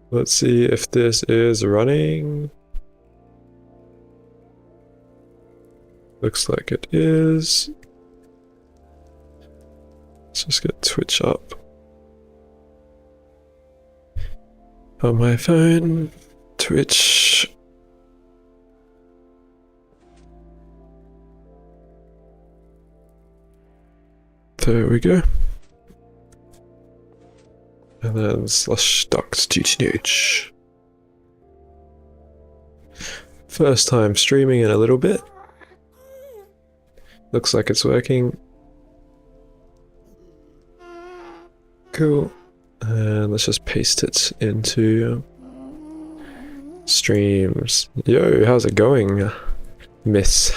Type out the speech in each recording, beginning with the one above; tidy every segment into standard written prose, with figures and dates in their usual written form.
Let's see if this is running. Looks like it is. Let's just get Twitch up on my phone. Twitch. There we go. And then /docs GTNH. First time streaming in a little bit. Looks like it's working. Cool. And let's just paste it into streams. Yo, how's it going, miss?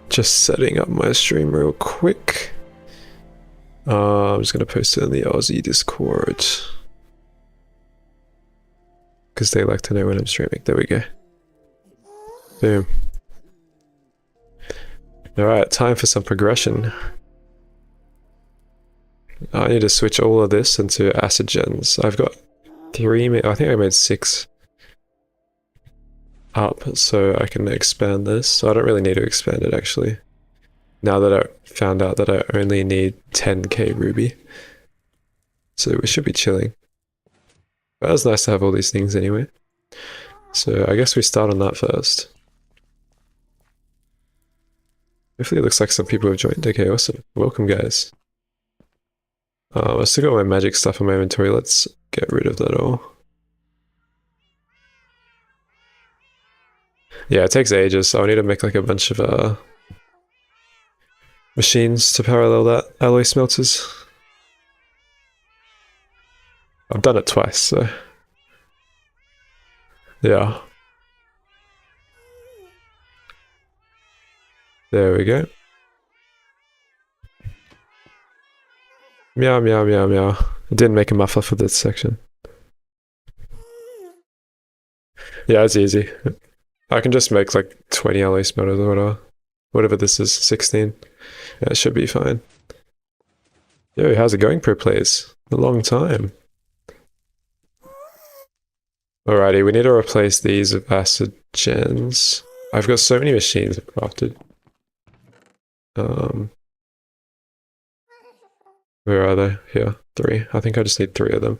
Just setting up my stream real quick. I'm just gonna post it in the Aussie Discord. Because they like to know when I'm streaming. There we go. Boom. Alright, time for some progression. I need to switch all of this into acid gens. I've got 3, I think I made 6 up, so I can expand this. So I don't really need to expand it actually. Now that I found out that I only need 10k ruby. So we should be chilling. But it was nice to have all these things anyway. So I guess we start on that first. Hopefully it looks like some people have joined. Okay, awesome. Welcome guys. I still got my magic stuff in my inventory. Let's get rid of that all. Yeah, it takes ages, so I need to make like a bunch of machines to parallel that alloy smelters. I've done it twice, so yeah. There we go. Meow, meow, meow, meow. I didn't make a muffler for this section. Yeah, it's easy. I can just make like 20 alloy smelters or whatever. Whatever this is, 16. Yeah, it should be fine. Yo, how's it going, pro players? A long time. Alrighty, we need to replace these with acid gens. I've got so many machines crafted. Where are they? Here, 3. I think I just need 3 of them.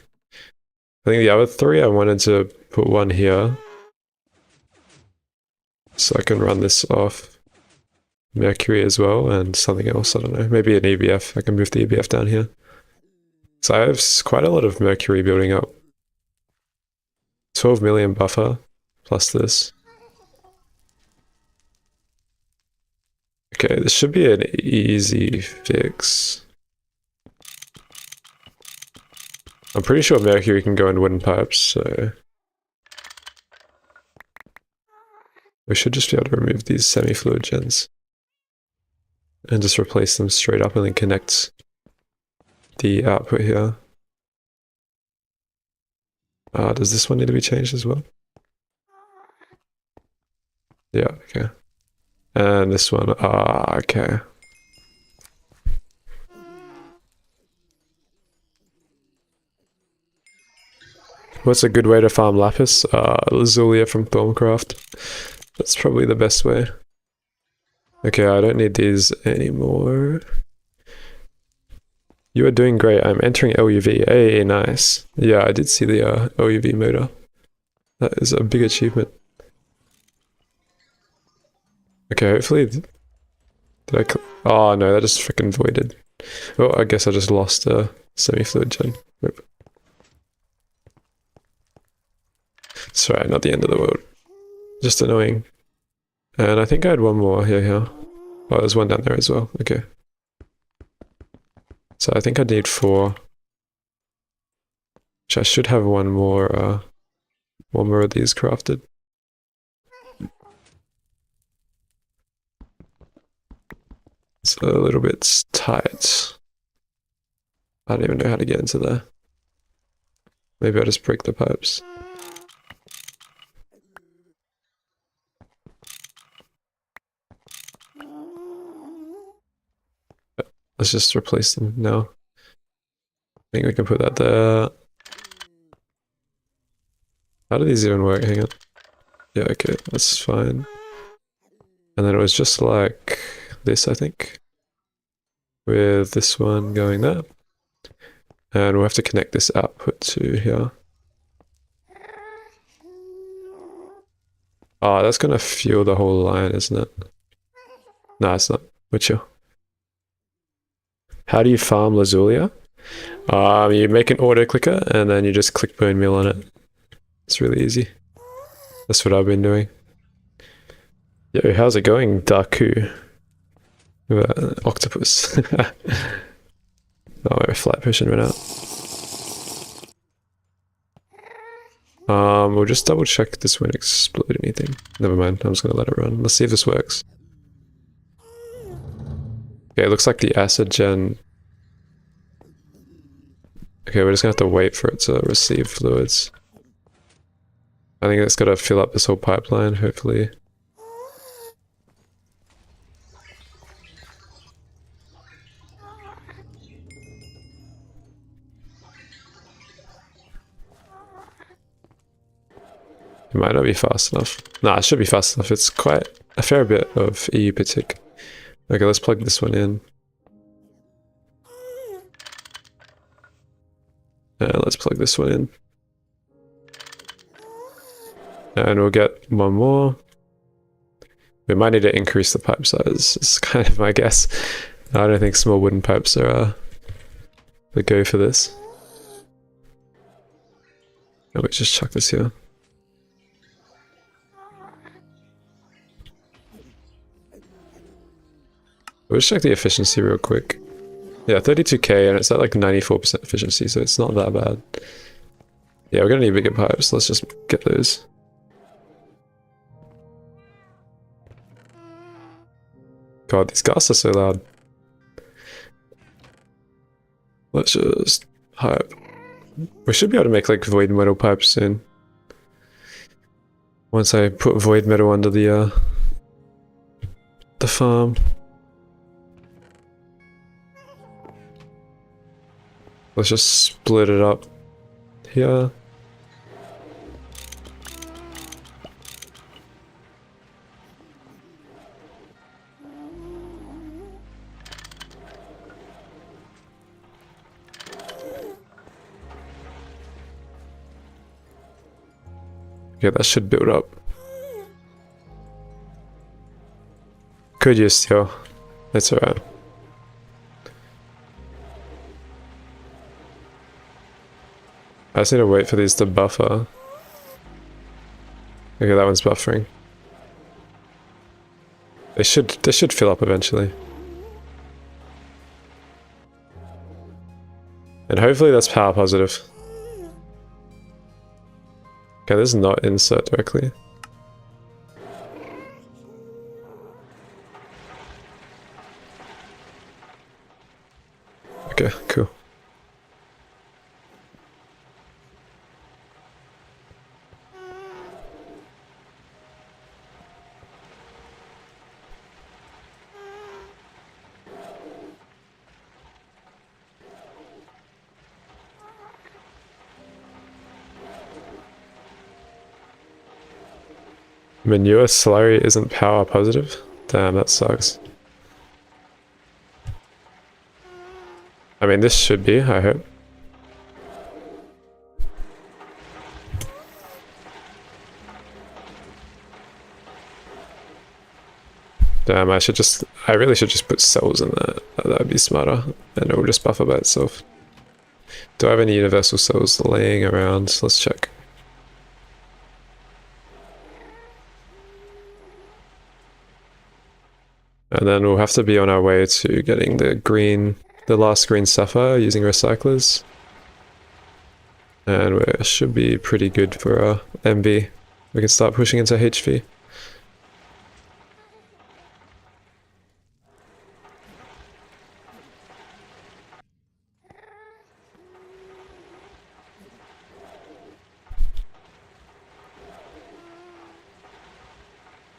I think the other 3, I wanted to put one here. So I can run this off Mercury as well, and something else, I don't know. Maybe an EBF. I can move the EBF down here. So I have quite a lot of Mercury building up. 12 million buffer, plus this. Okay, this should be an easy fix. I'm pretty sure Mercury can go in wooden pipes, so we should just be able to remove these semi-fluid gens and just replace them straight up and then connect the output here. Does this one need to be changed as well? Yeah, okay. And this one, okay. What's a good way to farm lapis? Lazulia from Thorncraft. That's probably the best way. Okay, I don't need these anymore. You are doing great. I'm entering LUV. Hey, nice. Yeah, I did see the LUV motor. That is a big achievement. Okay, hopefully... Did I... Oh no, that just freaking voided. Oh, I guess I just lost a semi-fluid gen. Rip. Sorry, not the end of the world. Just annoying. And I think I had one more here. Oh, there's one down there as well. Okay. So I think I need 4. Which I should have one more of these crafted. It's a little bit tight. I don't even know how to get into there. Maybe I'll just break the pipes. Let's just replace them now. I think we can put that there. How do these even work? Hang on. Yeah, okay, that's fine. And then it was just like this, I think. With this one going there. And we'll have to connect this output to here. Oh, that's gonna fuel the whole line, isn't it? No, it's not. We're chill. How do you farm Lazulia? You make an auto clicker and then you just click bone meal on it. It's really easy. That's what I've been doing. Yo, how's it going, Daku? Octopus. Oh, my flight potion went out. We'll just double check this won't explode anything. Never mind, I'm just gonna let it run. Let's see if this works. Okay, it looks like the acid gen... Okay, we're just gonna have to wait for it to receive fluids. I think it's gotta fill up this whole pipeline, hopefully. It might not be fast enough. Nah, it should be fast enough. It's quite a fair bit of EU per tick. Okay, let's plug this one in. And let's plug this one in. And we'll get one more. We might need to increase the pipe size. It's kind of my guess. I don't think small wooden pipes are the go for this. And we just chuck this here. We'll just check the efficiency real quick. Yeah, 32k and it's at like 94% efficiency, so it's not that bad. Yeah, we're gonna need bigger pipes. Let's just get those. God, these ghasts are so loud. Let's just pipe. We should be able to make like void metal pipes soon. Once I put void metal under the farm. Let's just split it up here. Okay, that should build up. Could use steel. That's alright. I just need to wait for these to buffer. Okay, that one's buffering. They should fill up eventually. And hopefully that's power positive. Okay, this is not insert directly. Okay, cool. Manure slurry isn't power positive? Damn, that sucks. I mean, this should be, I hope. Damn, I really should just put cells in there. That would be smarter. And it will just buffer by itself. Do I have any universal cells laying around? Let's check. And then we'll have to be on our way to getting the last green sapphire using recyclers. And we should be pretty good for MB. We can start pushing into HV.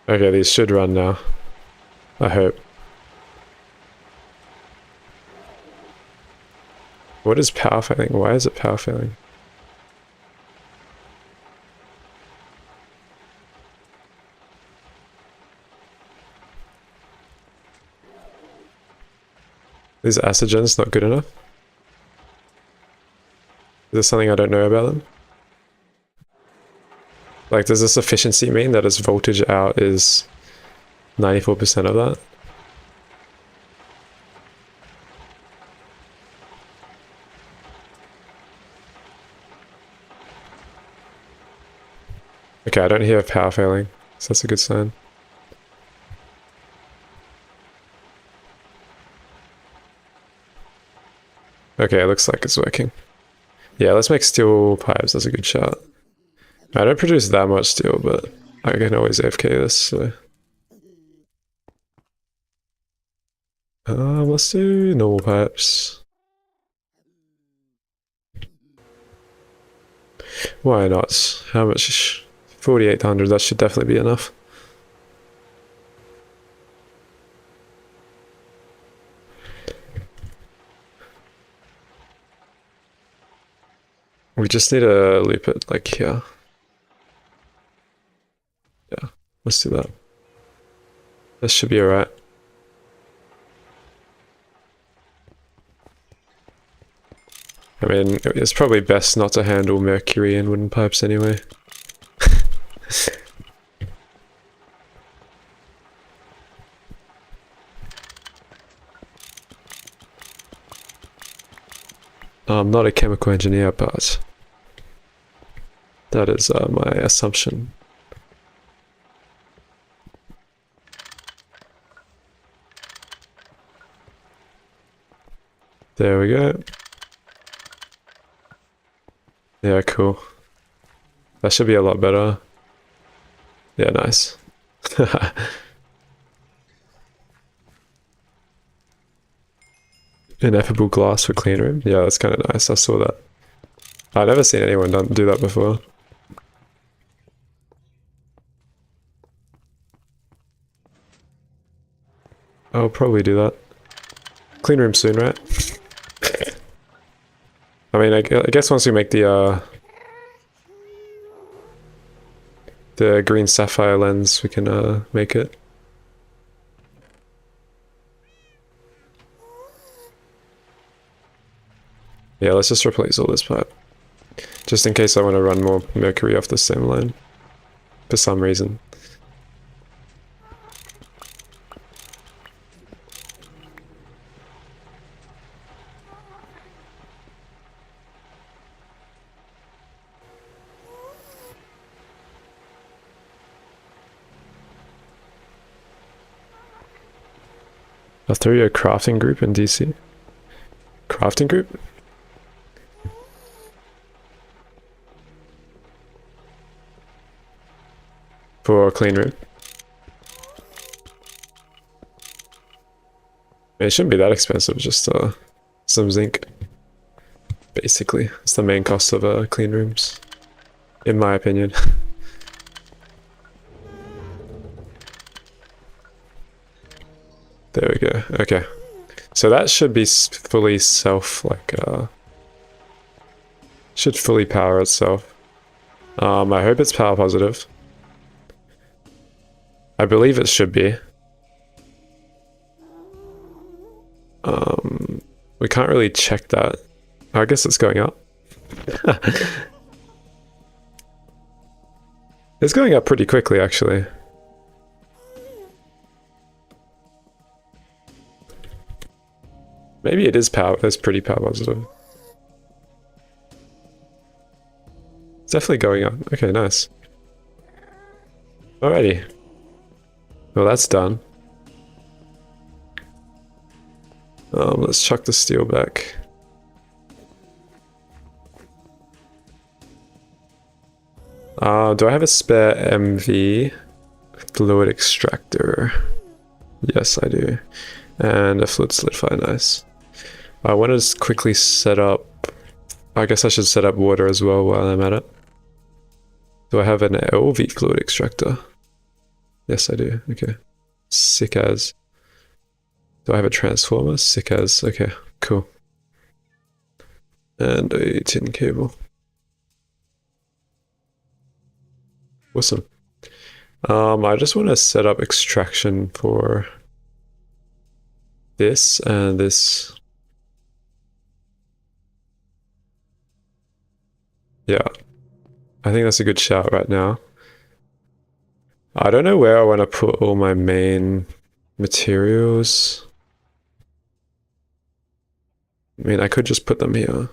Okay, these should run now. I hope. What is power failing? Why is it power failing? Is acid gens not good enough? Is there something I don't know about them? Like, does this efficiency mean that its voltage out is 94% of that? Okay, I don't hear power failing, so that's a good sign. Okay, it looks like it's working. Yeah, let's make steel pipes, that's a good shot. I don't produce that much steel, but I can always AFK this, so... let's do normal pipes. Why not? How much? 4,800, that should definitely be enough. We just need to loop it like here. Yeah, let's do that. This should be alright. I mean, it's probably best not to handle mercury in wooden pipes anyway. I'm not a chemical engineer, but that is my assumption. There we go. Yeah, cool. That should be a lot better. Yeah, nice. Ineffable glass for clean room. Yeah, that's kind of nice. I saw that. I've never seen anyone do that before. I'll probably do that. Clean room soon, right? I mean, I guess once we make the green sapphire lens, we can make it. Yeah, let's just replace all this pipe. Just in case I want to run more mercury off the same line. For some reason. I'll throw you a crafting group in DC. Crafting group? For a clean room. It shouldn't be that expensive, just some zinc. Basically, it's the main cost of clean rooms, in my opinion. There we go. Okay, so that should be fully should fully power itself. I hope it's power positive. I believe it should be. We can't really check that. I guess it's going up. It's going up pretty quickly, actually. Maybe it is it's pretty power positive. It's definitely going up. Okay, nice. Alrighty. Well, that's done. Let's chuck the steel back. Do I have a spare MV fluid extractor? Yes, I do. And a fluid solidifier, nice. I want to quickly set up... I guess I should set up water as well while I'm at it. Do I have an LV fluid extractor? Yes, I do. Okay. Sick as. Do I have a transformer? Sick as. Okay, cool. And a tin cable. Awesome. I just want to set up extraction for this and this. Yeah, I think that's a good shout right now. I don't know where I want to put all my main materials. I mean, I could just put them here.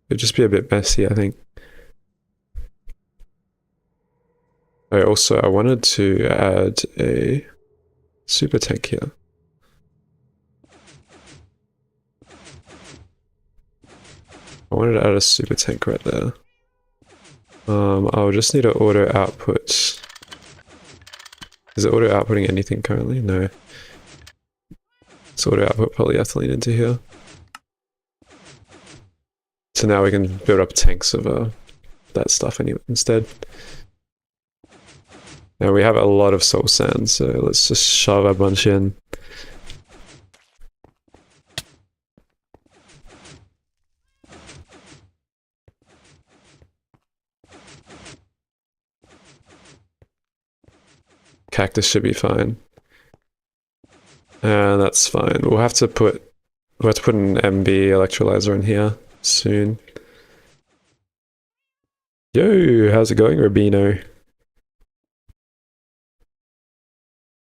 It'd just be a bit messy, I think. Also, I wanted to add a super tank here. I wanted to add a super tank right there. I'll just need to auto output. Is it auto outputting anything currently? No. It's auto output polyethylene into here. So now we can build up tanks of that stuff instead. Now we have a lot of soul sand, so let's just shove a bunch in. Cactus should be fine. And that's fine. We'll have to put an MB electrolyzer in here soon. Yo, how's it going, Rubino?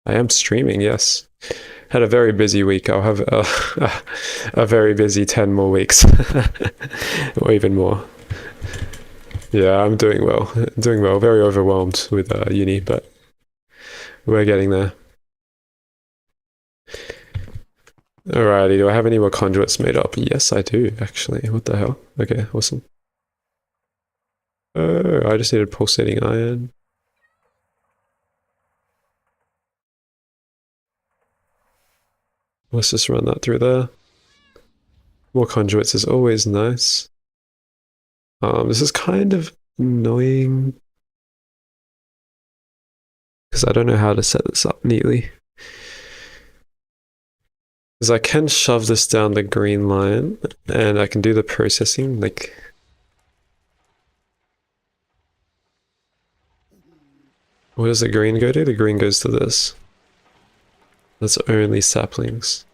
I am streaming, yes. Had a very busy week. I'll have a very busy 10 more weeks. Or even more. Yeah, I'm doing well. Doing well. Very overwhelmed with uni, but we're getting there. Alrighty, do I have any more conduits made up? Yes, I do, actually. What the hell? Okay, awesome. Oh, I just needed pulsating iron. Let's just run that through there. More conduits is always nice. This is kind of annoying because I don't know how to set this up neatly. Because I can shove this down the green line and I can do the processing, like... What does the green go to? The green goes to this. That's only saplings.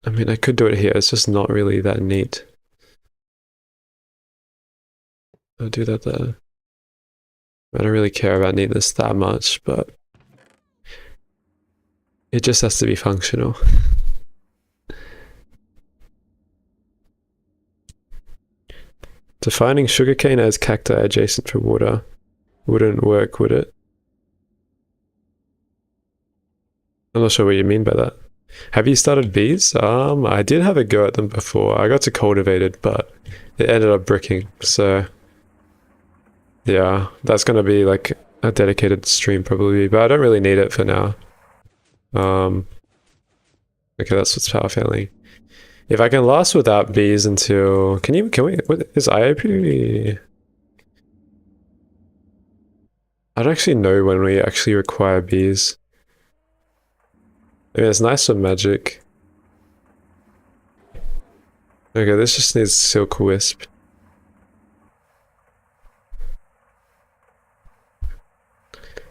I mean, I could do it here, it's just not really that neat. I'll do that there. I don't really care about neatness that much, but it just has to be functional. Defining sugarcane as cacti adjacent for water wouldn't work, would it? I'm not sure what you mean by that. Have you started bees? I did have a go at them before. I got to cultivated, but it ended up bricking, so... Yeah, that's gonna be like a dedicated stream probably, but I don't really need it for now. Okay, that's what's power failing. If I can last without bees until... Can we... What is IOP? I don't actually know when we actually require bees. I mean, it's nice for magic. Okay, this just needs silk wisp.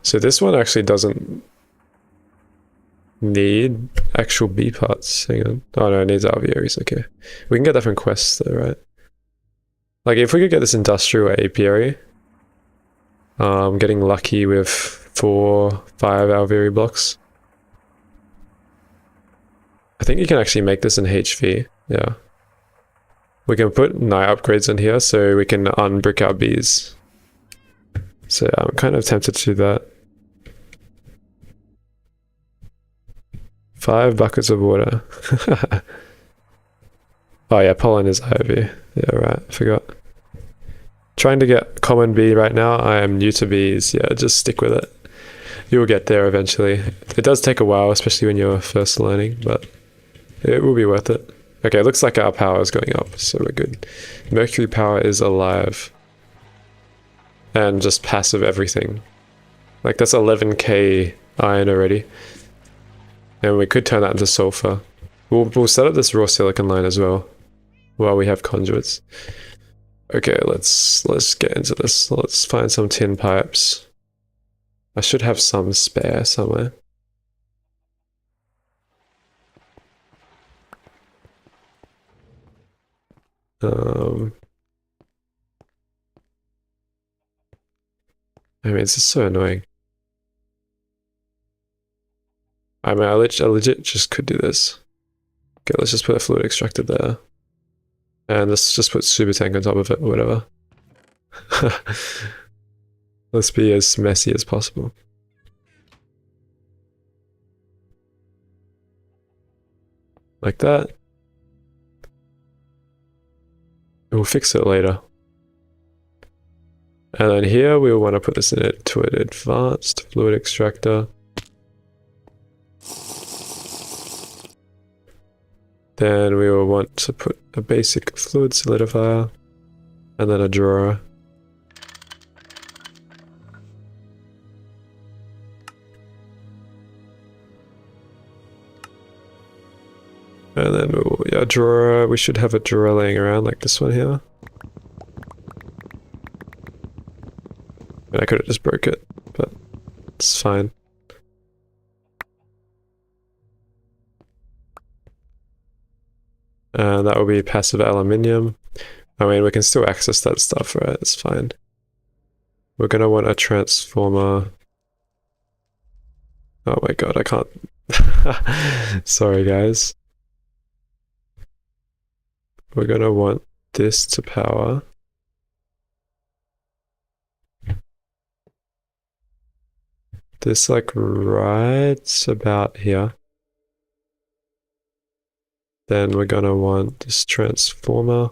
So this one actually doesn't need actual bee parts. Hang on. Oh no, it needs alveoles. Okay. We can get that from quests though, right? Like if we could get this industrial apiary, getting lucky with 4, 5 alveoli blocks. I think you can actually make this in HV, yeah. We can put night upgrades in here so we can unbrick our bees. So yeah, I'm kind of tempted to do that. 5 buckets of water. Oh yeah, pollen is IV. Yeah, right, I forgot. Trying to get common bee right now. I am new to bees. Yeah, just stick with it. You'll get there eventually. It does take a while, especially when you're first learning, but it will be worth it. Okay, it looks like our power is going up, so we're good. Mercury power is alive. And just passive everything. Like that's 11k iron already. And we could turn that into sulfur. We'll set up this raw silicon line as well while we have conduits. Okay, let's get into this. Let's find some tin pipes. I should have some spare somewhere. I mean, this is so annoying. I mean, I legit just could do this. Okay, let's just put a fluid extractor there. And let's just put super tank on top of it, or whatever. Let's be as messy as possible. Like that. We'll fix it later. And then here we'll want to put this into an advanced fluid extractor. Then we will want to put a basic fluid solidifier and then a drawer. And then yeah, drawer, we should have a drawer laying around like this one here. I could have just broke it, but it's fine. And that will be passive aluminium. I mean, we can still access that stuff, right? It's fine. We're gonna want a transformer. Oh my god, I can't. Sorry, guys. We're gonna want this to power. This, like, right about here. Then we're gonna want this transformer.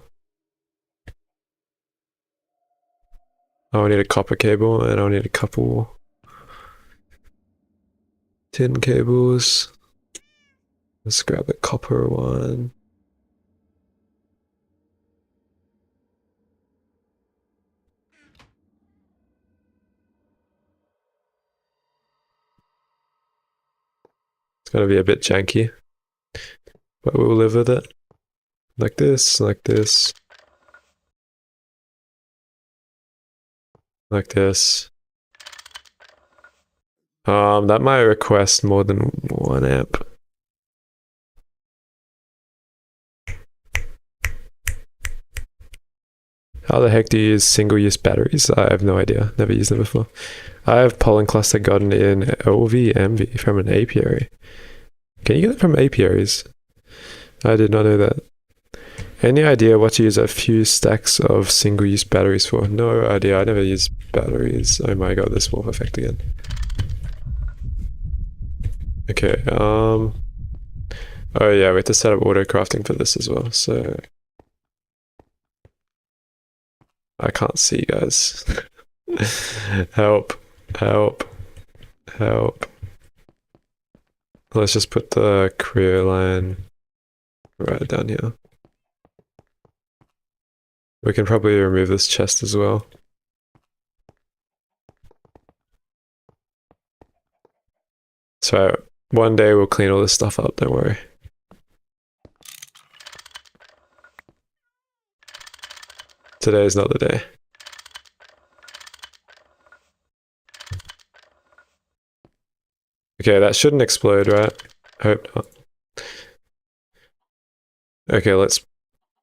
I'll need a copper cable, and I'll need a couple tin cables. Let's grab a copper one. It's gonna be a bit janky, but we'll live with it. Like this, like this. Like this. That might request more than 1 amp. How the heck do you use single-use batteries? I have no idea. Never used them before. I have pollen cluster gotten in LVMV from an apiary. Can you get it from apiaries? I did not know that. Any idea what to use a few stacks of single-use batteries for? No idea. I never use batteries. Oh my god, this wolf effect again. Okay, oh yeah, we have to set up auto crafting for this as well, so I can't see, guys. Help, help, help. Let's just put the career line right down here. We can probably remove this chest as well. So one day we'll clean all this stuff up, don't worry. Today is not the day. Okay, that shouldn't explode, right? I hope not. Okay, let's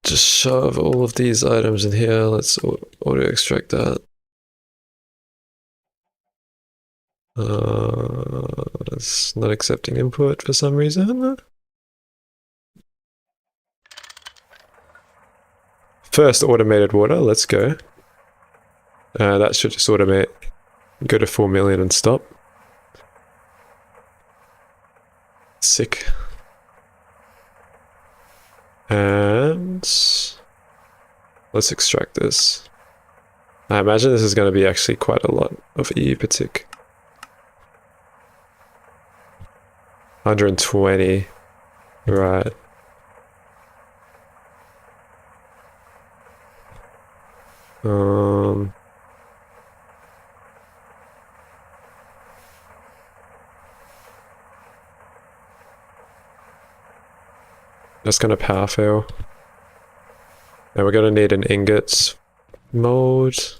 just shove all of these items in here. Let's auto extract that. It's not accepting input for some reason. First automated water, let's go. That should just automate. Go to 4 million and stop. Sick. And let's extract this. I imagine this is going to be actually quite a lot of E-patic. 120. Right. Just gonna power fail. And we're gonna need an ingots mold.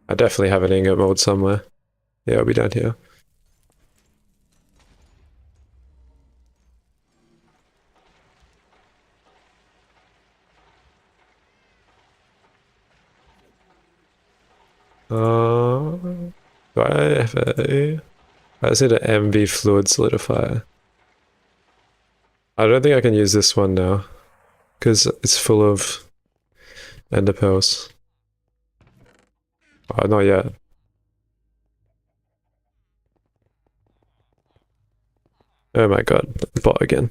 I definitely have an ingot mold somewhere. Yeah, it'll be down here. Do I have a... I just need an MB fluid solidifier. I don't think I can use this one now, because it's full of ender pearls. Oh, not yet. Oh my god, bot again.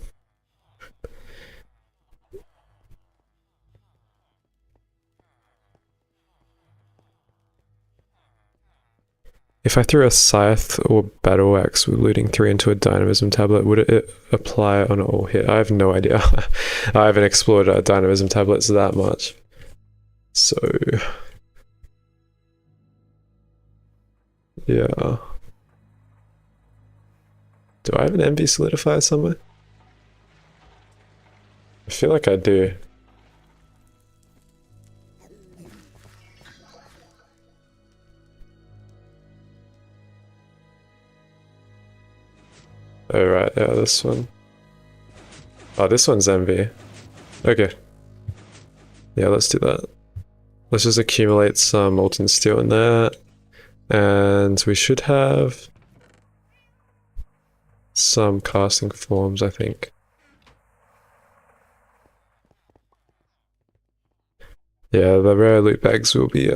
If I threw a scythe or battle axe with looting 3 into a dynamism tablet, would it apply on all hit? I have no idea. I haven't explored dynamism tablets that much. So... yeah. Do I have an MV solidifier somewhere? I feel like I do. Oh right, yeah, this one. Oh, this one's MV. Okay. Yeah, let's do that. Let's just accumulate some molten steel in there. And we should have some casting forms, I think. Yeah, the rare loot bags will be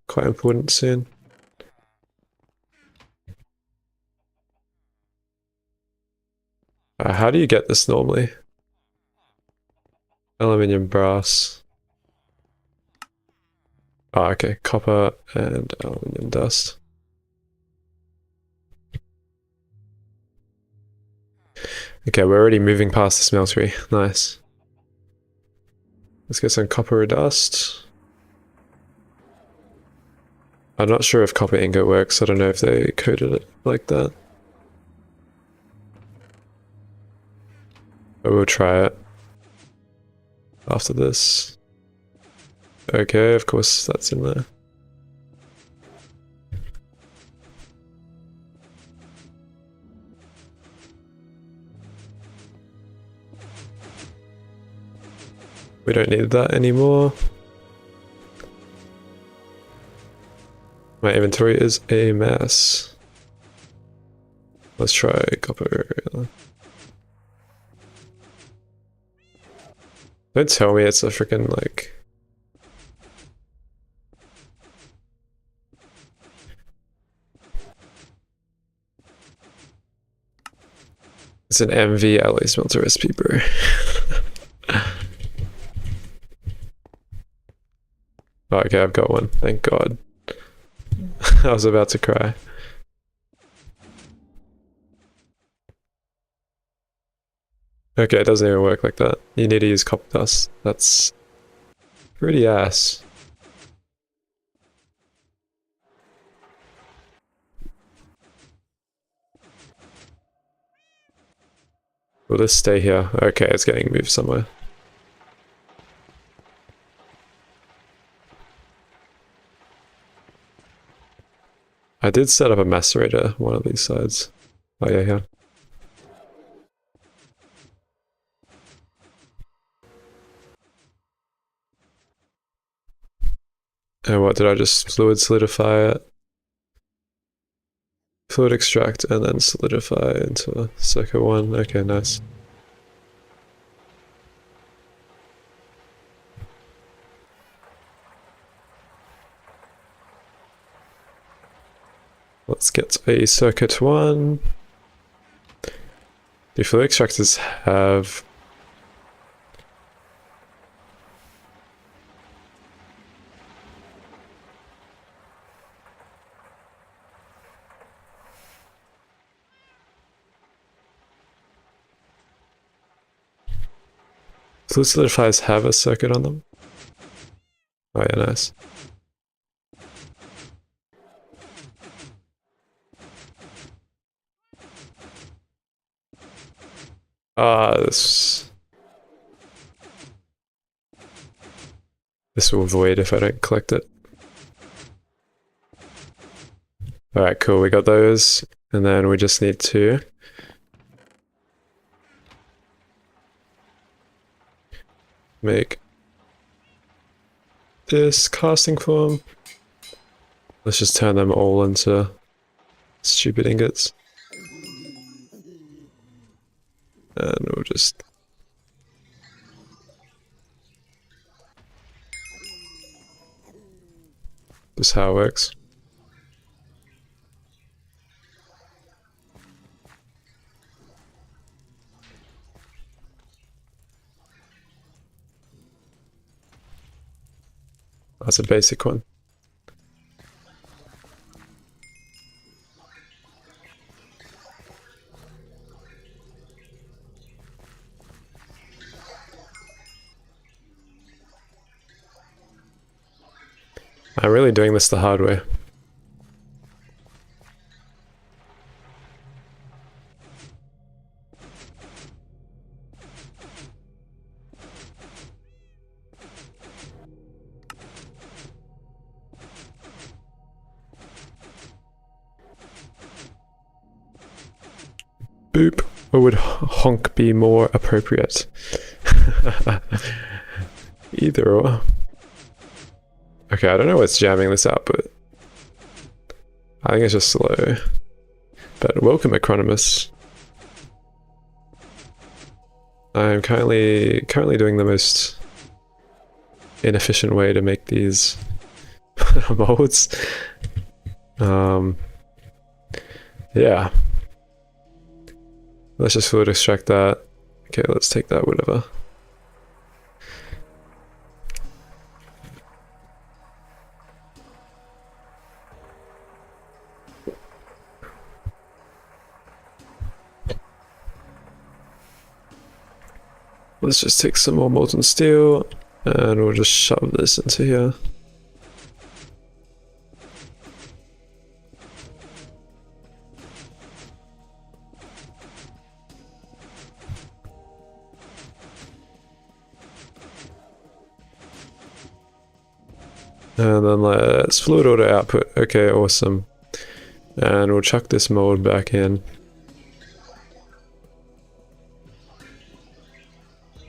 quite important soon. How do you get this normally? Aluminium, brass. Oh, okay, copper and aluminium dust. Okay, we're already moving past the smeltery. Nice. Let's get some copper dust. I'm not sure if copper ingot works. I don't know if they coded it like that. But we'll try it after this. Okay, of course that's in there. We don't need that anymore. My inventory is a mess. Let's try copper. Don't tell me it's a freaking like... It's an MV alloy smelter recipe, bro. Oh, okay, I've got one. Thank God. I was about to cry. Okay, it doesn't even work like that. You need to use copper dust. That's pretty ass. Will this stay here? Okay, it's getting moved somewhere. I did set up a macerator one of these sides. Oh yeah, yeah. And what did I just fluid solidify it? Fluid extract and then solidify into a circuit 1. Okay, nice. Let's get a circuit 1. Do fluid extractors have... Fluid solidifiers have a circuit on them? Oh yeah, nice. This will void if I don't collect it. Alright, cool, we got those. And then we just need to make this casting form. Let's just turn them all into stupid ingots. And we'll just... This is how it works. That's a basic one. I'm really doing this the hard way. Boop. Or would honk be more appropriate? Either or. Okay, I don't know what's jamming this out, but I think it's just slow. But welcome, Acronymus. I'm currently doing the most inefficient way to make these molds. Yeah. Let's just fluid extract that. Okay, let's take that, whatever. Let's just take some more molten steel and we'll just shove this into here. And then let's fluid order output. Okay, awesome. And we'll chuck this mold back in.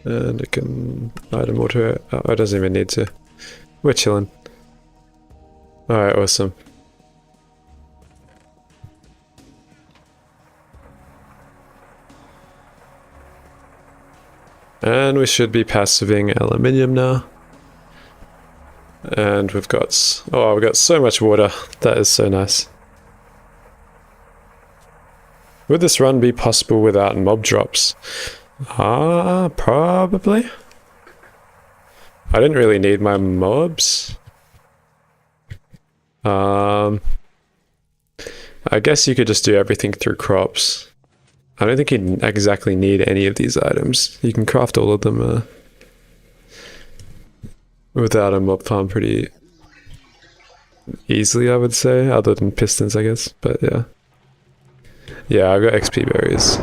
And it can item order. Oh, it doesn't even need to. We're chilling. Alright, awesome. And we should be passiving aluminium now. And we've got so much water. That is so nice. Would this run be possible without mob drops? Probably. I didn't really need my mobs. I guess you could just do everything through crops. I don't think you exactly need any of these items. You can craft all of them without a mob farm pretty easily, I would say, other than pistons, I guess, but yeah. Yeah, I've got XP berries.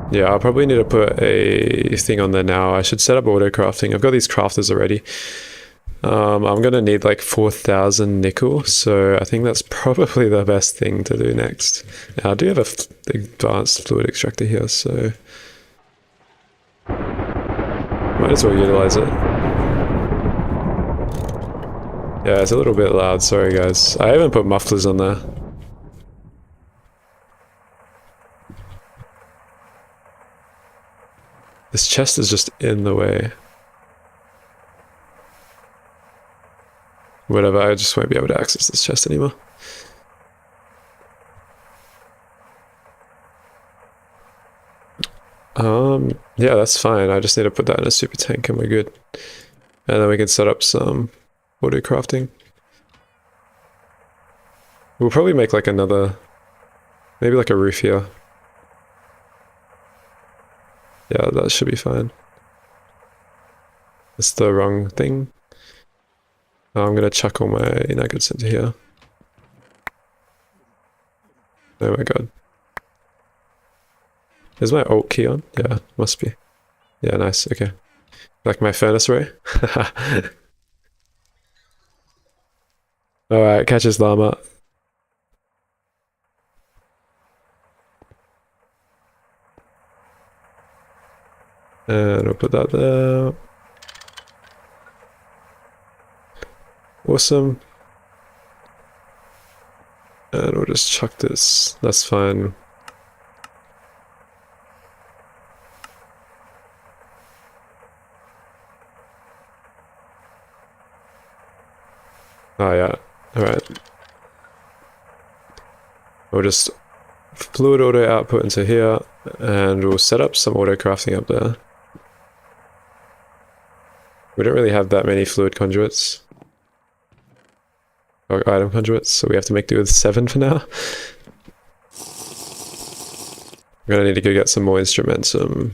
Yeah, I'll probably need to put a thing on there now. I should set up auto crafting. I've got these crafters already. I'm gonna need like 4,000 nickel, so I think that's probably the best thing to do next. Now, I do have a advanced fluid extractor here, so might as well utilize it. Yeah, it's a little bit loud, sorry guys. I haven't put mufflers on there. This chest is just in the way. Whatever, I just won't be able to access this chest anymore. Yeah, that's fine. I just need to put that in a super tank and we're good. And then we can set up some auto crafting. We'll probably make like another, maybe like a roof here. Yeah, that should be fine. It's the wrong thing. I'm gonna chuck all my nuggets into here. Oh my god. Is my alt key on? Yeah, must be. Yeah, nice, okay. Like my furnace ray? Alright, catch his llama. And we'll put that there. Awesome. And we'll just chuck this. That's fine. Oh yeah, alright. We'll just fluid auto output into here, and we'll set up some auto crafting up there. We don't really have that many fluid conduits. Or item conduits, so we have to make do with 7 for now. We're gonna need to go get some more instrumentum.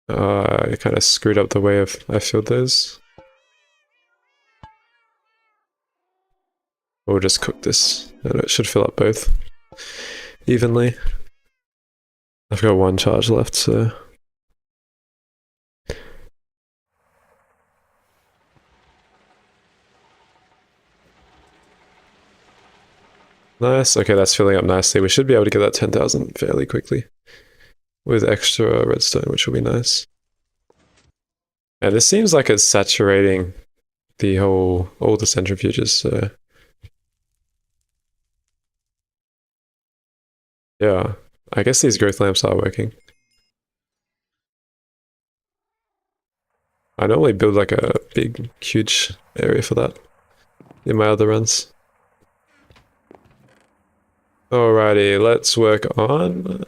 I kind of screwed up the way I filled those. We'll just cook this, and it should fill up both evenly. I've got 1 charge left, so... Nice, okay, that's filling up nicely. We should be able to get that 10,000 fairly quickly. With extra redstone, which will be nice. And this seems like it's saturating the all the centrifuges, so... Yeah, I guess these growth lamps are working. I normally build like a big, huge area for that in my other runs. Alrighty, let's work on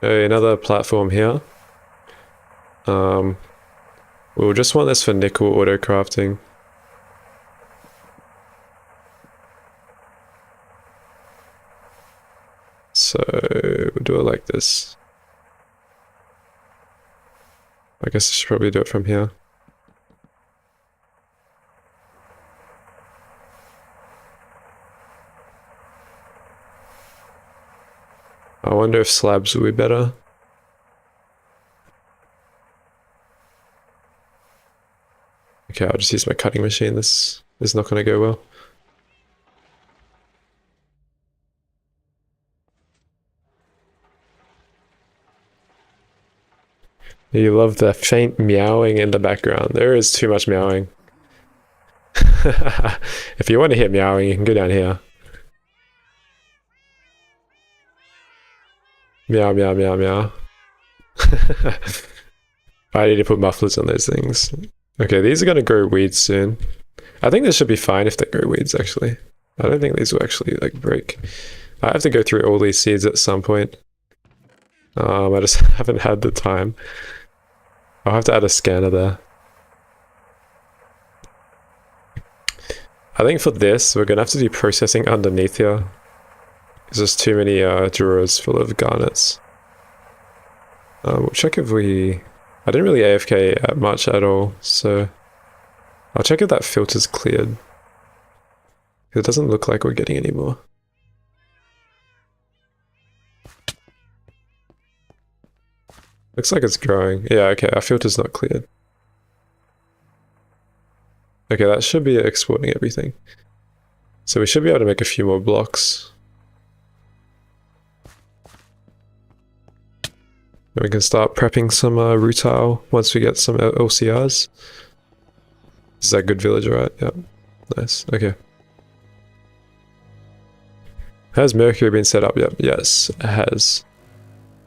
another platform here. We'll just want this for nickel auto crafting. So we'll do it like this. I guess I should probably do it from here. I wonder if slabs will be better. Okay, I'll just use my cutting machine. This is not going to go well. You love the faint meowing in the background. There is too much meowing. If you want to hear meowing, you can go down here. Meow, meow, meow, meow. I need to put mufflers on those things. Okay, these are going to grow weeds soon. I think this should be fine if they grow weeds, actually. I don't think these will actually, like, break. I have to go through all these seeds at some point. I just haven't had the time. I'll have to add a scanner there. I think for this, we're going to have to do processing underneath here. There's just too many drawers full of garnets. We'll check if we... I didn't really AFK much at all, so... I'll check if that filter's cleared. It doesn't look like we're getting any more. Looks like it's growing. Yeah, okay, our filter's not cleared. Okay, that should be exporting everything. So we should be able to make a few more blocks. And we can start prepping some rutile once we get some LCRs. Is that good village, right? Yeah. Nice. Okay. Has Mercury been set up yet? Yes, it has.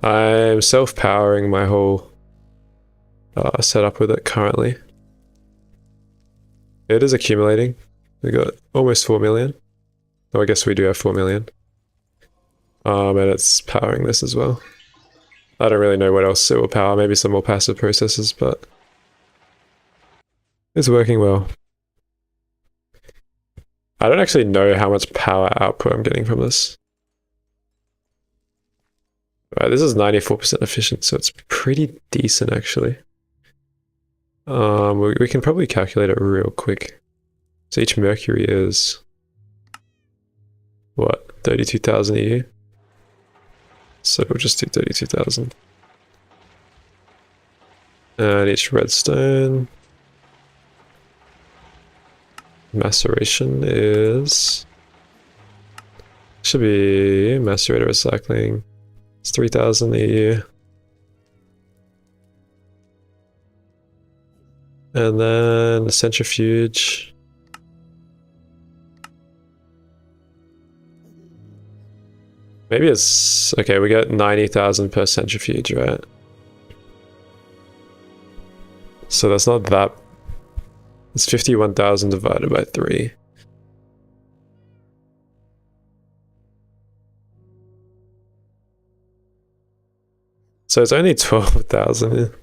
I'm self-powering my whole setup with it currently. It is accumulating. We got almost 4 million. Oh, I guess we do have 4 million. And it's powering this as well. I don't really know what else it will power. Maybe some more passive processes, but it's working well. I don't actually know how much power output I'm getting from this. Right, this is 94% efficient, so it's pretty decent actually. We can probably calculate it real quick. So each mercury is what, 32,000 EU? So we'll just do 32,000. And each redstone maceration is, should be macerator recycling. It's 3,000 EU. And then the centrifuge. Maybe it's, okay, we get 90,000 per centrifuge, right? So that's not that, it's 51,000 divided by 3. So it's only 12,000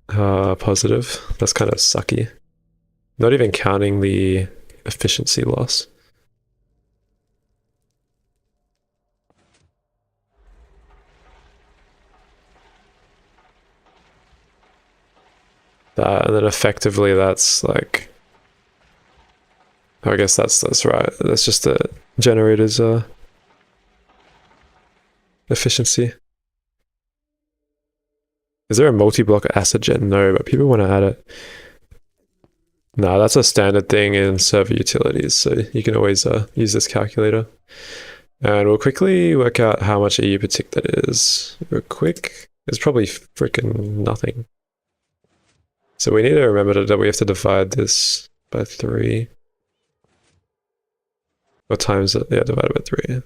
positive. That's kind of sucky. Not even counting the efficiency loss. That, and then effectively that's like, I guess that's right. That's just the generator's efficiency. Is there a multi-block acid gen? No, but people want to add it. No, that's a standard thing in server utilities, so you can always use this calculator. And we'll quickly work out how much EU per tick that is. Real quick. It's probably freaking nothing. So we need to remember that we have to divide this by 3. Or times it, yeah, divided by 3.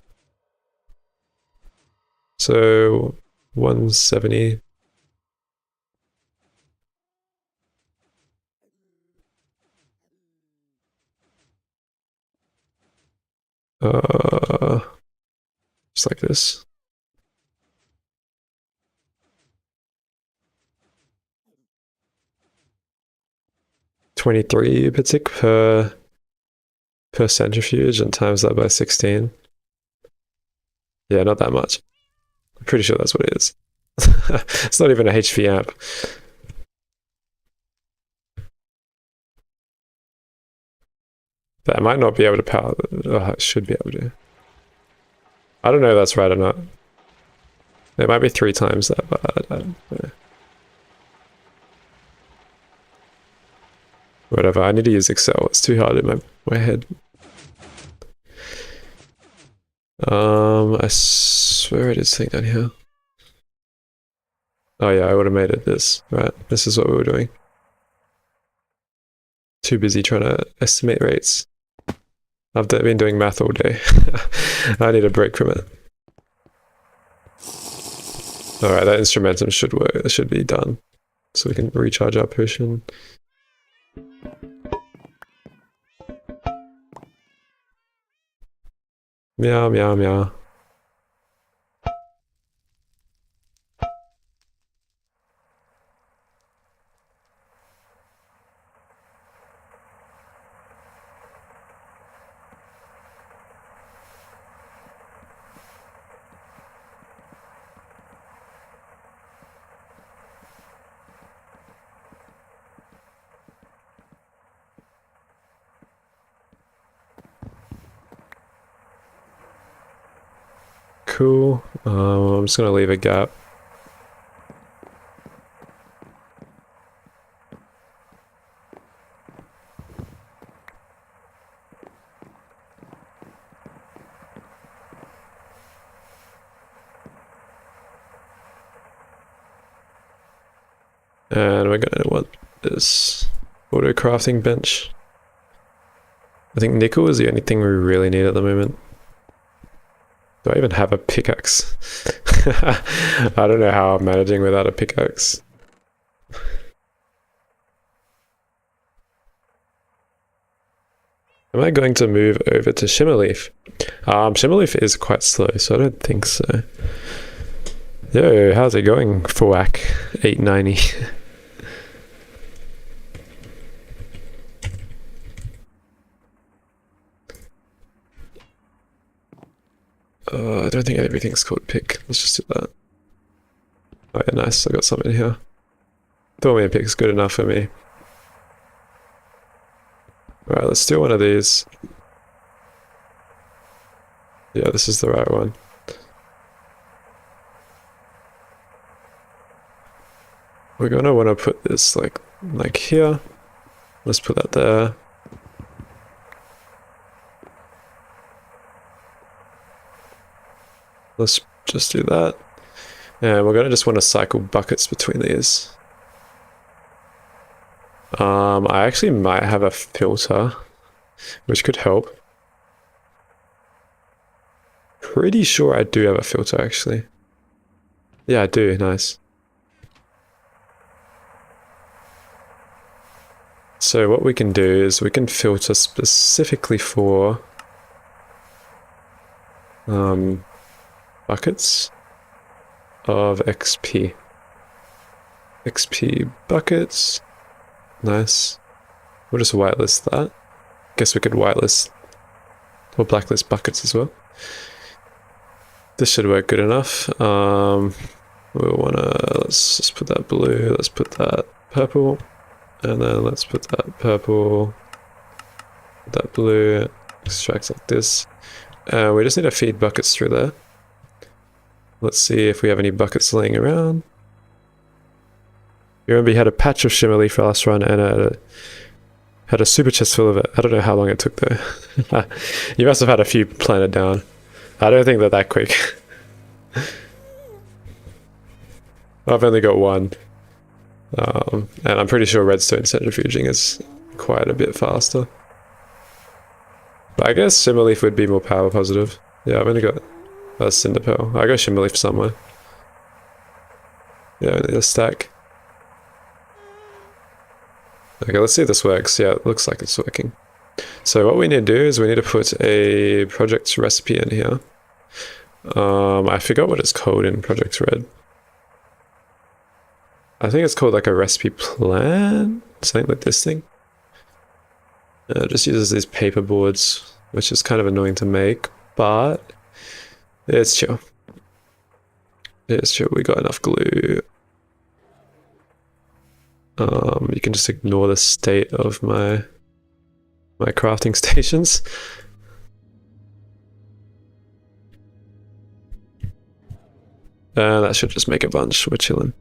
So 170. Just like this. $23 per tick per centrifuge, and times that by 16. Yeah, not that much. I'm pretty sure that's what it is. It's not even a HP amp. But I might not be able to power. I should be able to. I don't know if that's right or not. It might be 3 times that, but I don't know. Whatever, I need to use Excel. It's too hard in my head. I swear it is thing down here. Oh yeah, I automated this. Right, this is what we were doing. Too busy trying to estimate rates. I've been doing math all day. I need a break from it. Alright, that instrumentum should work. That should be done. So we can recharge our potion. Meow, meow, meow. Cool. I'm just gonna leave a gap. And we're gonna want this auto crafting bench. I think nickel is the only thing we really need at the moment. Do I even have a pickaxe? I don't know how I'm managing without a pickaxe. Am I going to move over to Shimmerleaf? Shimmerleaf is quite slow, so I don't think so. Yo, how's it going, Fawak 890? I don't think everything's called pick. Let's just do that. Oh yeah, nice. I got some in here. Thought me a pick's good enough for me. Alright, let's do one of these. Yeah, this is the right one. We're gonna want to put this like here. Let's put that there. Let's just do that. And we're gonna just want to cycle buckets between these. I actually might have a filter, which could help. Pretty sure I do have a filter actually. Yeah, I do, nice. So what we can do is we can filter specifically for buckets of XP. XP buckets. Nice. We'll just whitelist that. Guess we could whitelist or blacklist buckets as well. This should work good enough. We'll wanna, let's just put that blue, let's put that purple, and then let's put that purple, that blue, extract like this. We just need to feed buckets through there. Let's see if we have any buckets laying around. You remember you had a patch of shimmer leaf last run and had a super chest full of it. I don't know how long it took though. You must have had a few planted down. I don't think they're that quick. I've only got one. And I'm pretty sure redstone centrifuging is quite a bit faster. But I guess shimmerleaf would be more power positive. Yeah, I've only got a cinder pearl. I got shimmerleaf somewhere. Yeah, I need a stack. Okay, let's see if this works. Yeah, it looks like it's working. So what we need to do is we need to put a project recipe in here. I forgot what it's called in Project Red. I think it's called like a recipe plan, something like this thing. It just uses these paper boards, which is kind of annoying to make, but it's chill. It's chill, we got enough glue. You can just ignore the state of my crafting stations. That should just make a bunch, we're chilling.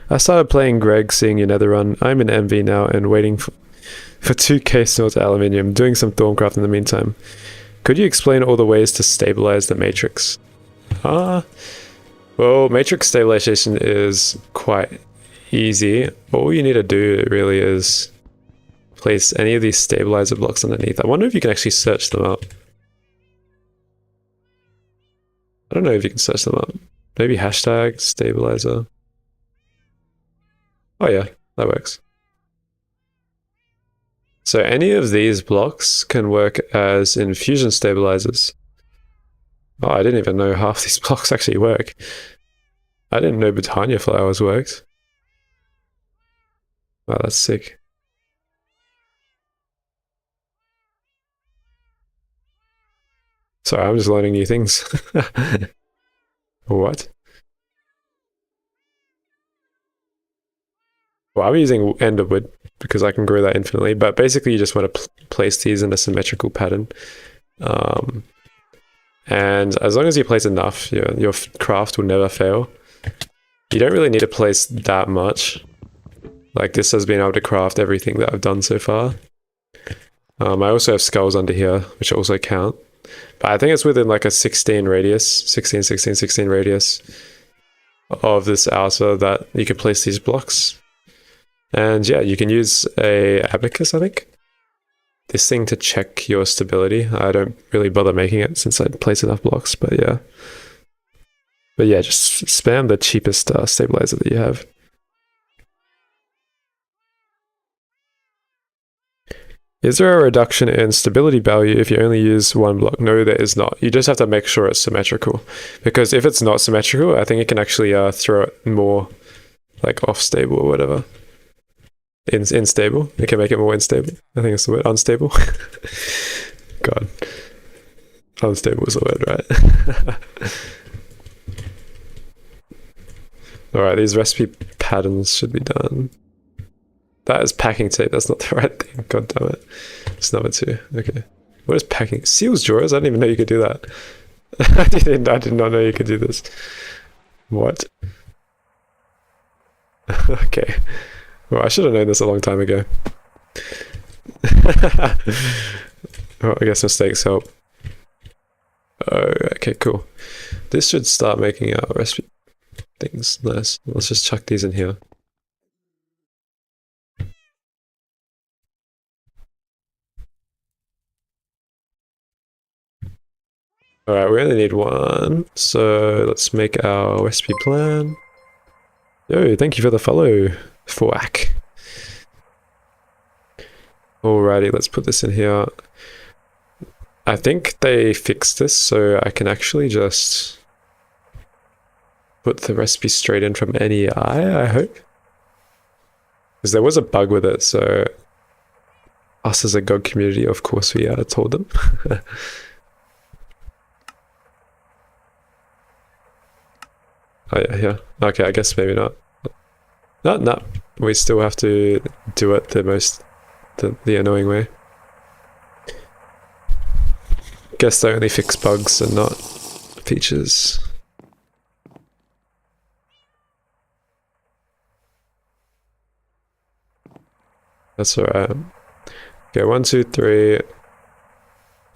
I started playing Greg, seeing your Nether run. I'm in MV now and waiting for 2k smelter aluminium, doing some Thorncraft in the meantime. Could you explain all the ways to stabilize the matrix? Well, matrix stabilization is quite easy. All you need to do really is place any of these stabilizer blocks underneath. I wonder if you can actually search them up. I don't know if you can search them up. Maybe hashtag stabilizer. Oh yeah, that works. So any of these blocks can work as infusion stabilizers. Oh, I didn't even know half these blocks actually work. I didn't know Botania flowers worked. Wow, that's sick. Sorry, I'm just learning new things. What? Well, I'm using enderwood because I can grow that infinitely, but basically you just want to place these in a symmetrical pattern. And as long as you place enough, your craft will never fail. You don't really need to place that much. Like this has been able to craft everything that I've done so far. I also have skulls under here, which also count. But I think it's within like a 16 radius, 16 radius of this outer that you can place these blocks. And yeah, you can use a abacus, I think. This thing to check your stability. I don't really bother making it since I place enough blocks, but yeah. But yeah, just spam the cheapest stabilizer that you have. Is there a reduction in stability value if you only use one block? No, there is not. You just have to make sure it's symmetrical. Because if it's not symmetrical, I think it can actually throw it more like off stable or whatever. Unstable. It can make it more unstable. I think it's the word unstable. God. Unstable is the word, right? Alright, these recipe patterns should be done. That is packing tape, that's not the right thing. God damn it. It's number 2. Okay. What is packing? Seals drawers? I didn't even know you could do that. I did not know you could do this. What? Okay. Well, I should have known this a long time ago. Well, I guess mistakes help. Oh, okay, cool. This should start making our recipe things nice. Let's just chuck these in here. Alright, we only need 1, so let's make our recipe plan. Yo, thank you for the follow, Fwack. Alrighty, let's put this in here. I think they fixed this, so I can actually just put the recipe straight in from NEI, I hope. Because there was a bug with it, so us as a GOG community, of course we told them. Oh yeah. Okay, I guess maybe not. No. We still have to do it the annoying way. Guess they only fix bugs and not features. That's alright. Okay, 1, 2, 3.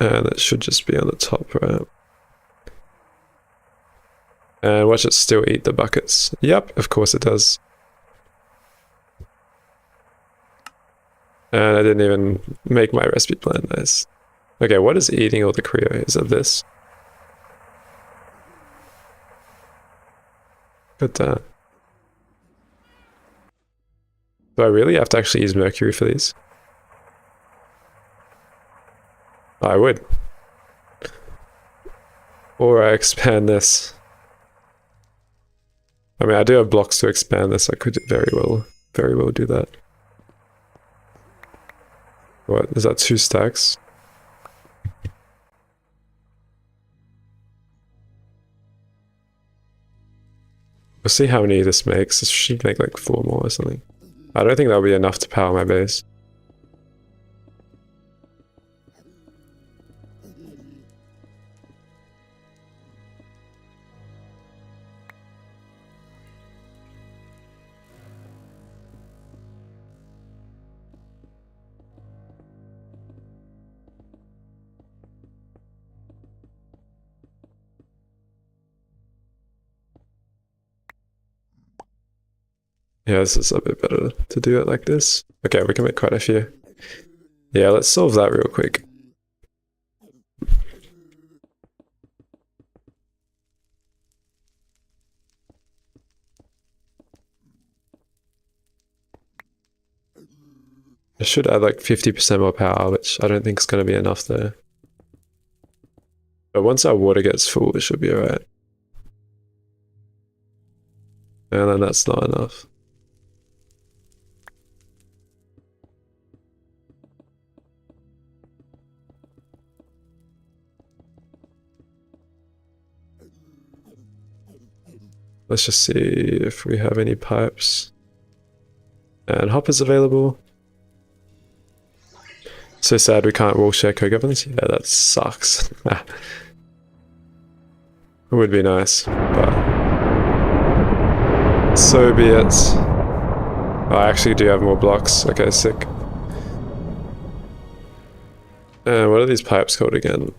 And it should just be on the top, right? And watch it still eat the buckets. Yep, of course it does. And I didn't even make my recipe plan nice. Okay, what is eating all the Creo? Is it this? Good damn. Do I really have to actually use mercury for these? I would. Or I expand this. I mean, I do have blocks to expand this. I could very well do that. What, is that 2 stacks? We'll see how many this makes. This should make like 4 more or something. I don't think that'll be enough to power my base. Yeah, this is a bit better to do it like this. Okay, we can make quite a few. Yeah, let's solve that real quick. I should add like 50% more power, which I don't think is going to be enough there. But once our water gets full, it should be alright. And then that's not enough. Let's just see if we have any pipes. And hoppers available. So sad we can't wall share co-governance. Yeah, that sucks. It would be nice, but so be it. Oh, I actually do have more blocks. Okay, sick. What are these pipes called again?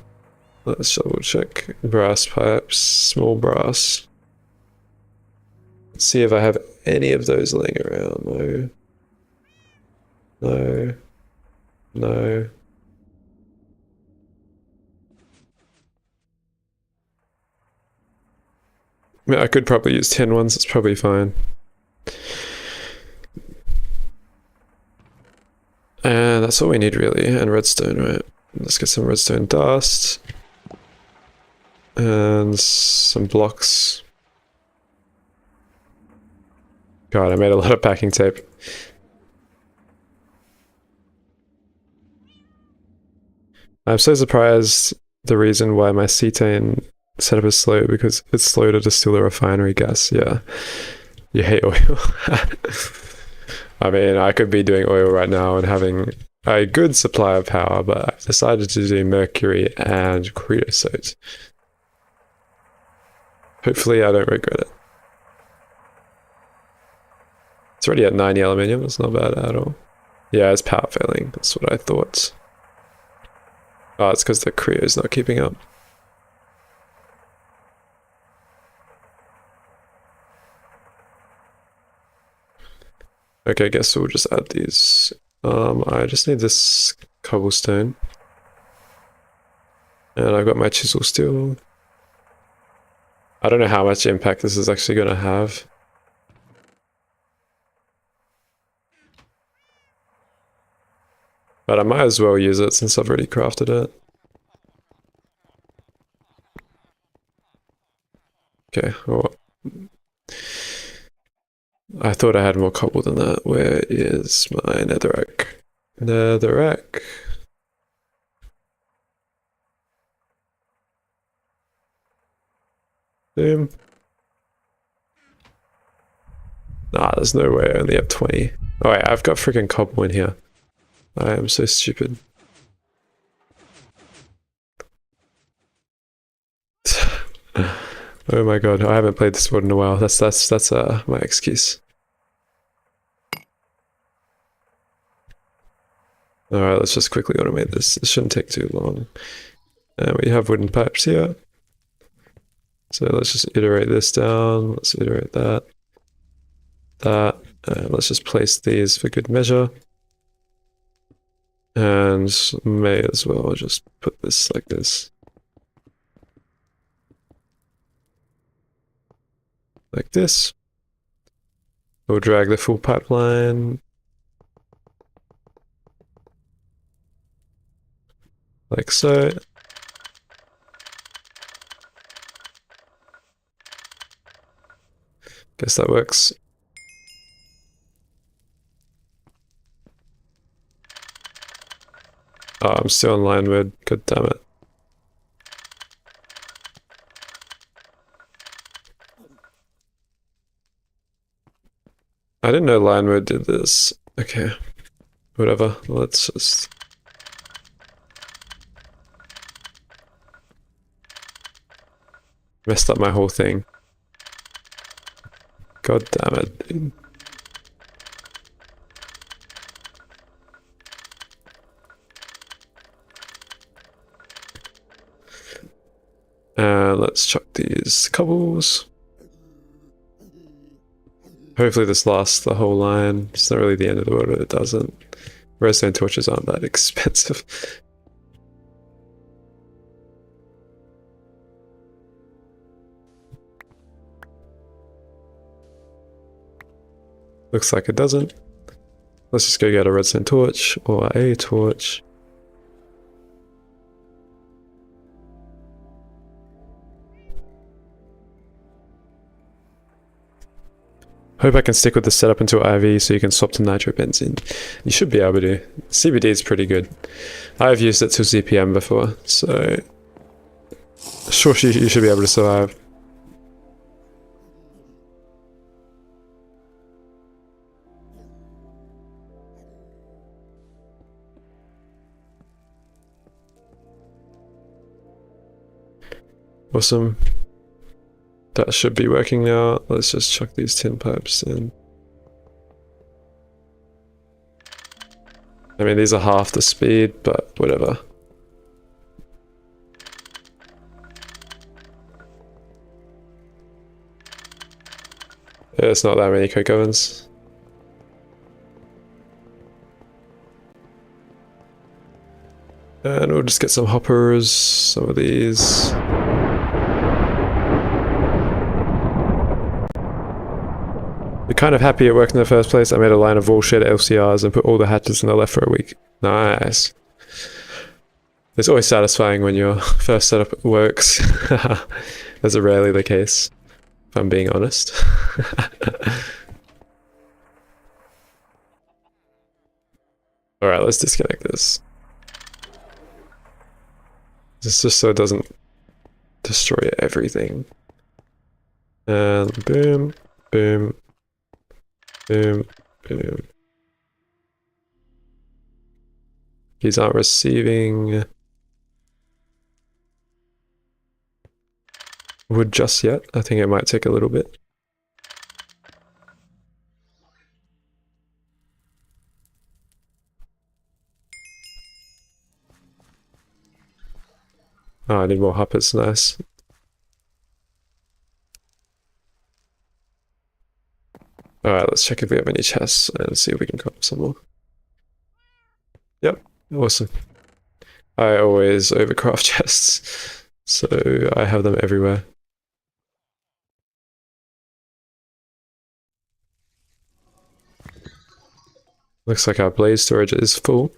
Let's double check. Brass pipes, small brass. Let's see if I have any of those laying around. No. I mean, I could probably use 10 ones, it's probably fine. And that's all we need really, and redstone, right? Let's get some redstone dust. And some blocks. God, I made a lot of packing tape. I'm so surprised the reason why my cetane setup is slow, because it's slow to distill the refinery gas. Yeah, you hate oil. I mean, I could be doing oil right now and having a good supply of power, but I decided to do mercury and creosote. Hopefully I don't regret it. It's already at 90 aluminium, it's not bad at all. Yeah, it's power failing, that's what I thought. Oh, it's because the creo's not keeping up. Okay, I guess we'll just add these. I just need this cobblestone. And I've got my chisel still. I don't know how much impact this is actually going to have. But I might as well use it since I've already crafted it. Okay, well, I thought I had more cobble than that. Where is my netherrack? Netherrack. Boom. Nah, there's no way I only have 20. Oh wait, I've got freaking cobble in here. I am so stupid. Oh my god, I haven't played this one in a while. That's my excuse. Alright, let's just quickly automate this. This shouldn't take too long. And we have wooden pipes here. So let's just iterate this down. Let's iterate that. And let's just place these for good measure. And may as well just put this like this. Like this. We'll drag the full pipeline. Like so. Guess that works. Oh, I'm still on line mode. God damn it. I didn't know line mode did this. Okay. Whatever. Let's just... Messed up my whole thing. God damn it, dude. And let's chuck these cobbles. Hopefully this lasts the whole line. It's not really the end of the world if it doesn't. Redstone torches aren't that expensive. Looks like it doesn't. Let's just go get a redstone torch or a torch. Hope I can stick with the setup until IV so you can swap to nitrobenzene. You should be able to. CBD is pretty good. I've used it to ZPM before, so sure you should be able to survive. Awesome. That should be working now. Let's just chuck these tin pipes in. I mean, these are half the speed, but whatever. Yeah, it's not that many coke ovens. And we'll just get some hoppers, some of these. We're kind of happy it worked in the first place. I made a line of wall shed LCRs and put all the hatches in the left for a week. Nice. It's always satisfying when your first setup works. That's rarely the case, if I'm being honest. Alright, let's disconnect this. It's just so it doesn't destroy everything. And boom, boom, boom, boom. These aren't receiving wood just yet. I think it might take a little bit. Oh, I need more hoppers, nice. Alright, let's check if we have any chests and see if we can craft some more. Yep, awesome. I always overcraft chests, so I have them everywhere. Looks like our blaze storage is full.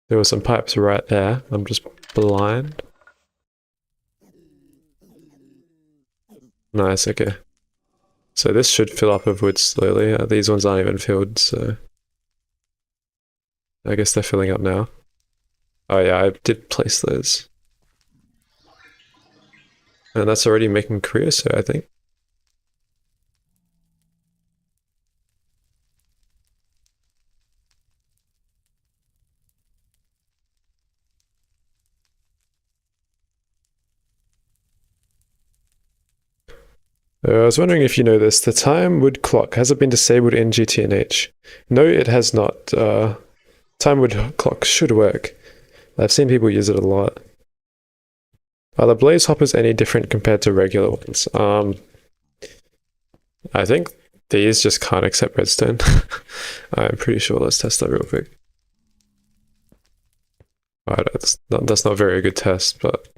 There were some pipes right there. I'm just blind. Nice, okay. So this should fill up with wood slowly. These ones aren't even filled, so I guess they're filling up now. Oh yeah, I did place those. And that's already making creosote, I think. I was wondering if you know this. The time wood clock, has it been disabled in GTNH? No, it has not. Time wood clock should work. I've seen people use it a lot. Are the blaze hoppers any different compared to regular ones? I think these just can't accept redstone. I'm pretty sure. Let's test that real quick. Oh, that's not a very good test, but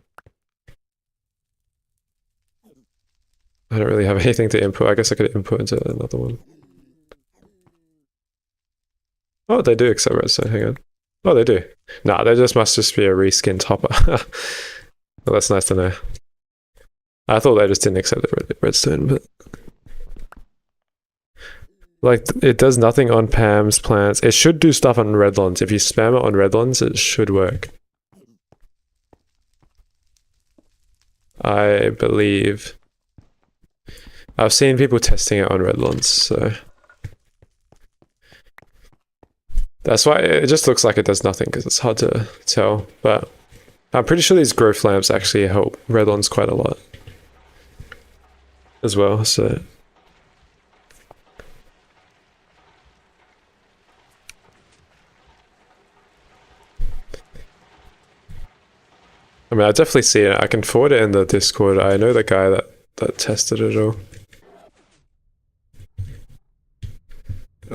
I don't really have anything to input. I guess I could input into another one. Oh, they do accept redstone. Hang on. Oh, they do. Nah, there must just be a reskinned hopper. Well, that's nice to know. I thought they just didn't accept the redstone, but like it does nothing on Pam's plants. It should do stuff on redlons. If you spam it on redlons, it should work. I believe. I've seen people testing it on redlons, so that's why it just looks like it does nothing because it's hard to tell. But I'm pretty sure these growth lamps actually help redlons quite a lot as well. So I mean, I definitely see it. I can forward it in the Discord. I know the guy that tested it all.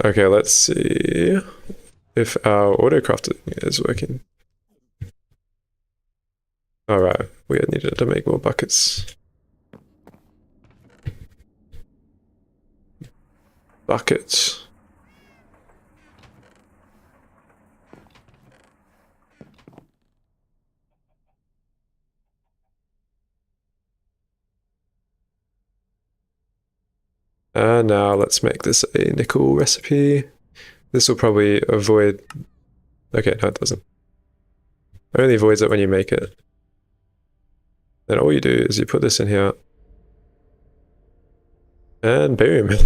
Okay, let's see if our autocrafting is working. Alright, we needed to make more buckets. Buckets. And now let's make this a nickel recipe. This will probably avoid... Okay, no it doesn't. It only avoids it when you make it. Then all you do is you put this in here. And boom.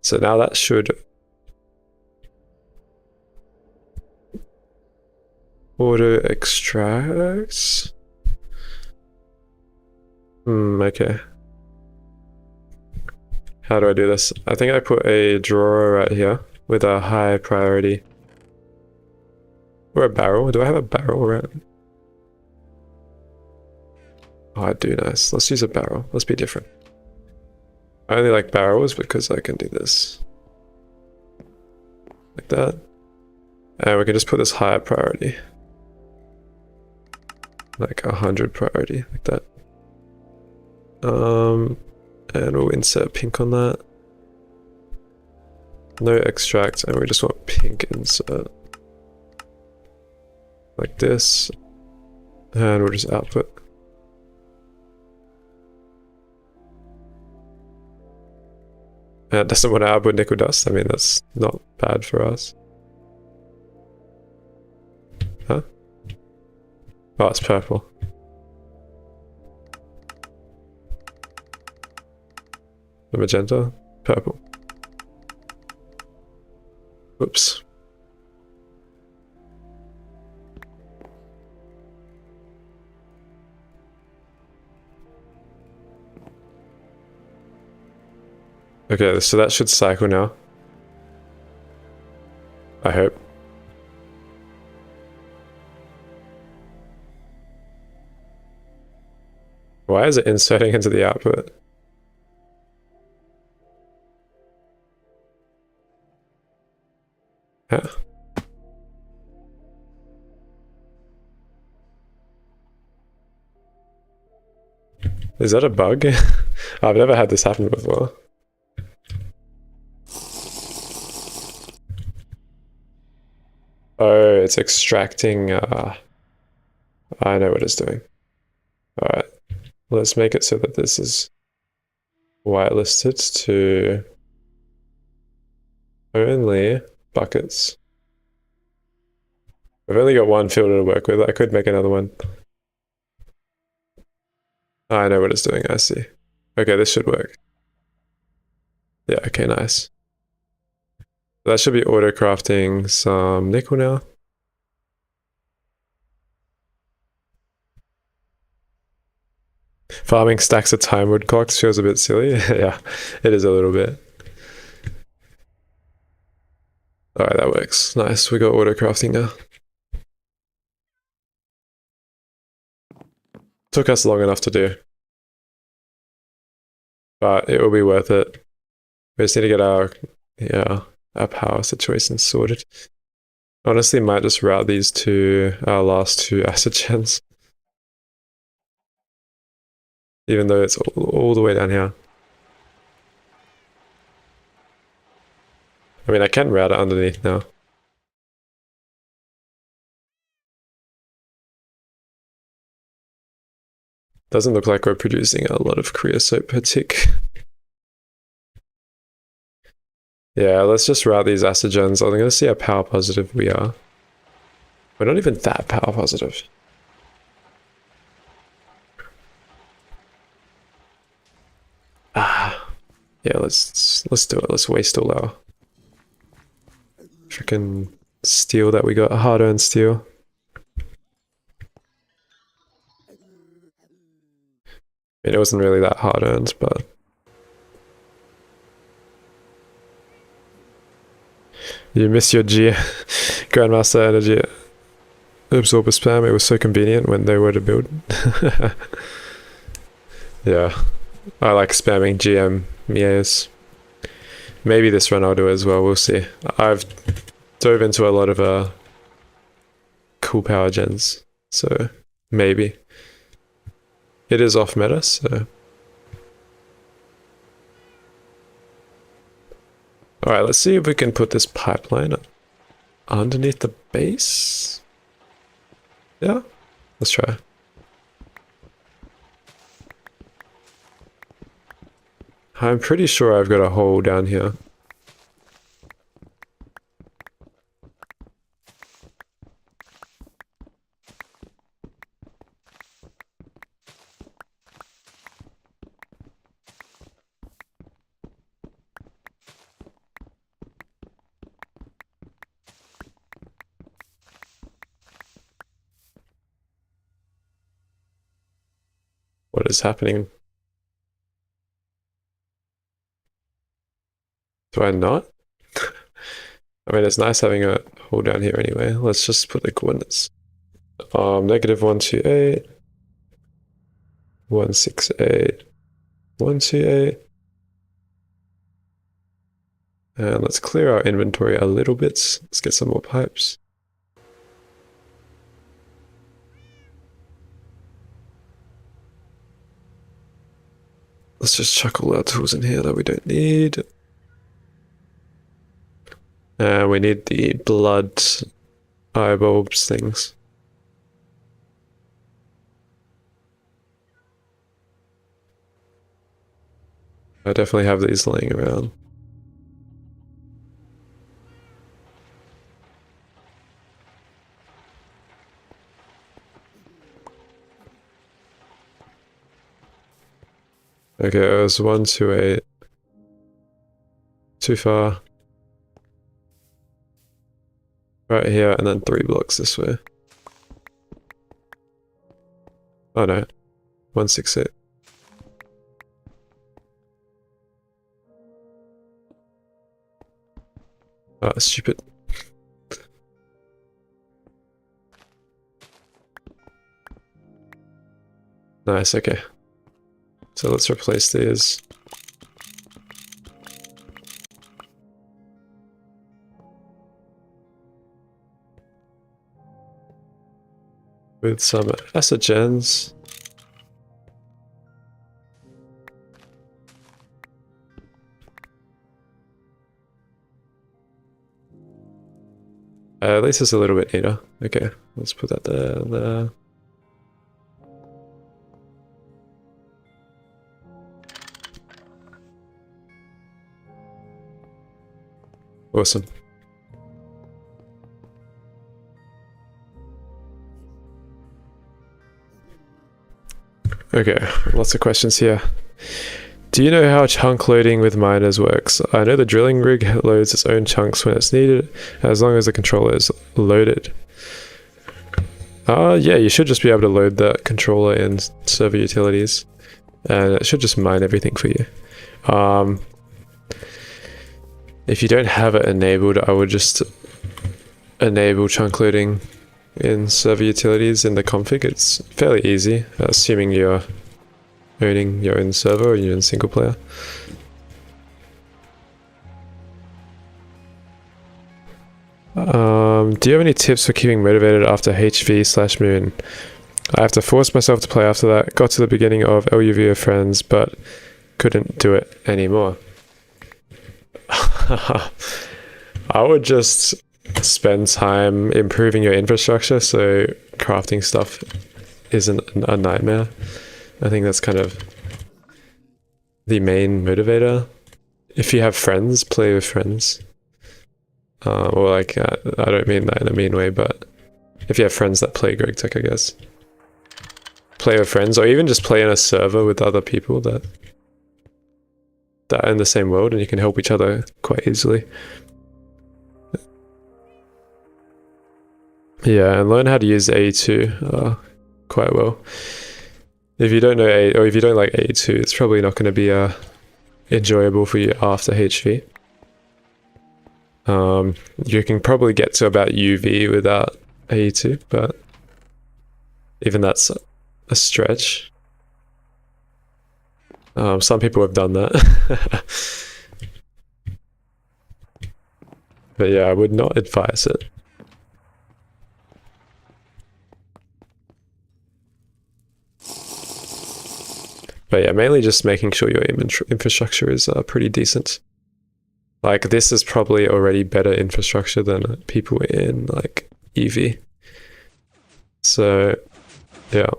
So now that should... auto extracts. Okay. How do I do this? I think I put a drawer right here with a high priority. Or a barrel. Do I have a barrel around? Oh, I do. Nice. Let's use a barrel. Let's be different. I only like barrels because I can do this. Like that. And we can just put this higher priority. Like 100 priority. Like that. And we'll insert pink on that. No extract, and we just want pink insert. Like this. And we'll just output. And it doesn't want to output nickel dust. I mean, that's not bad for us. Huh? Oh, it's purple. The magenta? Purple. Oops. Okay, so that should cycle now. I hope. Why is it inserting into the output? Huh? Is that a bug? I've never had this happen before. Oh, it's extracting, I know what it's doing. Alright, let's make it so that this is whitelisted to only buckets. I've only got one filter to work with. I could make another one. I know what it's doing, I see. Okay, this should work. Yeah, okay, nice. That should be auto crafting some nickel now. Farming stacks of time wood clocks feels a bit silly. Yeah, it is a little bit. Alright, that works. Nice, we got auto crafting now. Took us long enough to do. But it will be worth it. We just need to get our power situation sorted. Honestly, might just route these to our last two acid gens. Even though it's all the way down here. I mean, I can route it underneath now. Doesn't look like we're producing a lot of creosote per tick. Yeah, let's just route these acid gens. I'm gonna see how power positive we are. We're not even that power positive. Yeah, let's do it. Let's waste all our freaking steel that we got, hard-earned steel. I mean, it wasn't really that hard-earned, but you miss your G Grandmaster Energy Absorber spam. It was so convenient when they were to build. Yeah, I like spamming GM Mias. Maybe this run I'll do as well, we'll see. I've dove into a lot of cool power gens, so maybe. It is off meta, so. Alright, let's see if we can put this pipeline underneath the base. Yeah, let's try. I'm pretty sure I've got a hole down here. What is happening? Do I not? I mean, it's nice having a hole down here anyway. Let's just put the coordinates. -128, 168, 128. And let's clear our inventory a little bit. Let's get some more pipes. Let's just chuck all our tools in here that we don't need. And we need the blood eye bulbs things. I definitely have these laying around. Okay, it was 128. Too far. Right here, and then 3 blocks this way. Oh no. 168. Ah, stupid. Nice, okay. So let's replace these. With some acid gens. At least it's a little bit neater. Okay, let's put that there. Awesome. Okay, lots of questions here. Do you know how chunk loading with miners works? I know the drilling rig loads its own chunks when it's needed, as long as the controller is loaded. Yeah, you should just be able to load that controller in server utilities, and it should just mine everything for you. If you don't have it enabled, I would just enable chunk loading in server utilities in the config. It's fairly easy, assuming you're owning your own server or you're in single player. Do you have any tips for keeping motivated after HV/Moon? I have to force myself to play after that. Got to the beginning of LUV of Friends, but couldn't do it anymore. I would just spend time improving your infrastructure so crafting stuff isn't a nightmare. I think that's kind of the main motivator. If you have friends, play with friends. Or like, I don't mean that in a mean way, but if you have friends that play Greg Tech, I guess. Play with friends, or even just play in a server with other people that are in the same world, and you can help each other quite easily. Yeah, and learn how to use A2 quite well. If you don't know or if you don't like A2, it's probably not going to be enjoyable for you after HV. You can probably get to about UV without A2, but even that's a stretch. Some people have done that. But yeah, I would not advise it. But yeah, mainly just making sure your infrastructure is pretty decent. Like, this is probably already better infrastructure than people in, like, EV. So, yeah.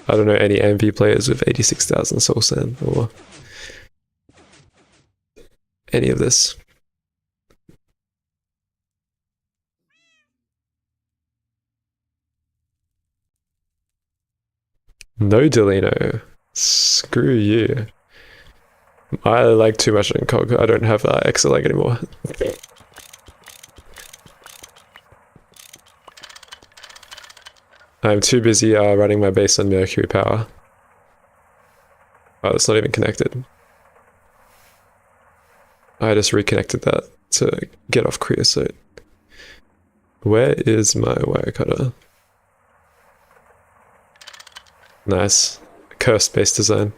I don't know any MV players with 86,000 soul sand or any of this. No Delino. Screw you. I like too much in COG. I don't have Exelag anymore. I'm too busy running my base on Mercury power. Oh, it's not even connected. I just reconnected that to get off creosote. Where is my wire cutter? Nice. Cursed base design.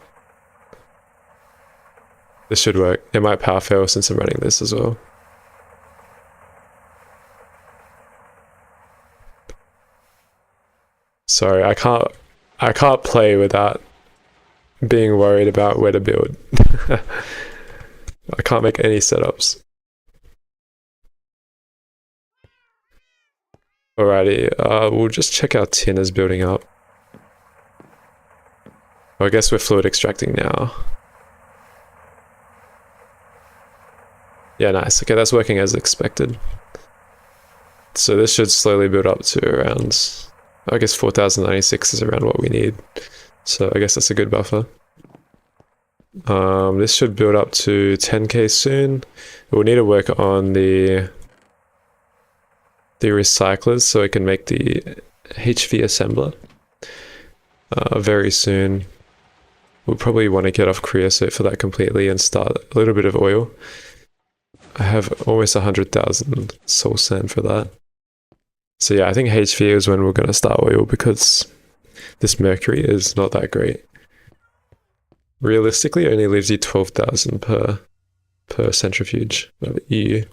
This should work. It might power fail since I'm running this as well. Sorry, I can't play without being worried about where to build. I can't make any setups. Alrighty, we'll just check our tinners building up. Well, I guess we're fluid extracting now. Yeah, nice. Okay, that's working as expected. So this should slowly build up to around, I guess 4096 is around what we need. So I guess that's a good buffer. This should build up to 10k soon. We'll need to work on the recyclers so we can make the HV assembler very soon. We'll probably want to get off creosote for that completely and start a little bit of oil. I have almost 100,000 soul sand for that. So yeah, I think HV is when we're going to start oil because this mercury is not that great. Realistically, it only leaves you 12,000 per centrifuge of EU.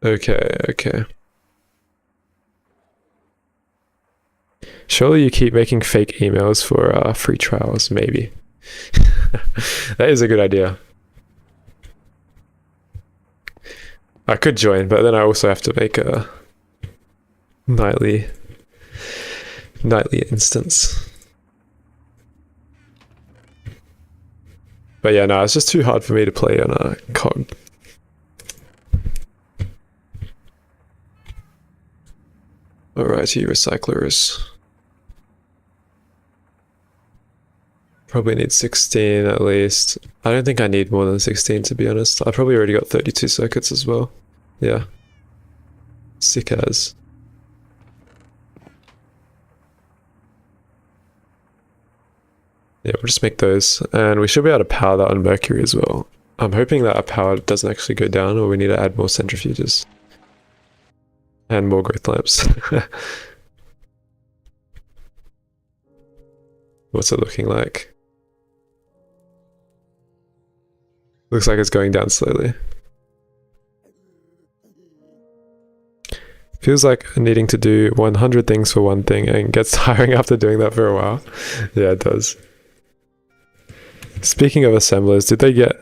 Okay. Surely you keep making fake emails for free trials, maybe. That is a good idea. I could join, but then I also have to make a nightly instance. But yeah, no, it's just too hard for me to play on a COD. Alrighty, recyclers. Probably need 16 at least. I don't think I need more than 16 to be honest. I probably already got 32 circuits as well. Yeah. Sick as. Yeah, we'll just make those. And we should be able to power that on Mercury as well. I'm hoping that our power doesn't actually go down or we need to add more centrifuges. And more growth lamps. What's it looking like? Looks like it's going down slowly. Feels like needing to do 100 things for one thing and gets tiring after doing that for a while. Yeah, it does. Speaking of assemblers, did they get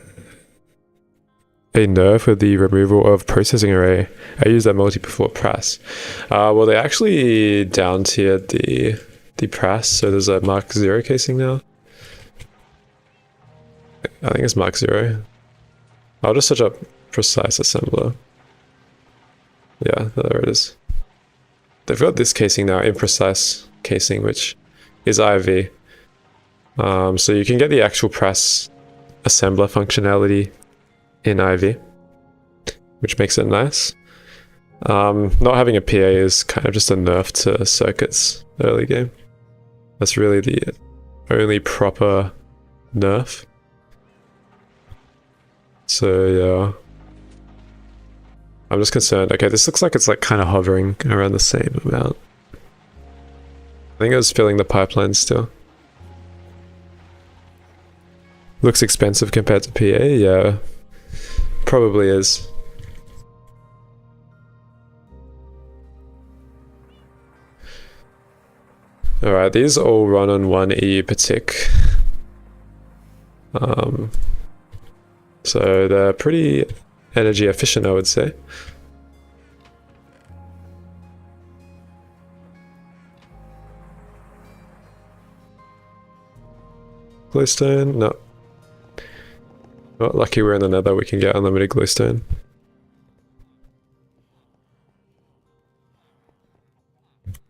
a nerf with the removal of processing array? I used that multi before press. Well, they actually down tiered the press, so there's a Mark 0 casing now. I think it's Mark 0. I'll just search up precise assembler. Yeah, there it is. They've got this casing now, imprecise casing, which is IV. So you can get the actual press assembler functionality in IV, which makes it nice. Not having a PA is kind of just a nerf to circuits early game. That's really the only proper nerf. So yeah. I'm just concerned. Okay, this looks like it's like kind of hovering around the same amount. I think it was filling the pipeline still. Looks expensive compared to PA, yeah. Probably is. Alright, these all run on 1 EU per tick. So they're pretty energy efficient, I would say. Glowstone? No. Not lucky we're in the Nether, we can get unlimited glowstone.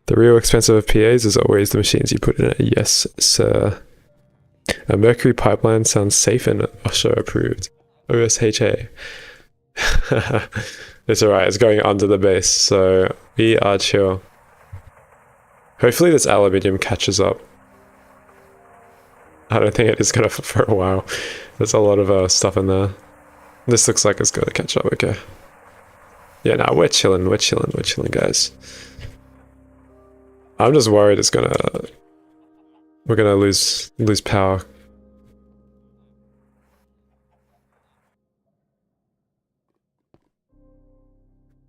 The real expensive of PAs is always the machines you put in it. Yes, sir. A Mercury pipeline sounds safe and OSHA approved. OSHA. It's alright, it's going under the base, so we are chill. Hopefully this aluminium catches up. I don't think it is gonna for a while. There's a lot of stuff in there. This looks like it's gonna catch up, okay. Yeah, no, we're chilling, guys. I'm just worried it's gonna... we're gonna lose power.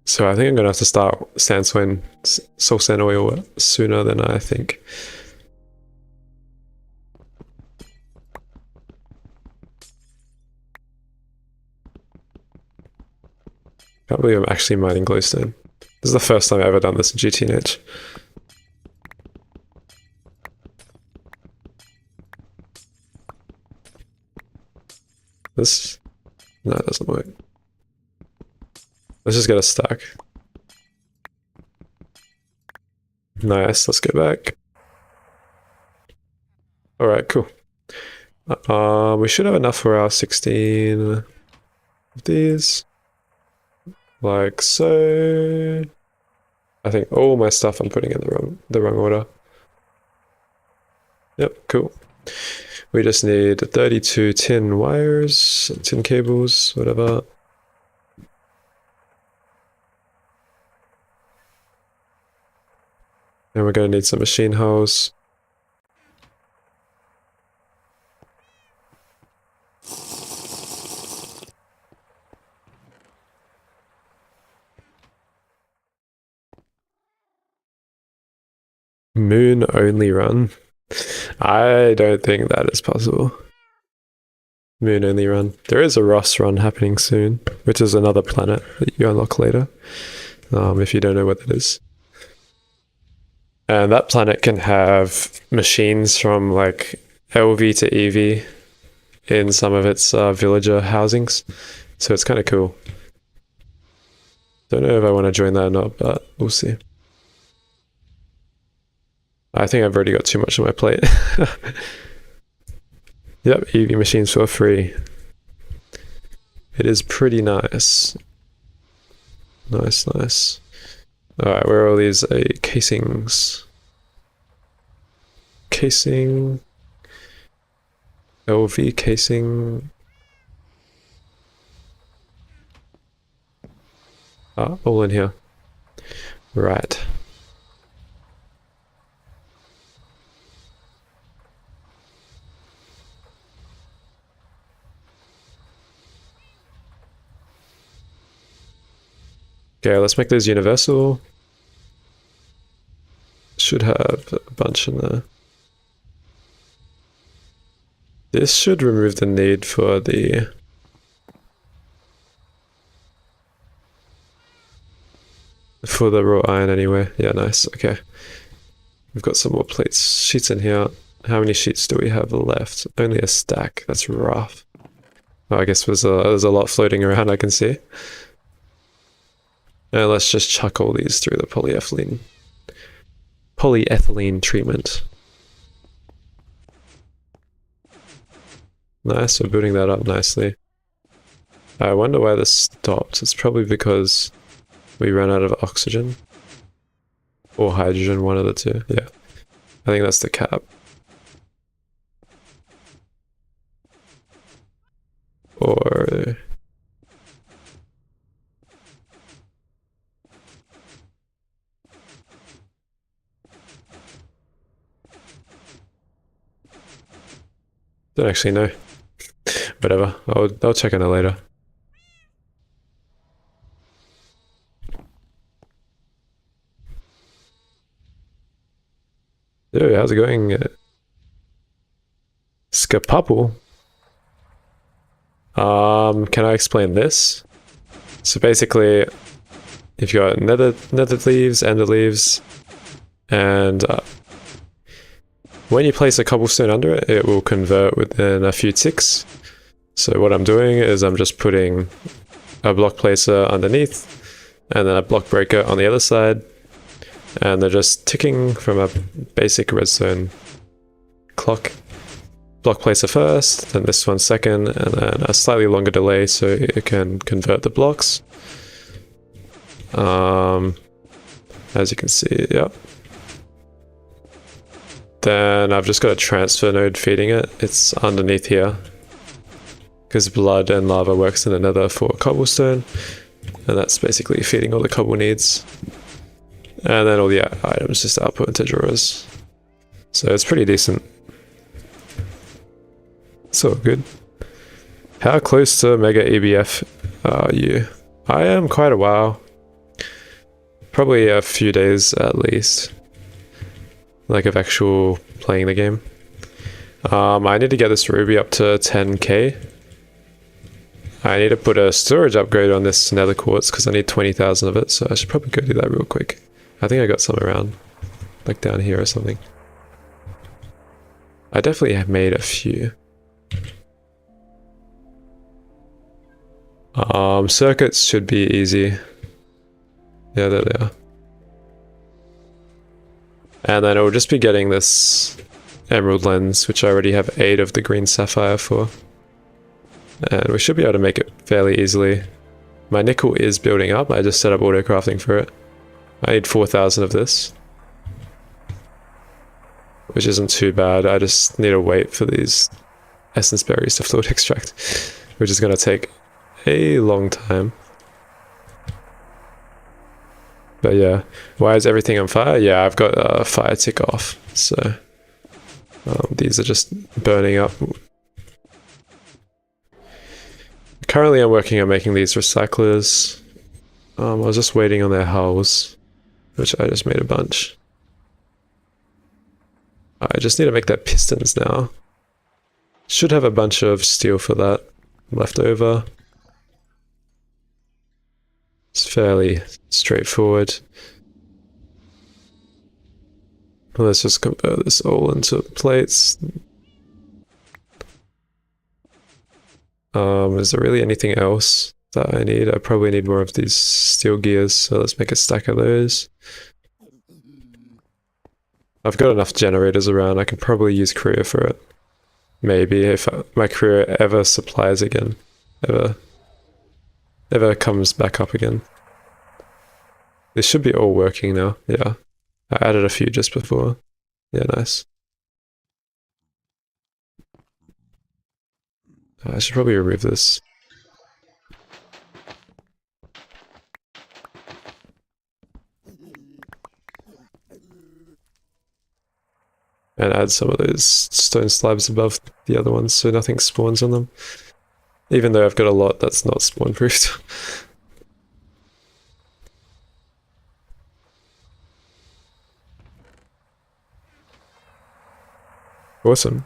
So I think I'm gonna have to start soul sand oil sooner than I think. Can't believe I'm actually mining glowstone. This is the first time I've ever done this in GTNH. This... no, it doesn't work. Let's just get a stack. Nice, let's go back. Alright, cool. We should have enough for our 16 of these. Like so. I think all my stuff I'm putting in the wrong order. Yep, cool. We just need 32 tin wires, tin cables, whatever. And we're going to need some machine hulls. Moon only run. I don't think that is possible. Moon only run. There is a Ross run happening soon, which is another planet that you unlock later, if you don't know what that is. And that planet can have machines from like LV to EV in some of its villager housings. So it's kind of cool. Don't know if I want to join that or not, but we'll see. I think I've already got too much on my plate. Yep, EV machines for free. It is pretty nice. Nice, nice. Alright, where are all these casings? Casing. LV casing. Ah, all in here. Right. Okay, let's make those universal. Should have a bunch in there. This should remove the need for the raw iron anyway. Yeah, nice. Okay. We've got some more sheets in here. How many sheets do we have left? Only a stack. That's rough. Oh, I guess there's a lot floating around I can see. And let's just chuck all these through the polyethylene treatment. Nice, we're building that up nicely. I wonder why this stopped. It's probably because we ran out of oxygen. Or hydrogen, one of the two. Yeah. I think that's the cap. Or... don't actually know. Whatever. I'll check on it later. Yo, how's it going? Skapapple? Can I explain this? So basically, if you got nether leaves, ender leaves, and when you place a cobblestone under it, it will convert within a few ticks. So what I'm doing is I'm just putting a block placer underneath, and then a block breaker on the other side, and they're just ticking from a basic redstone clock. Block placer first, then this one second, and then a slightly longer delay so it can convert the blocks. As you can see, yep. Then I've just got a transfer node feeding it. It's underneath here. Because blood and lava works in the nether for cobblestone. And that's basically feeding all the cobble needs. And then all the items just output into drawers. So it's pretty decent. So good. How close to Mega EBF are you? I am quite a while. Probably a few days at least. Like of actual playing the game. I need to get this ruby up to 10k. I need to put a storage upgrade on this nether quartz because I need 20,000 of it, so I should probably go do that real quick. I think I got some around, like down here or something. I definitely have made a few. Circuits should be easy. Yeah, there they are. And then it will just be getting this emerald lens, which I already have 8 of the green sapphire for. And we should be able to make it fairly easily. My nickel is building up, I just set up auto crafting for it. I need 4,000 of this, which isn't too bad. I just need to wait for these essence berries to fluid extract, which is going to take a long time. But yeah, why is everything on fire? Yeah, I've got a fire tick off, so these are just burning up. Currently I'm working on making these recyclers. I was just waiting on their hulls, which I just made a bunch. I just need to make that pistons now. Should have a bunch of steel for that left over. It's fairly straightforward. Let's just convert this all into plates. Is there really anything else that I need? I probably need more of these steel gears, so let's make a stack of those. I've got enough generators around, I can probably use courier for it. Maybe, if my courier ever supplies again. Ever comes back up again. This should be all working now, yeah. I added a few just before. Yeah, nice. I should probably remove this. And add some of those stone slabs above the other ones so nothing spawns on them. Even though I've got a lot that's not spawn proofed. Awesome.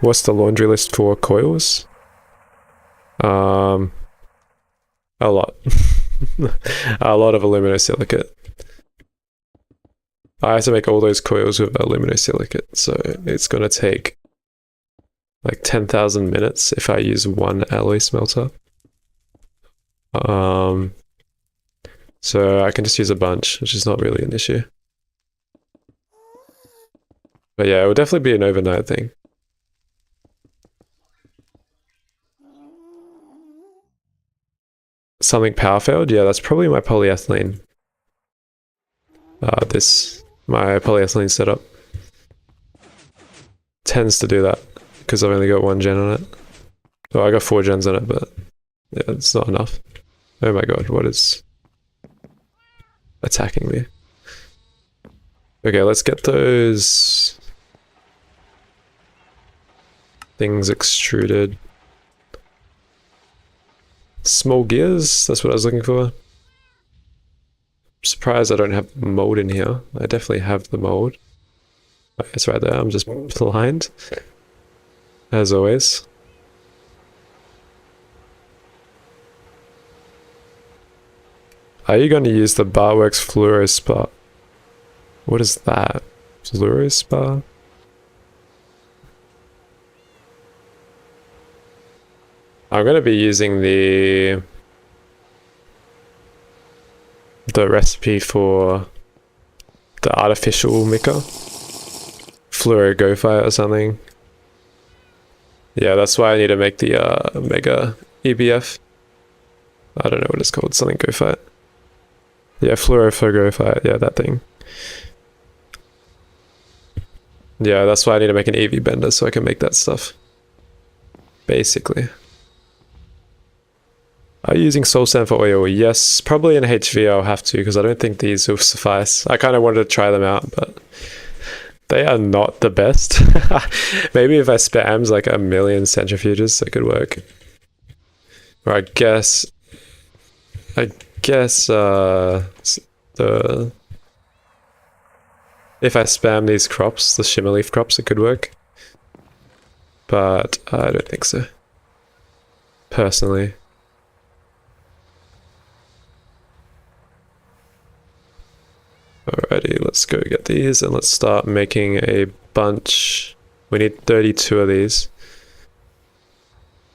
What's the laundry list for coils? A lot. A lot of aluminosilicate. I have to make all those coils with aluminosilicate, so it's gonna take like 10,000 minutes if I use one alloy smelter. So I can just use a bunch, which is not really an issue. But yeah, it will definitely be an overnight thing. Something power failed? Yeah, that's probably my polyethylene. My polyethylene setup tends to do that because I've only got 1 gen on it. Well, I got 4 gens on it, but yeah, it's not enough. Oh my god, what is attacking me? Okay, let's get those things extruded. Small gears, that's what I was looking for. Surprised I don't have mold in here. I definitely have the mold. Oh, it's right there, I'm just blind. As always. Are you going to use the Barworks Fluorospar? What is that? Fluorospar? I'm going to be using the recipe for the artificial mica. Fluoro Go-Fire or something. Yeah, that's why I need to make the mega EBF. I don't know what it's called, something Go-Fire. Yeah, Fluoro Go-Fire, yeah, that thing. Yeah, that's why I need to make an EV bender so I can make that stuff. Basically. Are you using soul sand for oil? Yes, probably in HV I'll have to because I don't think these will suffice. I kind of wanted to try them out, but they are not the best. Maybe if I spams like 1,000,000 centrifuges, it could work. Or I guess if I spam these crops, the shimmer leaf crops, it could work. But I don't think so. Personally. Alrighty, let's go get these and let's start making a bunch. We need 32 of these.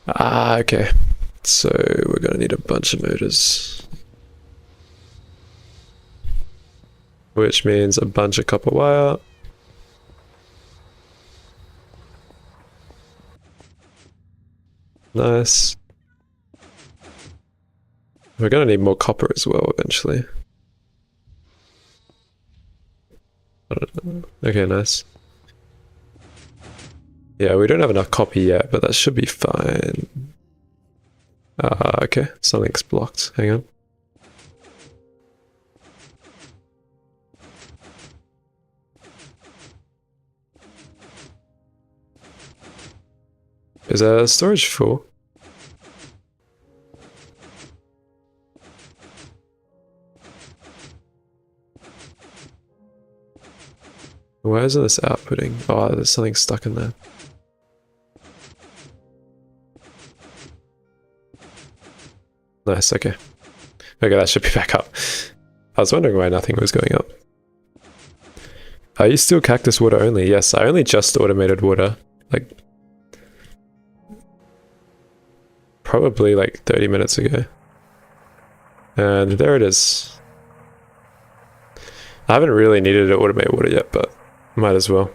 Ah, okay. So we're gonna need a bunch of motors. Which means a bunch of copper wire. Nice. We're gonna need more copper as well eventually. I don't know. Okay, nice. Yeah, we don't have enough copper yet, but that should be fine. Okay, something's blocked. Hang on. Is our storage full? Why isn't this outputting? Oh, there's something stuck in there. Nice, okay. Okay, that should be back up. I was wondering why nothing was going up. Are you still cactus water only? Yes, I only just automated water. Like, probably like 30 minutes ago. And there it is. I haven't really needed to automate water yet, but might as well.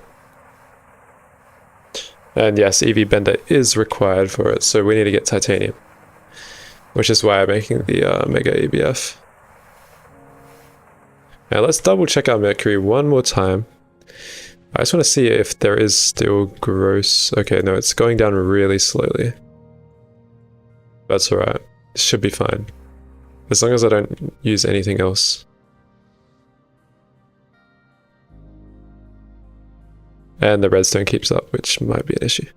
And yes, EV Bender is required for it, so we need to get titanium. Which is why I'm making the Mega MBF. Now let's double check our mercury one more time. I just want to see if there is still gross. Okay, no, it's going down really slowly. That's alright. It should be fine. As long as I don't use anything else. And the redstone keeps up, which might be an issue.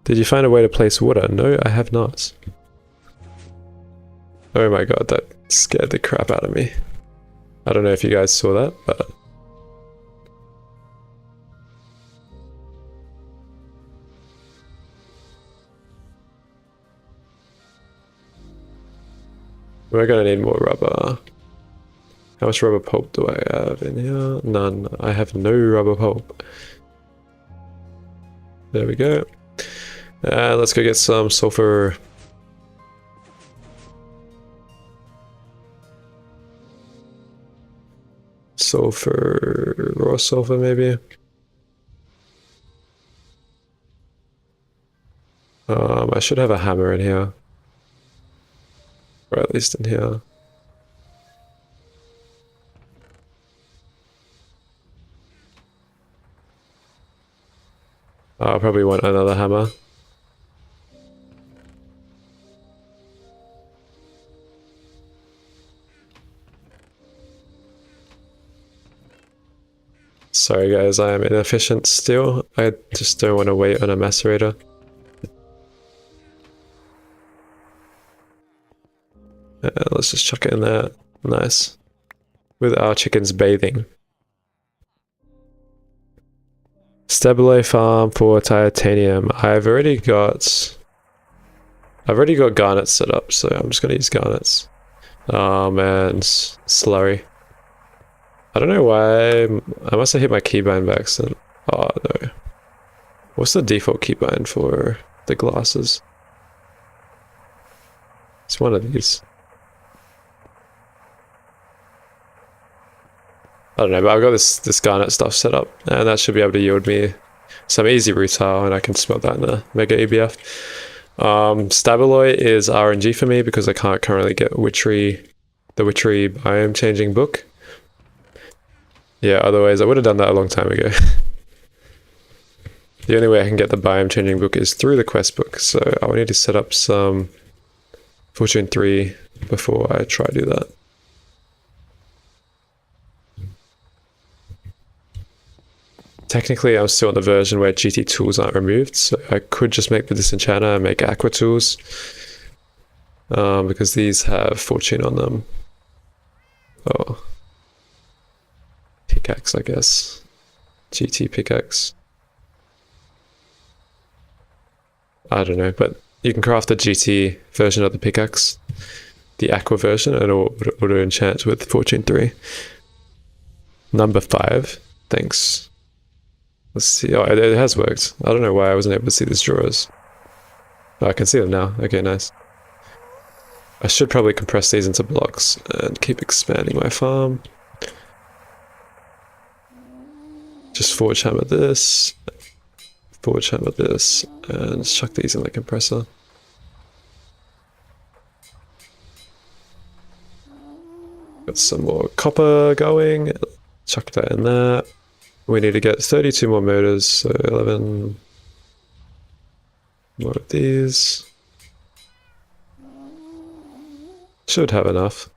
Did you find a way to place water? No, I have not. Oh my god, that scared the crap out of me. I don't know if you guys saw that, but... we're gonna need more rubber. How much rubber pulp do I have in here? None. I have no rubber pulp. There we go. Let's go get some sulfur. Sulfur, raw sulfur maybe. I should have a hammer in here. Or at least in here. I'll probably want another hammer. Sorry guys, I am inefficient still. I just don't want to wait on a macerator. Let's just chuck it in there. Nice. With our chickens bathing. Stabile farm for titanium. I've already got garnets set up, so I'm just gonna use garnets. And slurry. I don't know why. I must have hit my keybind by accident. Oh no. What's the default keybind for the glasses? It's one of these. I don't know, but I've got this garnet stuff set up, and that should be able to yield me some easy rutile, and I can smelt that in the Mega EBF. Stabiloy is RNG for me because I can't currently get the witchery biome changing book. Yeah, otherwise I would have done that a long time ago. The only way I can get the biome changing book is through the quest book, so I will need to set up some Fortune 3 before I try to do that. Technically, I'm still on the version where GT tools aren't removed, so I could just make the disenchanter and make aqua tools. Because these have fortune on them. Oh. Pickaxe, I guess. GT pickaxe. I don't know, but you can craft the GT version of the pickaxe. The aqua version, and it'll auto enchant with fortune 3. Number 5. Thanks. Let's see. Oh, it has worked. I don't know why I wasn't able to see these drawers. Oh, I can see them now. Okay, nice. I should probably compress these into blocks and keep expanding my farm. Just forge hammer this. forge hammer this, and just chuck these in the compressor. Got some more copper going, chuck that in there. We need to get 32 more motors, so 11 more of these. Should have enough.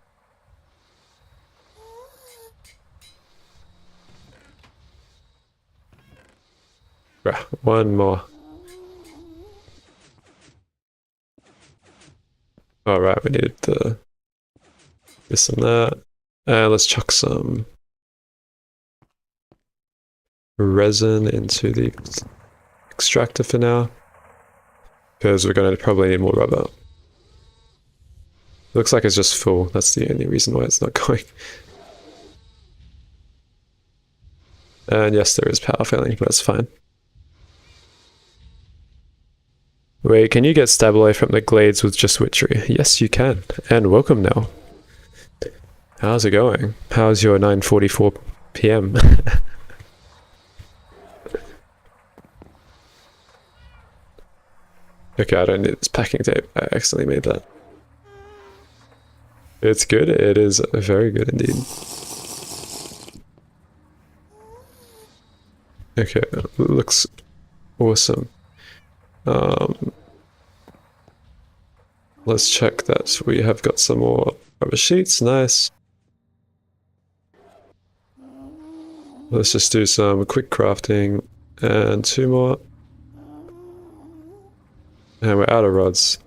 Right, one more. Alright, we need this and that. And let's chuck some resin into the extractor for now, because we're going to probably need more rubber. Looks like it's just full. That's the only reason why it's not going. And yes, there is power failing, but that's fine. Wait, can you get Stabile from the Glades with just Witchery? Yes, you can. And welcome now. How's it going? How's your 9:44 p.m.? Okay, I don't need this packing tape. I accidentally made that. It's good. It is very good indeed. Okay, looks awesome. Let's check that we have got some more rubber sheets. Nice. Let's just do some quick crafting and 2 more. And we're out of rods.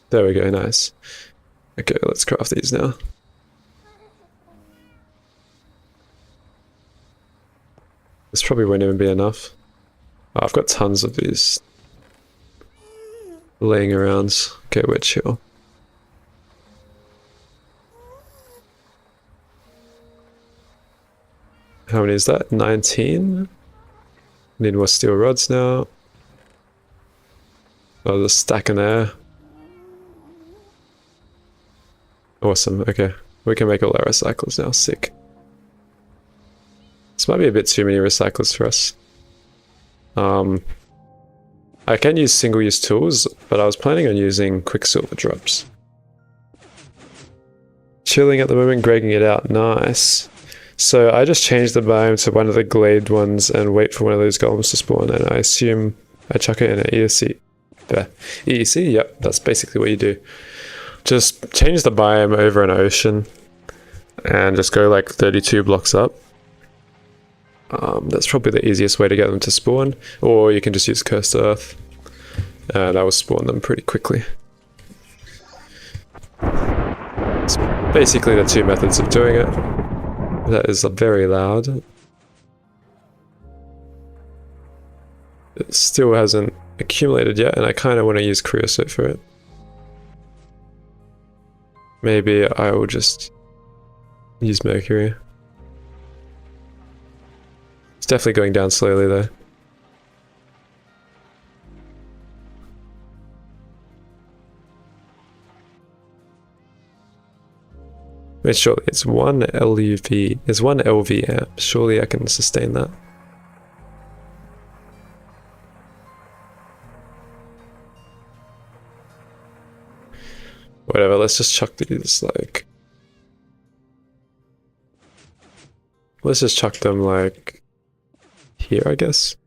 There we go, nice. Okay, let's craft these now. This probably won't even be enough. Oh, I've got tons of these laying around. Okay, we're chill. How many is that? 19? Need more steel rods now. Oh, there's a stack in there. Awesome, okay. We can make all our recycles now, sick. This might be a bit too many recyclers for us. I can use single-use tools, but I was planning on using quicksilver drops. Chilling at the moment, gregging it out, nice. So I just changed the biome to one of the glade ones and wait for one of those golems to spawn, and I assume I chuck it in an ESC. There. EEC? Yep, that's basically what you do. Just change the biome over an ocean and just go like 32 blocks up. That's probably the easiest way to get them to spawn, or you can just use Cursed Earth, and that will spawn them pretty quickly. It's basically the 2 methods of doing it. That is very loud. It still hasn't accumulated yet, and I kind of want to use creosote for it. Maybe I will just use mercury. It's definitely going down slowly though. Wait, surely it's 1 LUV, it's 1 LV amp. Surely I can sustain that. Whatever, let's just chuck these like... Let's just chuck them like... here, I guess.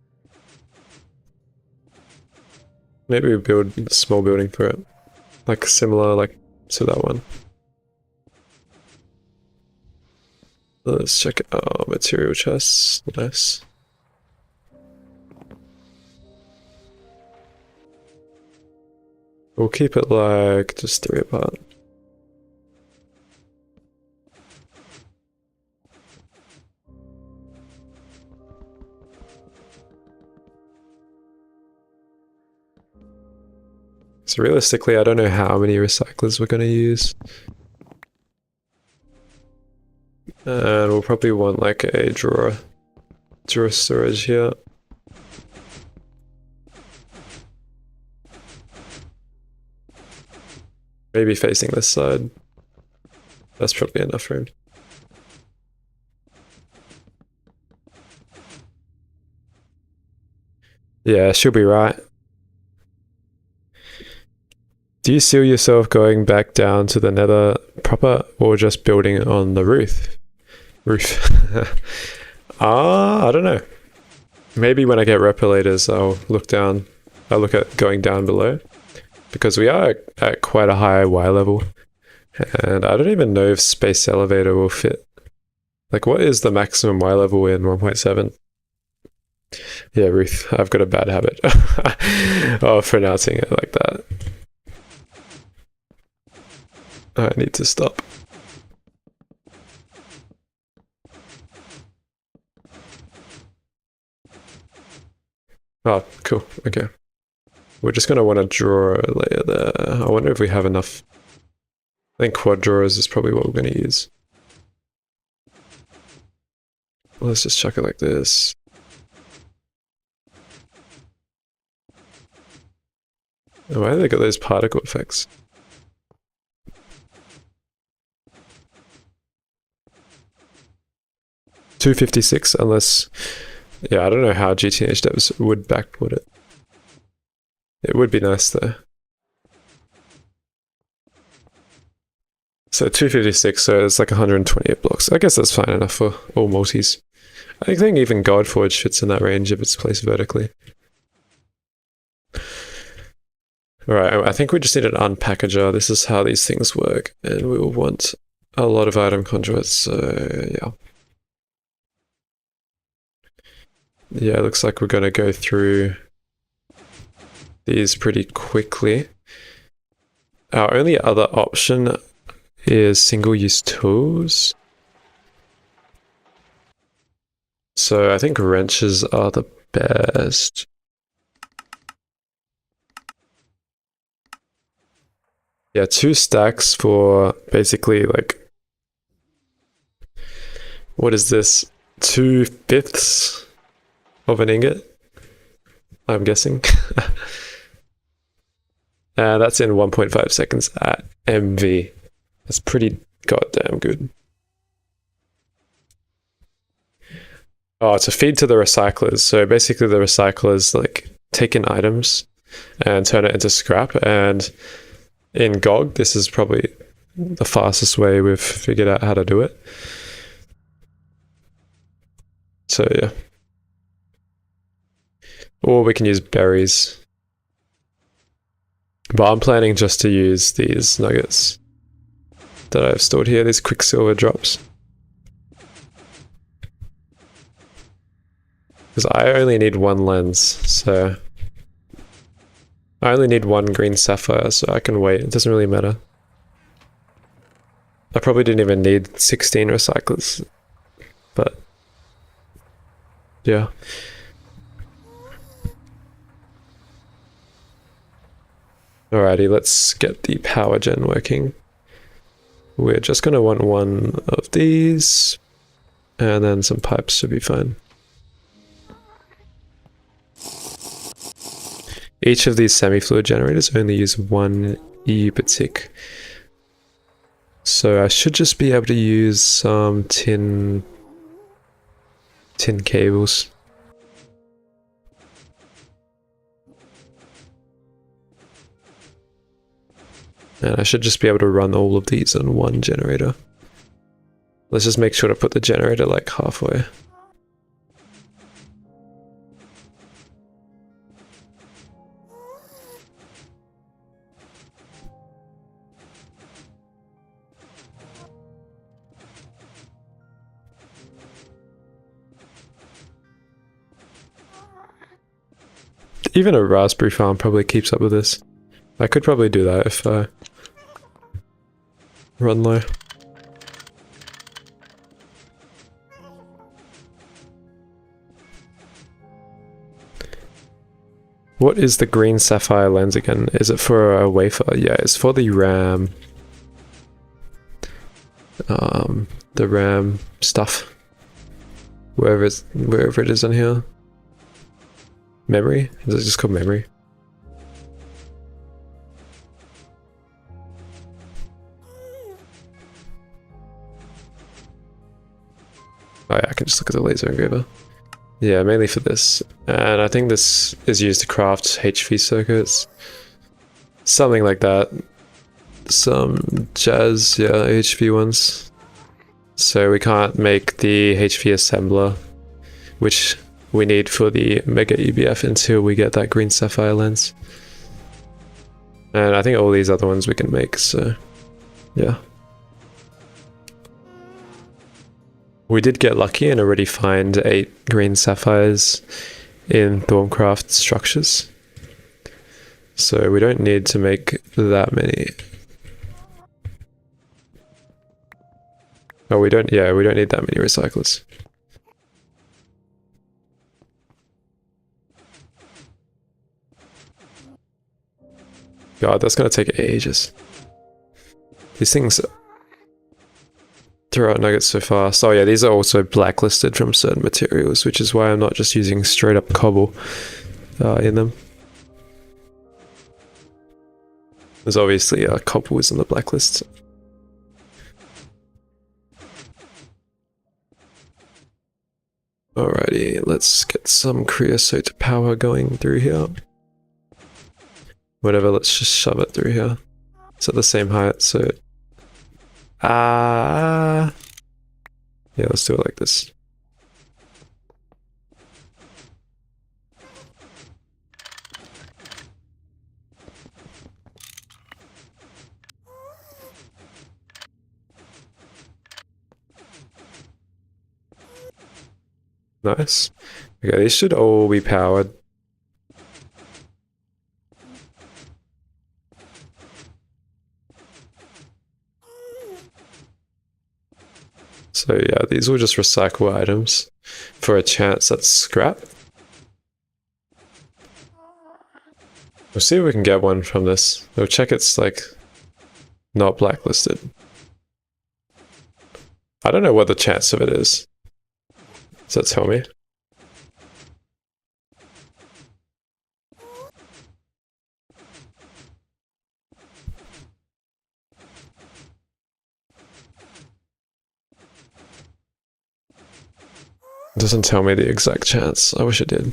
Maybe we build a small building for it. Like similar like to that one. Let's check it out. Material chests. Nice. We'll keep it like just 3 apart. So realistically, I don't know how many recyclers we're going to use. And we'll probably want like a drawer storage here. Maybe facing this side. That's probably enough room. Yeah, she'll be right. Do you see yourself going back down to the Nether proper, or just building on the roof? I don't know. Maybe when I get repilators, I'll look down. I'll look at going down below, because we are at quite a high Y level, and I don't even know if space elevator will fit. Like, what is the maximum Y level in 1.7? Yeah, Ruth, I've got a bad habit of pronouncing it like that. I need to stop. Oh, cool. Okay. We're just going to want to draw a layer there. I wonder if we have enough. I think quad drawers is probably what we're going to use. Let's just chuck it like this. Oh, why have they got those particle effects? $256, unless... Yeah, I don't know how GTNH devs would backput it. It would be nice though. So 256, so it's like 128 blocks. I guess that's fine enough for all multis. I think even Godforge fits in that range if it's placed vertically. Alright, I think we just need an unpackager. This is how these things work, and we will want a lot of item conduits, so yeah. Yeah, it looks like we're going to go through these pretty quickly. Our only other option is single-use tools. So I think wrenches are the best. Yeah, 2 stacks for basically like... What is this? 2/5 of an ingot? I'm guessing. That's in 1.5 seconds at MV. That's pretty goddamn good. Oh, it's a feed to the recyclers. So basically the recyclers like take in items and turn it into scrap. And in GOG, this is probably the fastest way we've figured out how to do it. So yeah. Or we can use berries. But I'm planning just to use these nuggets that I've stored here, these quicksilver drops. Because I only need 1 lens, so... I only need 1 green sapphire, so I can wait, it doesn't really matter. I probably didn't even need 16 recyclers, but... yeah. Alrighty, let's get the power gen working. We're just going to want 1 of these, and then some pipes should be fine. Each of these semi-fluid generators only use 1 EU per tick. So I should just be able to use some tin cables. And I should just be able to run all of these on 1 generator. Let's just make sure to put the generator like halfway. Even a raspberry farm probably keeps up with this. I could probably do that if I run low. What is the green sapphire lens again? Is it for a wafer? Yeah, it's for the RAM. The RAM stuff. Wherever it is on here. Memory? Is it just called memory? Oh yeah, I can just look at the laser engraver. Yeah, mainly for this. And I think this is used to craft HV circuits. Something like that. Some jazz, yeah, HV ones. So we can't make the HV assembler, which we need for the Mega EBF until we get that green sapphire lens. And I think all these other ones we can make, so yeah. We did get lucky and already find 8 green sapphires in Thorncraft structures. So we don't need to make that many. Oh, we don't need that many recyclers. God, that's gonna take ages. These things throw out nuggets so fast. Oh yeah, these are also blacklisted from certain materials, which is why I'm not just using straight up cobble in them. There's obviously cobble is on the blacklist. Alrighty, let's get some creosote power going through here. Whatever, let's just shove it through here. It's at the same height, so... yeah, let's do it like this. Nice. Okay, these should all be powered. So yeah, these will just recycle items for a chance at scrap. We'll see if we can get one from this. We'll check it's like not blacklisted. I don't know what the chance of it is. Does that tell me? It doesn't tell me the exact chance. I wish it did.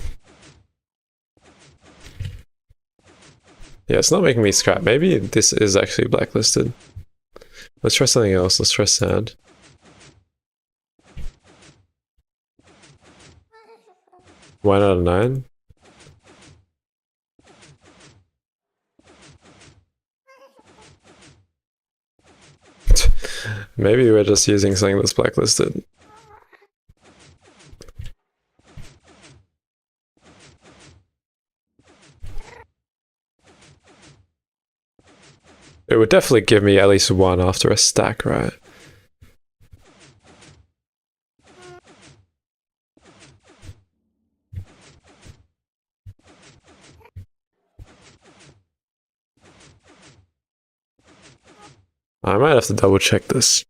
Yeah, it's not making me scrap. Maybe this is actually blacklisted. Let's try something else. Let's try sand. One out of 9. Maybe we're just using something that's blacklisted. It would definitely give me at least 1 after a stack, right? I might have to double check this.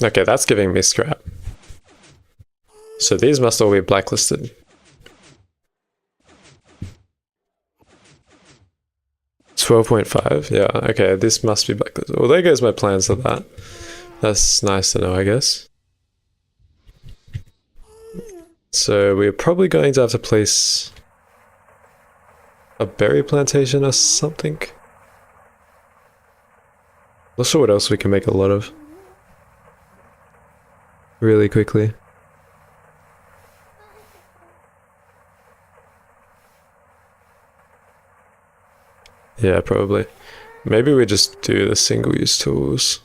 Okay, that's giving me scrap. So these must all be blacklisted. $12.5, yeah, okay, this must be blacklisted. Well, there goes my plans of that. That's nice to know, I guess. So we're probably going to have to place a berry plantation or something. Not sure what else we can make a lot of. Really quickly. Yeah, probably. Maybe we just do the single-use tools.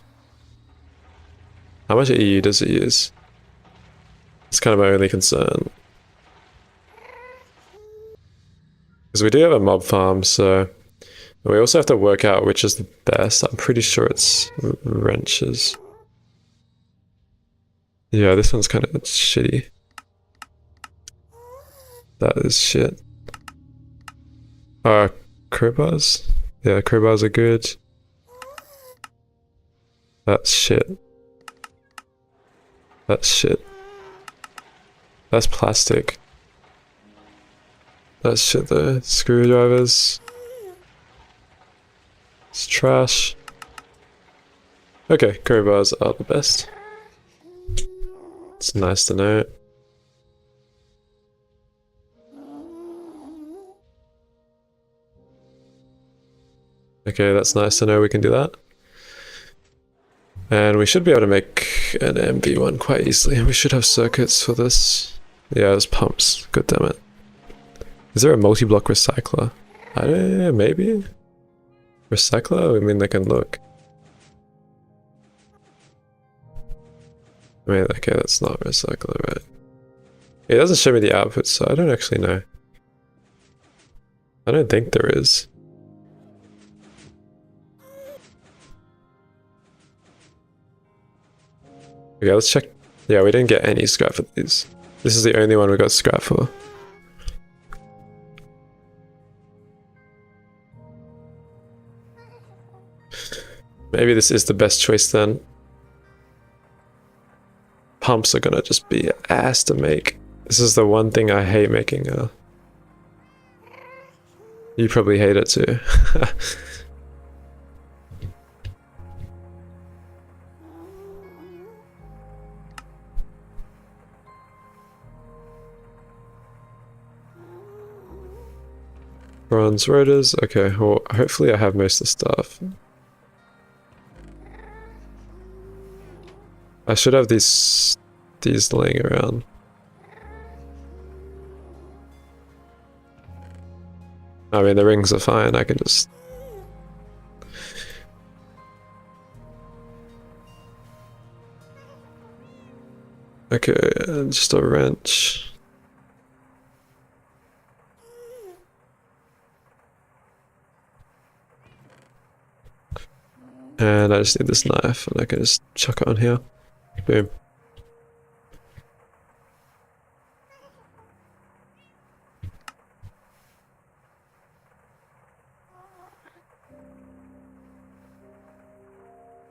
How much EU does it use? It's kind of my only concern. Because we do have a mob farm, so... We also have to work out which is the best. I'm pretty sure it's wrenches. Yeah, this one's kind of shitty. That is shit. Crowbars? Yeah, crowbars are good. That's shit. That's shit. That's plastic. That's shit though. Screwdrivers. It's trash. Okay, crowbars are the best. It's nice to know. Okay, that's nice to know we can do that. And we should be able to make an MV1 quite easily. We should have circuits for this. Yeah, there's pumps. God damn it. Is there a multi-block recycler? I don't know, maybe? Recycler? I mean, they can look. I mean, okay, that's not recycler, right? It doesn't show me the output, so I don't actually know. I don't think there is. Okay, let's check. Yeah, we didn't get any scrap for these. This is the only one we got scrap for. Maybe this is the best choice then. Pumps are gonna just be ass to make. This is the one thing I hate making. You probably hate it too. Bronze rotors. Okay, well, hopefully I have most of the stuff. I should have these laying around. I mean, the rings are fine. I can just... Okay, and just a wrench. And I just need this knife, and I can just chuck it on here. Boom.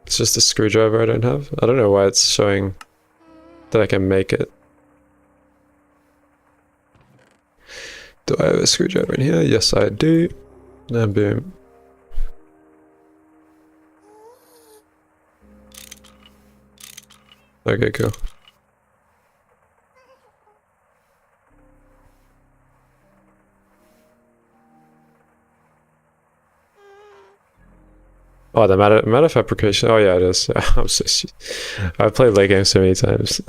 It's just a screwdriver I don't have. I don't know why it's showing that I can make it. Do I have a screwdriver in here? Yes, I do. And boom. Okay, cool. Oh, the matter fabrication. Oh yeah, it is. I'm so I've played late games so many times.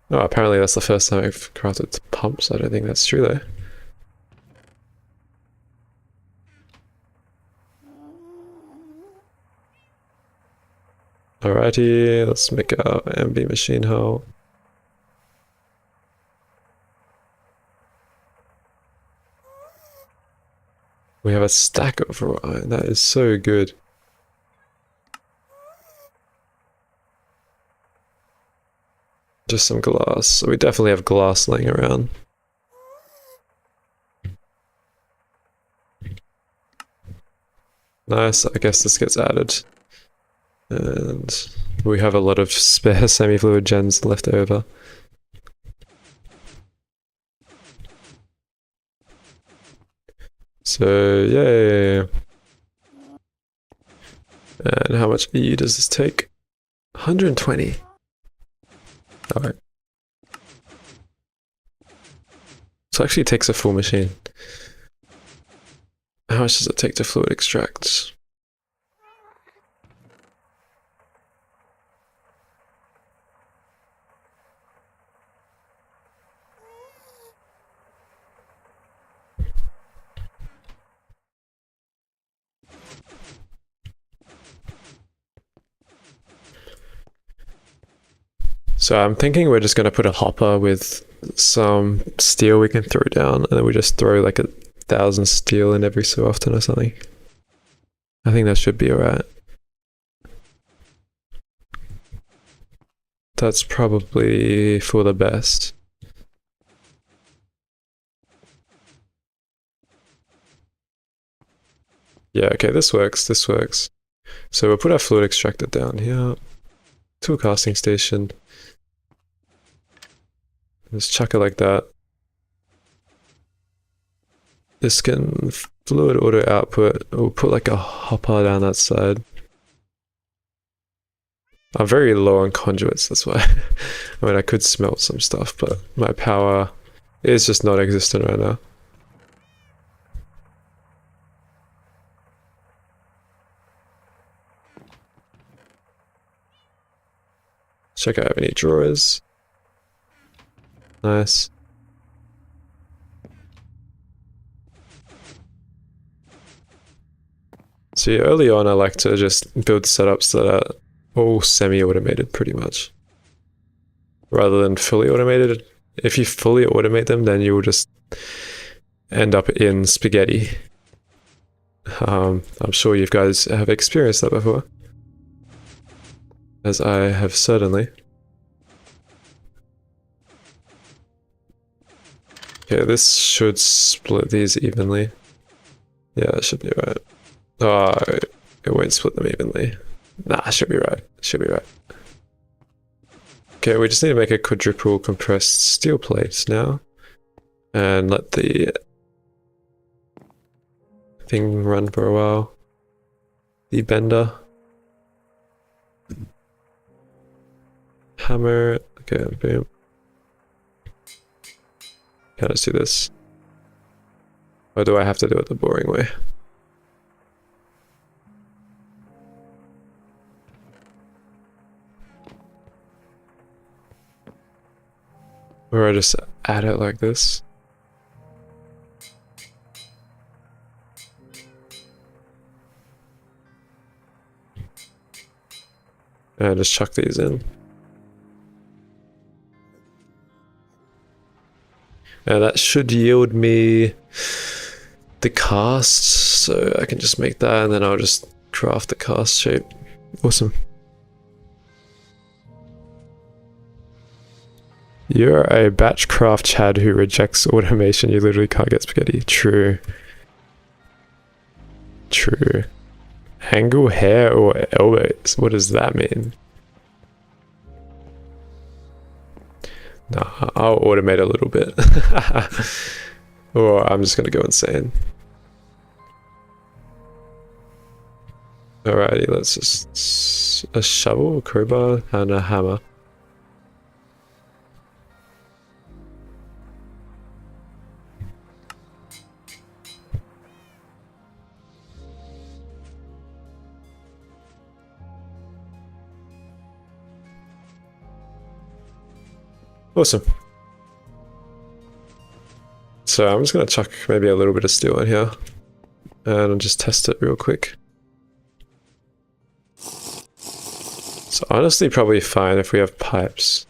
Oh, apparently that's the first time I've crafted pumps. I don't think that's true though. Alrighty, let's make our MB machine hull. We have a stack of raw iron. That is so good. Just some glass. So we definitely have glass laying around. Nice, I guess this gets added. And we have a lot of spare semi-fluid gens left over. So, yay! And how much E does this take? 120. Alright. So it actually takes a full machine. How much does it take to fluid extract? So I'm thinking we're just going to put a hopper with some steel we can throw down, and then we just throw like 1,000 steel in every so often or something. I think that should be alright. That's probably for the best. Yeah, okay, this works, this works. So we'll put our fluid extractor down here. to a casting station. Just chuck it like that. This can fluid auto output. We'll put like a hopper down that side. I'm very low on conduits, that's why. I mean, I could smelt some stuff, but my power is just not existent right now. Check out if I have any drawers. Nice. See, early on I like to just build setups that are all semi-automated pretty much. Rather than fully automated. If you fully automate them, then you will just end up in spaghetti. I'm sure you guys have experienced that before. As I have certainly. Okay, this should split these evenly. Yeah, that should be right. Oh, it won't split them evenly. Nah, it should be right. It should be right. Okay, we just need to make a quadruple compressed steel plate now. And let the thing run for a while. The bender. Hammer. Okay, boom. Can I just do this? Or do I have to do it the boring way? Or I just add it like this? And just chuck these in. And that should yield me the cast, so I can just make that and then I'll just craft the cast shape. Awesome. You're a batch craft Chad who rejects automation. You literally can't get spaghetti. True. True. Angle, hair, or elbows? What does that mean? Nah, I'll automate a little bit. Or I'm just gonna go insane. Alrighty, let's just... a shovel, a crowbar, and a hammer. Awesome. So I'm just gonna chuck maybe a little bit of steel in here. And I'll just test it real quick. So honestly, probably fine if we have pipes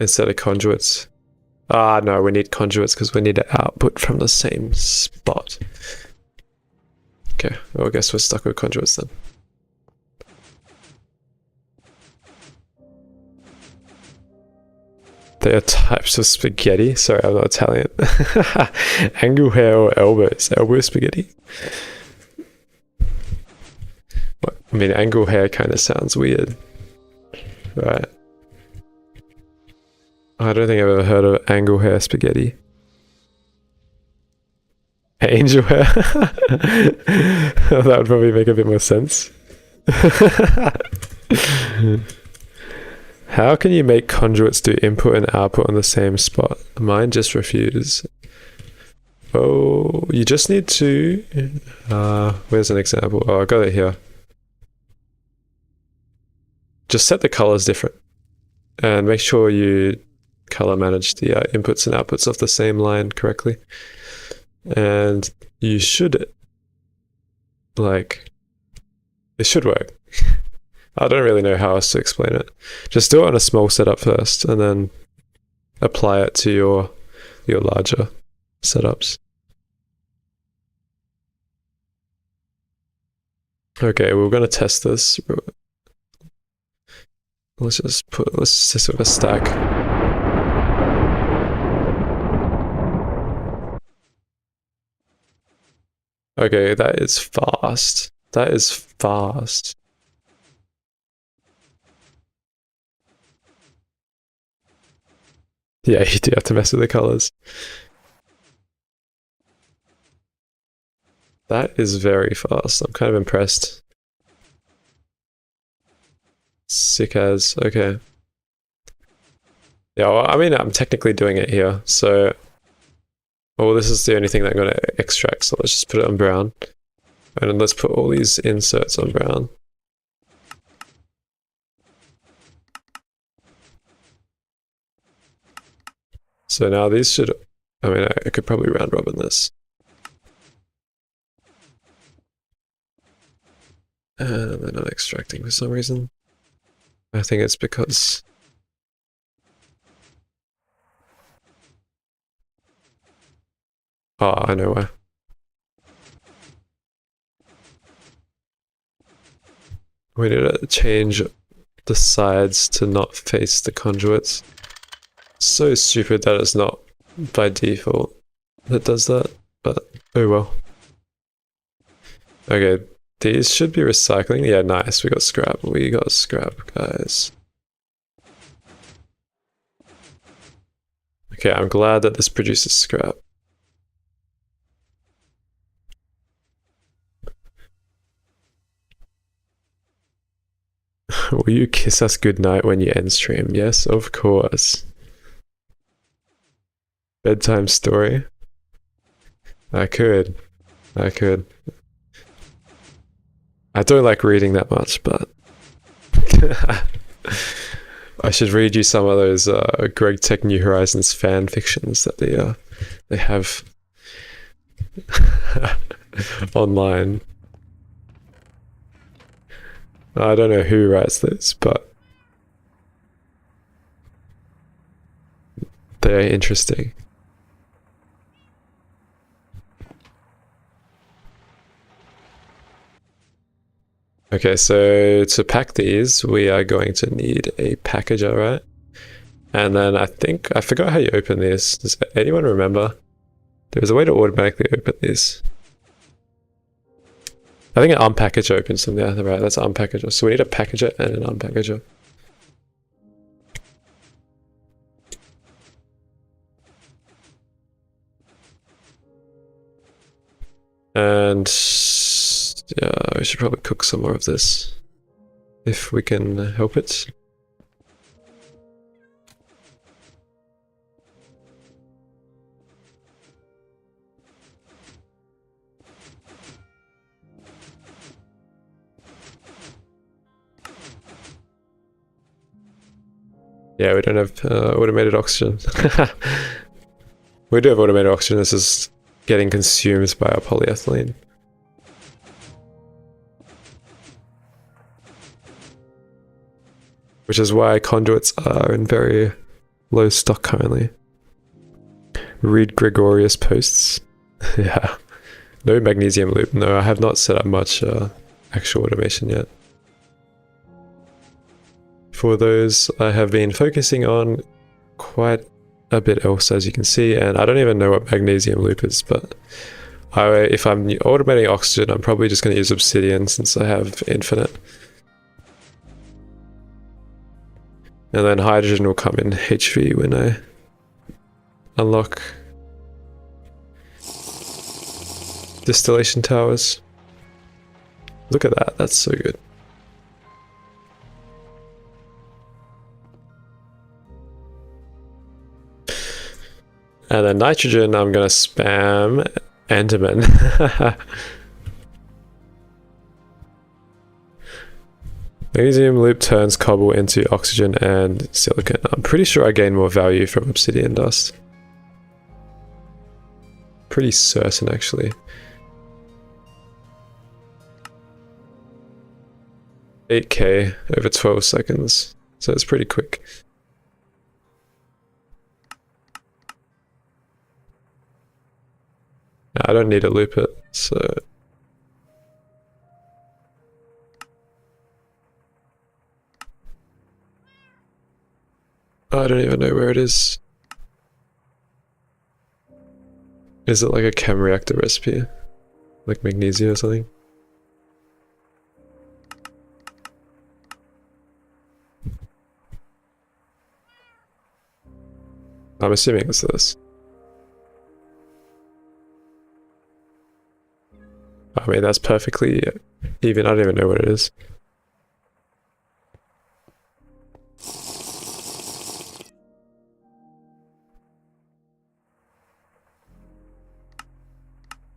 instead of conduits. Ah, no, we need conduits because we need to output from the same spot. Okay, well, I guess we're stuck with conduits then. There are types of spaghetti. Sorry, I'm not Italian. Angle, hair, or elbows. Elbow spaghetti? What? I mean, angle hair kind of sounds weird. Right. I don't think I've ever heard of angle hair spaghetti. Angel hair? That would probably make a bit more sense. How can you make conduits do input and output on the same spot? Mine just refuse. Oh, you just need to... where's an example? Oh, I got it here. Just set the colors different. And make sure you color manage the inputs and outputs of the same line correctly. And you should... like... it should work. I don't really know how else to explain it. Just do it on a small setup first, and then apply it to your larger setups. Okay, we're gonna test this. Let's just test it with a stack. Okay, that is fast. That is fast. Yeah, you do have to mess with the colors. That is very fast. I'm kind of impressed. Sick as. Okay. Yeah, well, I mean, I'm technically doing it here, so... Well, this is the only thing that I'm going to extract, so let's just put it on brown. And then let's put all these inserts on brown. So now these should... I mean, I could probably round robin this. And they're not extracting for some reason. I think it's because... Oh, I know why. We need to change the sides to not face the conduits. So stupid that it's not by default that does that, but oh well. Okay, these should be recycling. Yeah, nice. We got scrap. We got scrap, guys. Okay, I'm glad that this produces scrap. Will you kiss us goodnight when you end stream? Yes, of course. Bedtime story. I could. I could. I don't like reading that much, but I should read you some of those Greg Tech New Horizons fan fictions that they have online. I don't know who writes this, but they're interesting. Okay, so to pack these, we are going to need a packager, right? And then I think, I forgot how you open these. Does anyone remember? There's a way to automatically open these. I think an unpackager opens them, yeah, right, that's an unpackager. So we need a packager and an unpackager. And yeah, we should probably cook some more of this if we can help it. Yeah, we don't have automated oxygen. We do have automated oxygen, this is getting consumed by our polyethylene. Which is why conduits are in very low stock currently. Read Gregorius posts. Yeah. No magnesium loop. No, I have not set up much actual automation yet. For those, I have been focusing on quite a bit else, as you can see, and I don't even know what magnesium loop is, but if I'm automating oxygen, I'm probably just going to use obsidian since I have infinite. And then hydrogen will come in HV when I unlock distillation towers. Look at that, that's so good. And then nitrogen, I'm gonna spam Enderman. Magnesium loop turns cobble into oxygen and silicon. I'm pretty sure I gain more value from obsidian dust. Pretty certain, actually. 8k over 12 seconds, so it's pretty quick. I don't need to loop it, so... I don't even know where it is. Is it like a chem reactor recipe? Like magnesium or something? I'm assuming it's this. I mean, that's perfectly even. I don't even know what it is.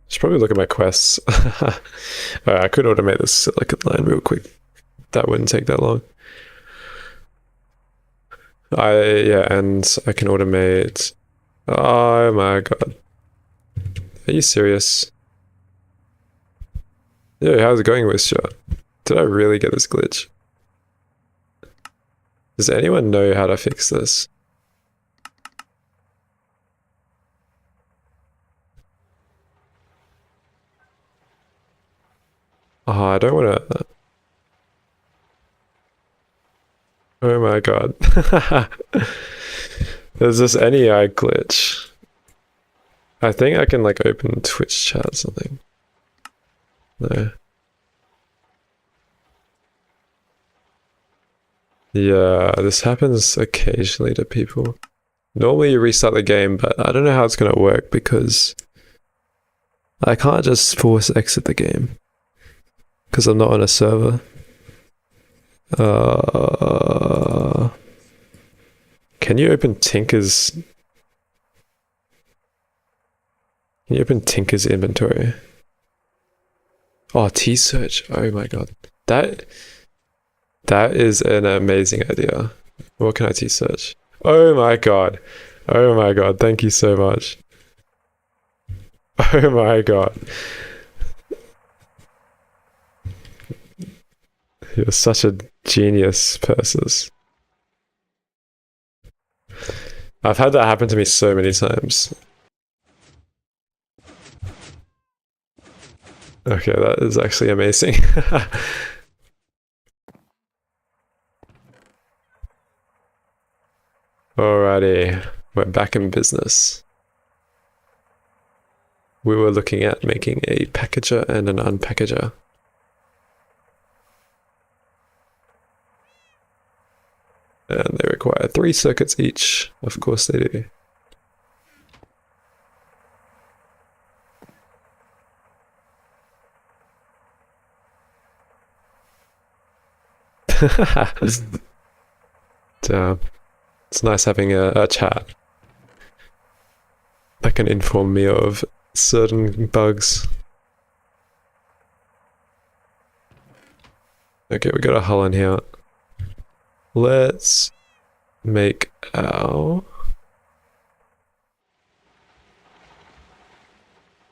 Should probably look at my quests. I could automate this silicon line real quick. That wouldn't take that long. Yeah, and I can automate. Oh my god. Are you serious? Yeah, how's it going with shot? Did I really get this glitch? Does anyone know how to fix this? Oh, I don't want to. Oh my god. There's this NEI glitch. I think I can like open Twitch chat or something. No. Yeah, this happens occasionally to people. Normally you restart the game, but I don't know how it's gonna work because I can't just force exit the game because I'm not on a server. Can you open Tinker's? Can you open Tinker's inventory? Oh, T-search. Oh my god. That is an amazing idea. What can I T-search? Oh my god. Oh my god. Thank you so much. Oh my god. You're such a genius, Persis. I've had that happen to me so many times. Okay, that is actually amazing. Alrighty, we're back in business. We were looking at making a packager and an unpackager. And they require 3 circuits each. Of course they do. Damn. It's nice having a chat that can inform me of certain bugs. Okay, we got a hull in here. Let's make our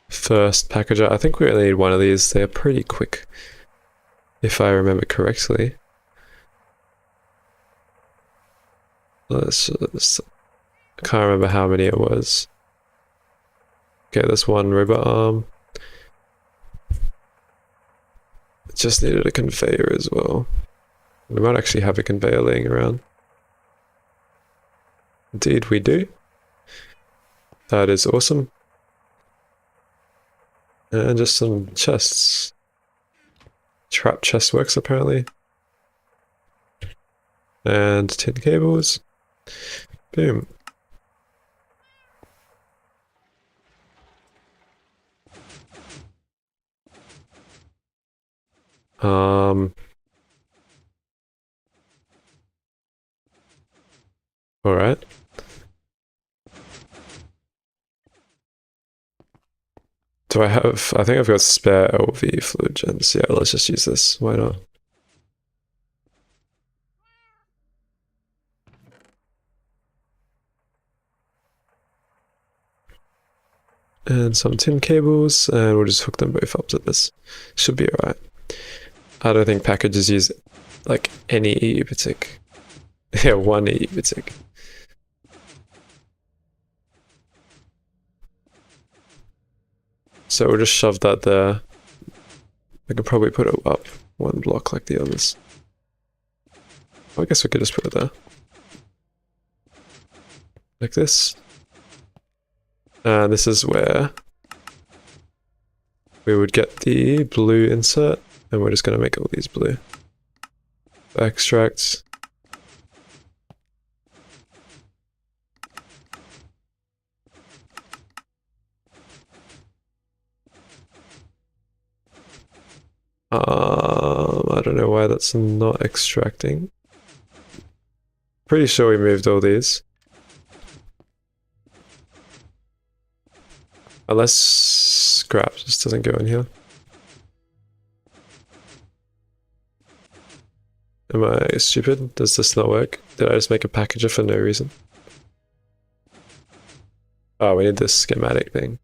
first packager. I think we only need one of these. They're pretty quick, if I remember correctly. Let's I can't remember how many it was. Okay, this one robot arm. Just needed a conveyor as well. We might actually have a conveyor laying around. Indeed we do. That is awesome. And just some chests. Trap chest works apparently. And tin cables. Boom. Alright. Do I have, I think I've got spare LV fluid gens. Yeah, let's just use this. Why not? And some tin cables, and we'll just hook them both up to this. Should be alright. I don't think packages use like any EU partic. Yeah, one EU partic. So we'll just shove that there. I could probably put it up one block like the others. I guess we could just put it there. Like this. And this is where we would get the blue insert, and we're just going to make all these blue. Extracts. I don't know why that's not extracting. Pretty sure we moved all these. Unless scrap just doesn't go in here. Am I stupid? Does this not work? Did I just make a packager for no reason? Oh, we need this schematic thing.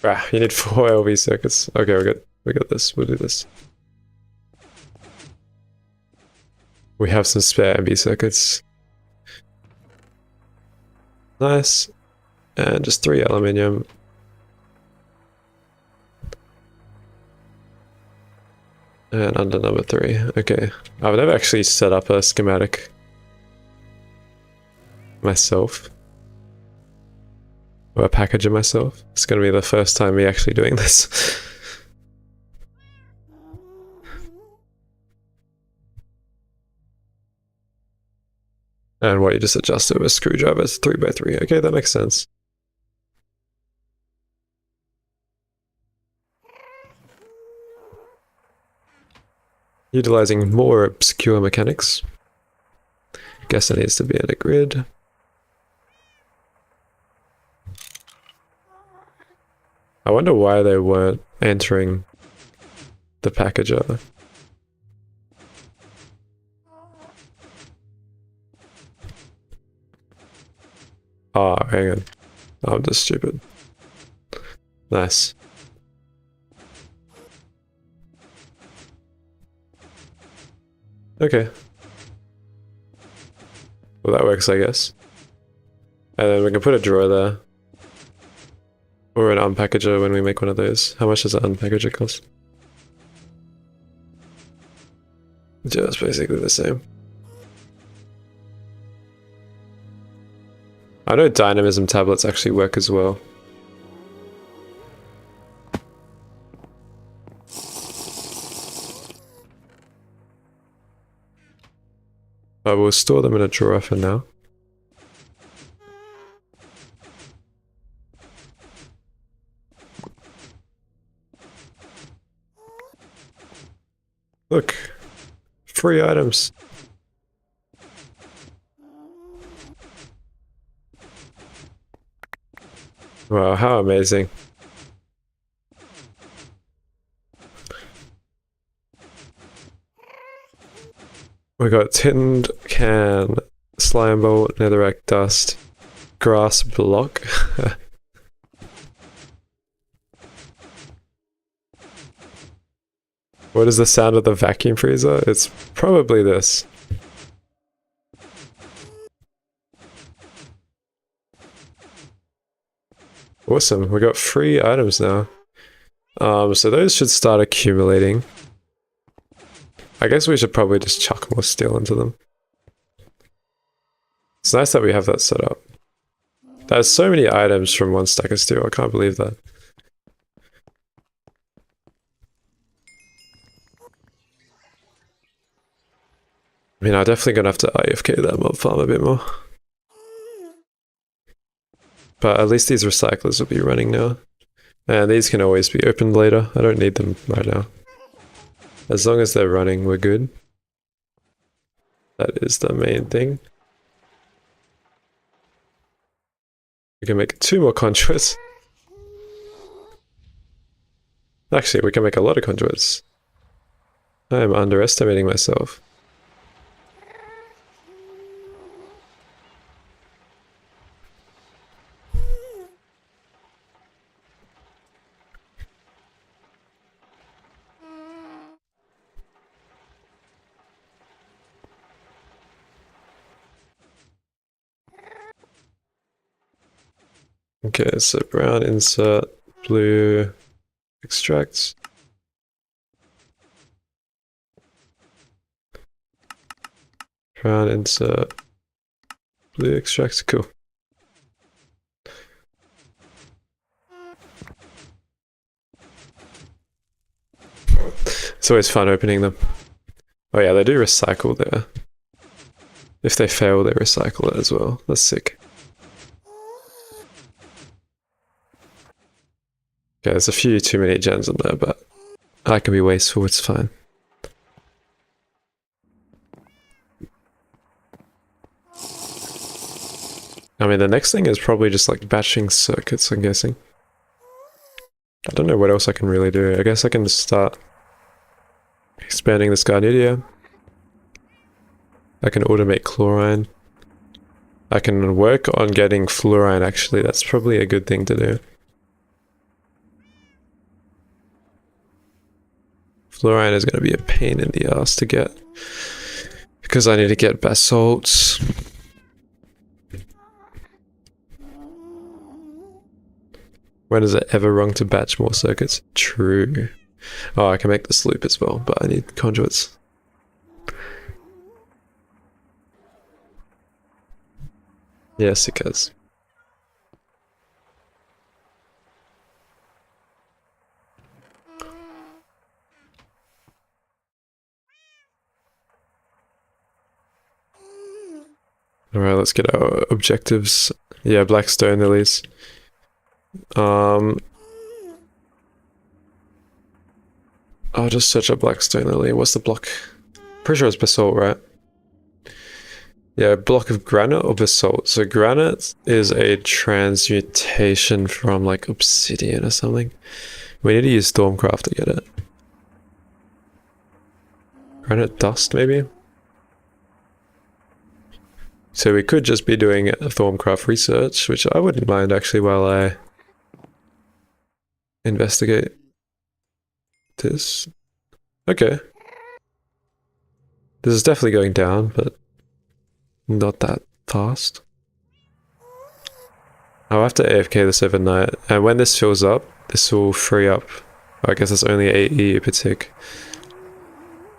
Ah, you need 4 LV circuits. Okay, we got this. We'll do this. We have some spare MB circuits. Nice. And just 3 aluminium. And under number 3. Okay. I've never actually set up a schematic myself. Or a packager myself. It's gonna be the first time me actually doing this. And what, you just adjust it with screwdrivers 3x3. Okay, that makes sense. Utilizing more obscure mechanics. Guess it needs to be in a grid. I wonder why they weren't entering the packager. Oh, hang on. I'm just stupid. Nice. Okay. Well, that works, I guess. And then we can put a drawer there. Or an unpackager when we make one of those. How much does an unpackager cost? Just basically the same. I know dynamism tablets actually work as well. I will store them in a drawer for now. Look, free items. Wow, how amazing. We got tinned can, slime bolt, netherrack dust, grass block. What is the sound of the vacuum freezer? It's probably this. Awesome, we got free items now. So those should start accumulating. I guess we should probably just chuck more steel into them. It's nice that we have that set up. There's so many items from one stack of steel, I can't believe that. I mean, I'm definitely gonna have to IFK that mob farm a bit more. But at least these recyclers will be running now. And these can always be opened later. I don't need them right now. As long as they're running, we're good. That is the main thing. We can make 2 more conduits. Actually, we can make a lot of conduits. I am underestimating myself. Okay, so brown insert, blue extracts. Brown insert, blue extracts, cool. It's always fun opening them. Oh yeah, they do recycle there. If they fail, they recycle it as well. That's sick. there's a few too many gens in there, but I can be wasteful, it's fine. I mean, the next thing is probably just like batching circuits, I'm guessing. I don't know what else I can really do. I guess I can just start expanding this Garnidia. I can automate chlorine. I can work on getting fluorine, actually. That's probably a good thing to do. Fluorine is going to be a pain in the ass to get, because I need to get basalts. When is it ever wrong to batch more circuits? True. Oh, I can make this loop as well, but I need conduits. Yes, it does. Alright, let's get our objectives. Yeah, black stone lilies. I'll just search up black stone lily. What's the block? Pretty sure it's basalt, right? Yeah, block of granite or basalt. So granite is a transmutation from like obsidian or something. We need to use Stormcraft to get it. Granite dust, maybe? So we could just be doing a Thorncraft research, which I wouldn't mind actually while I investigate this. Okay. This is definitely going down, but not that fast. I'll have to AFK this overnight, and when this fills up, this will free up. I guess it's only 8 EU per tick.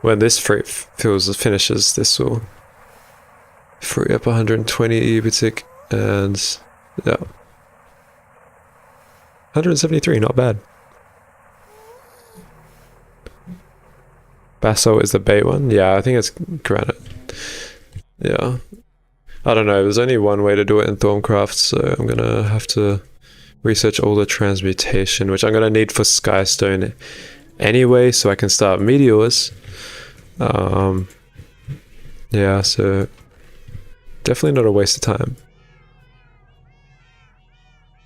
When this finishes, this will free up 120 EU per tick, and yeah. 173, not bad. Basalt is the bait one? Yeah, I think it's granite. Yeah. I don't know, there's only one way to do it in Thorncraft, so I'm gonna have to research all the transmutation, which I'm gonna need for Skystone anyway, so I can start meteors. Yeah, so definitely not a waste of time.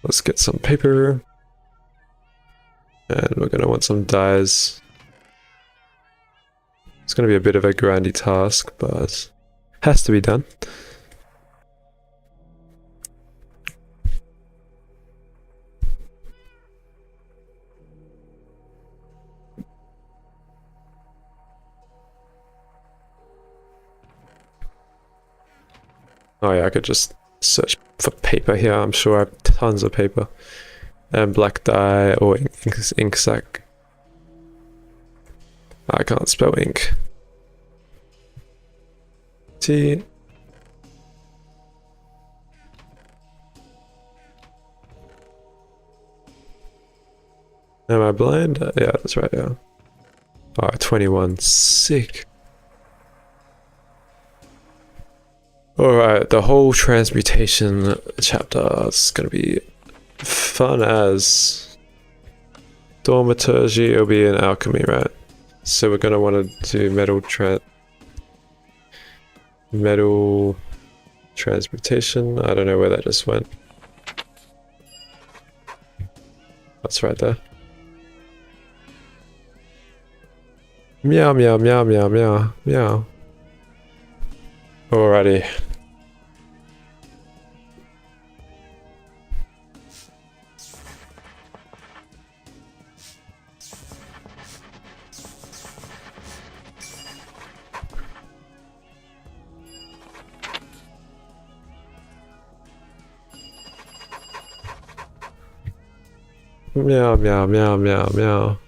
Let's get some paper. And we're gonna want some dyes. It's gonna be a bit of a grindy task, but has to be done. Oh yeah, I could just search for paper here. I'm sure I have tons of paper. And black dye or ink sac. I can't spell ink. T. Am I blind? Yeah, that's right, yeah. Oh, 21. Sick. Alright, the whole transmutation chapter is gonna be fun as Thaumaturgy. It'll be in alchemy, right? So we're gonna want to do metal transmutation. I don't know where that just went. That's right there. Meow meow meow meow meow meow. Alrighty. Meow meow meow meow meow.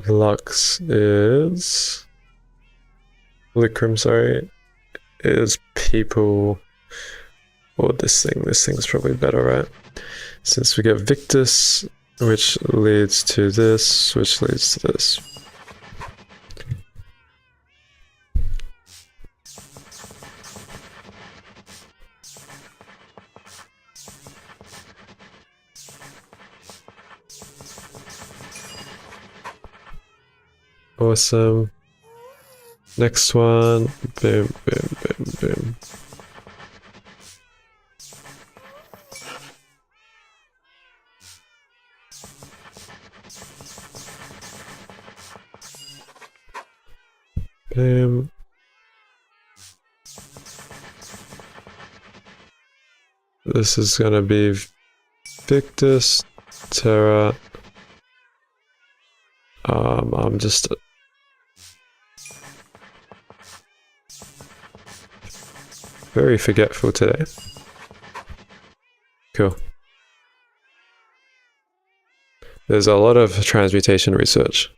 Lux is Lucrum, sorry, is people. Or this thing's probably better, right? Since we get Victus, which leads to this, which leads to this. Awesome. Next one. Boom, boom, boom, boom. Boom. This is gonna be Victus, Terra. I'm just very forgetful today. Cool. There's a lot of transmutation research.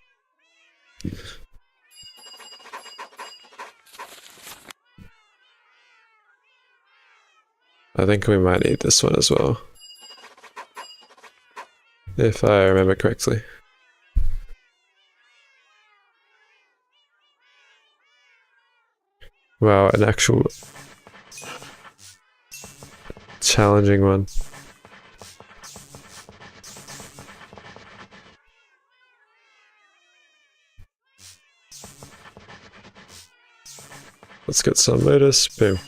I think we might need this one as well. If I remember correctly. Wow, an actual challenging one. Let's get some Lotus. Boom.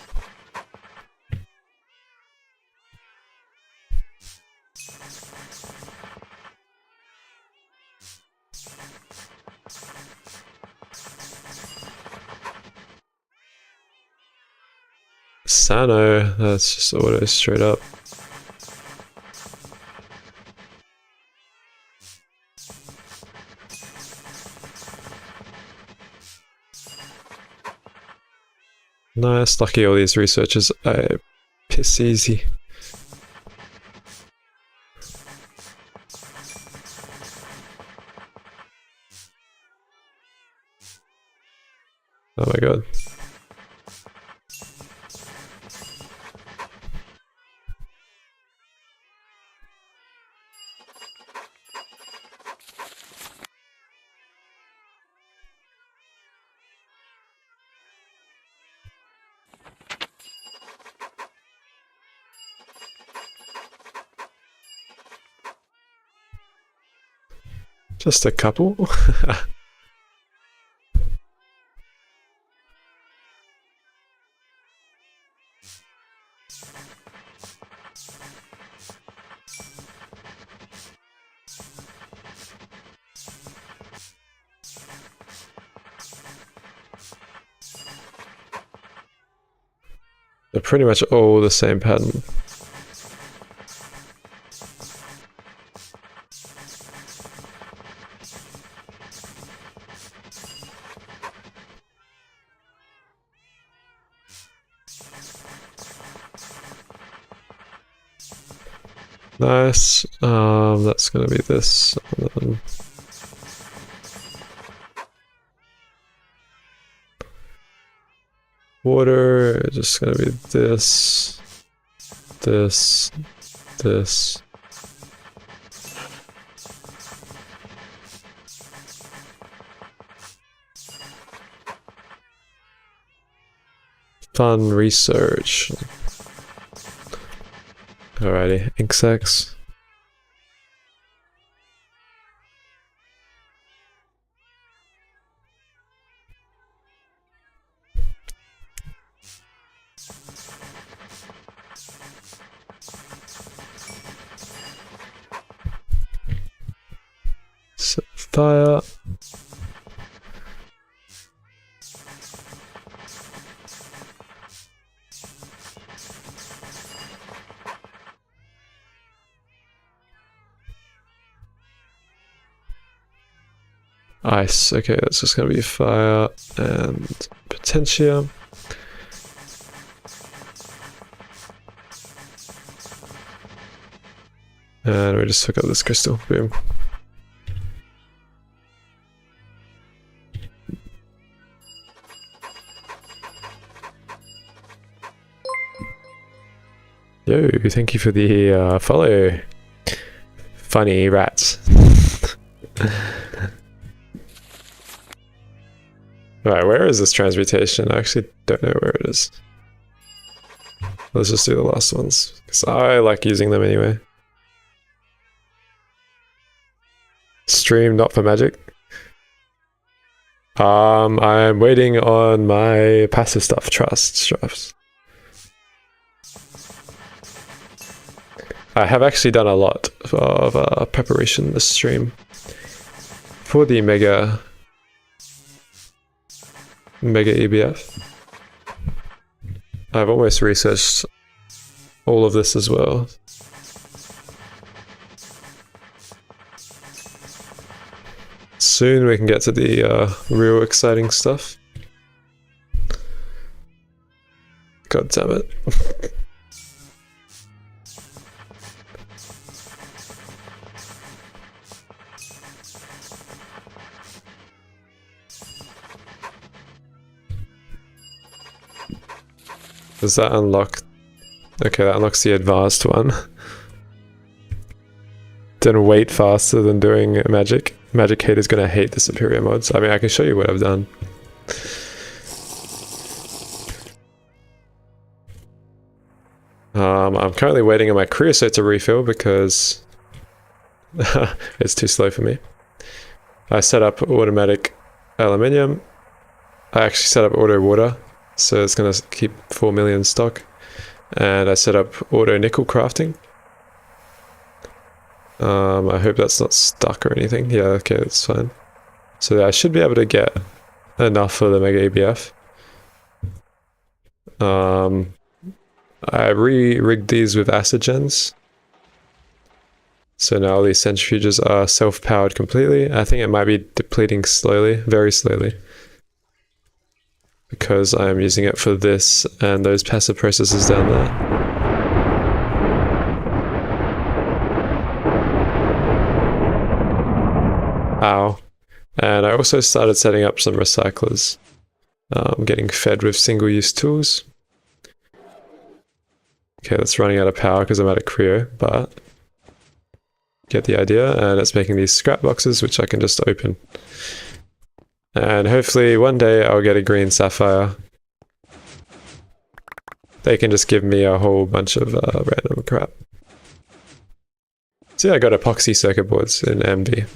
Sano, that's just auto straight up. Nice, lucky all these researchers are piss easy. Oh my god. Just a couple? They're pretty much all the same pattern. Nice. That's gonna be this. Water, just gonna be this, this, this. Fun research. Alrighty, insects. Set fire. Ice. Okay, that's just gonna be fire and potentia. And we just hook up this crystal. Boom. Yo, thank you for the follow. Funny rats. Alright, where is this transmutation? I actually don't know where it is. Let's just do the last ones, because I like using them anyway. Stream not for magic. I'm waiting on my passive stuff, trust straps. I have actually done a lot of preparation this stream for the mega EBF. I've almost researched all of this as well. Soon we can get to the real exciting stuff. God damn it. Does that unlock? Okay, that unlocks the advanced one. Then wait faster than doing magic. Magic hater's gonna hate the superior mods. I mean, I can show you what I've done. I'm currently waiting on my creosote to refill because it's too slow for me. I set up automatic aluminium. I actually set up auto water, so it's gonna keep 4 million stock. And I set up auto nickel crafting. I hope that's not stuck or anything. Yeah, okay, that's fine. So I should be able to get enough for the Mega ABF. I re-rigged these with acid gens. So now these centrifuges are self-powered completely. I think it might be depleting slowly, very slowly, because I am using it for this and those passive processes down there. Ow. And I also started setting up some recyclers. Getting fed with single-use tools. Okay, that's running out of power because I'm out of creo, but get the idea. And it's making these scrap boxes, which I can just open. And hopefully one day I'll get a green sapphire. They can just give me a whole bunch of random crap. So yeah, I got epoxy circuit boards in MB.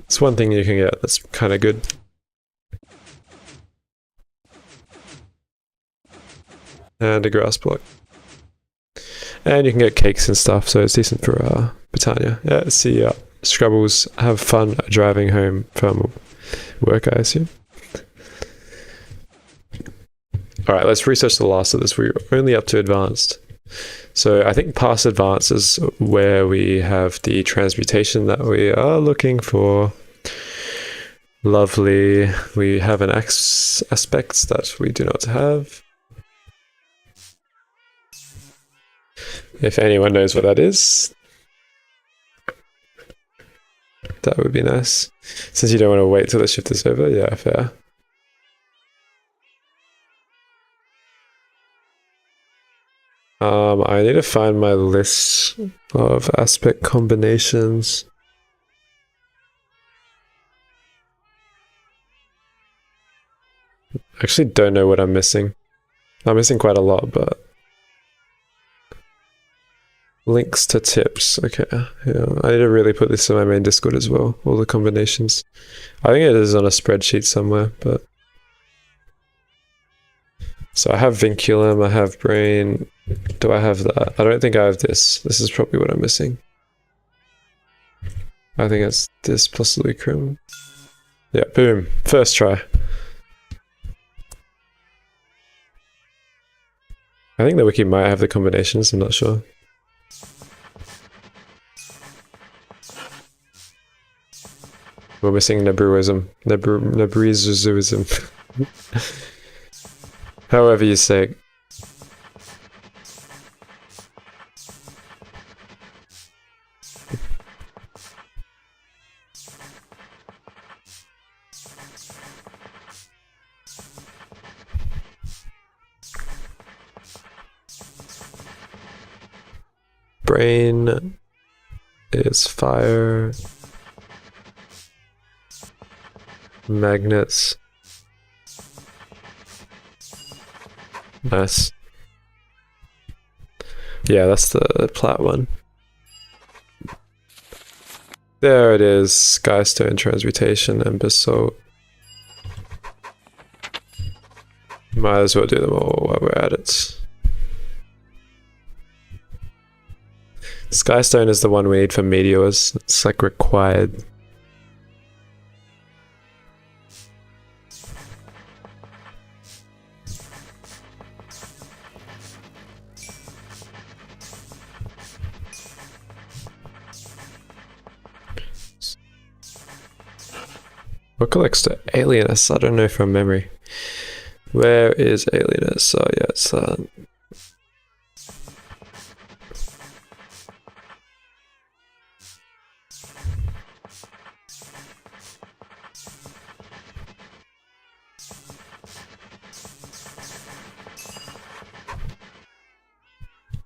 It's one thing you can get that's kind of good. And a grass block. And you can get cakes and stuff, so it's decent for Britannia. Yeah, see Scrubbles have fun driving home from work, I assume. Alright, let's research the last of this. We're only up to advanced. So I think past advanced is where we have the transmutation that we are looking for. Lovely. We have an aspects that we do not have. If anyone knows what that is, that would be nice. Since you don't want to wait till the shift is over, yeah, fair. I need to find my list of aspect combinations. I actually don't know what I'm missing. I'm missing quite a lot, but... Links to tips. Okay, yeah. I need to really put this in my main Discord as well. All the combinations. I think it is on a spreadsheet somewhere, but... So I have vinculum, I have brain. Do I have that? I don't think I have this. This is probably what I'm missing. I think it's this plus lucrum. Yeah, boom. First try. I think the wiki might have the combinations, I'm not sure. We're missing Nebruism. Nebruism. However you say it. Brain is fire. Magnets. Nice. Yeah, that's the plat one. There it is. Skystone transmutation and basalt. Might as well do them all while we're at it. Skystone is the one we need for meteors. It's like required. What collects to Alienus? I don't know from memory. Where is Alienus? Oh yeah, it's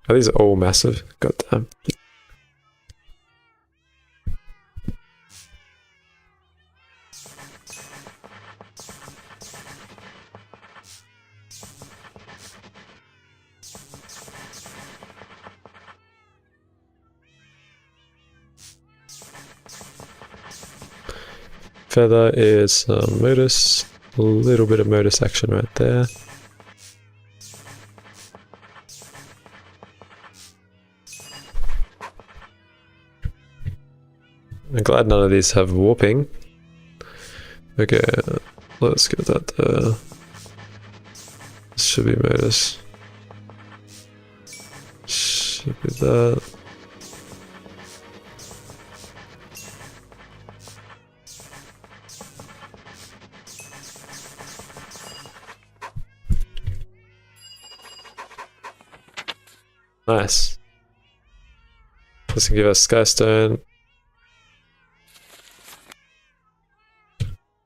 Are these all massive? Goddamn. Feather is modus, a little bit of modus action right there. I'm glad none of these have warping. Okay, let's get that there. This should be modus. Should be that. Nice. This can give us Skystone.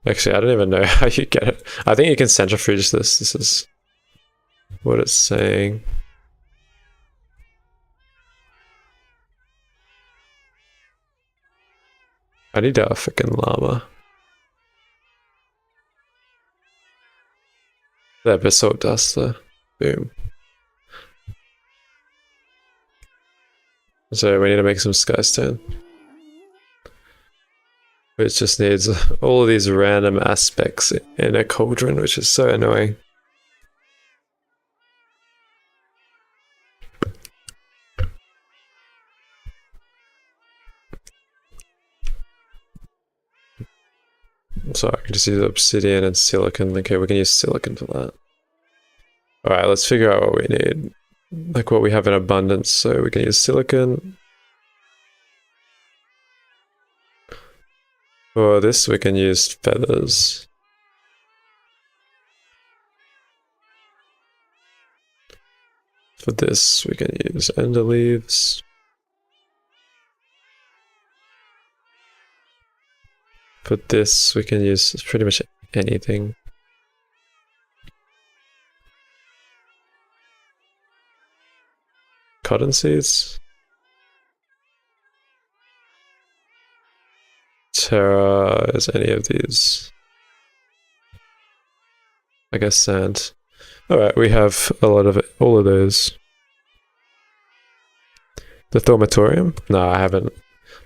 Actually, I don't even know how you get it. I think you can centrifuge this. This is what it's saying. I need a freaking llama. That basalt dust there. Boom. So we need to make some Skystone. Which just needs all of these random aspects in a cauldron, which is so annoying. So I can just use obsidian and silicon. Okay, we can use silicon for that. Alright, let's figure out what we need. Like what we have in abundance, so we can use silicon. For this, we can use feathers. For this, we can use ender leaves. For this, we can use pretty much anything. Cotton seeds. Terra is any of these. I guess sand. Alright, we have a lot of it, all of those. The Thaumatorium? No, I haven't.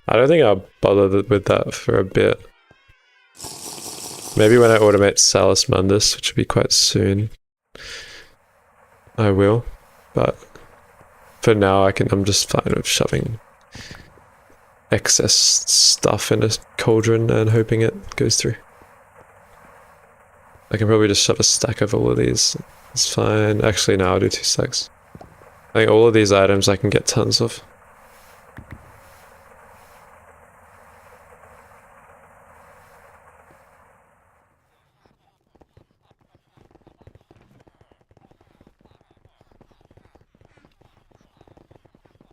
I don't think I'll bother with that for a bit. Maybe when I automate Salus Mundus, which will be quite soon, I will. But for now, I'm just fine with shoving excess stuff in a cauldron and hoping it goes through. I can probably just shove a stack of all of these. It's fine. Actually, no, I'll do 2 stacks. I think all of these items I can get tons of.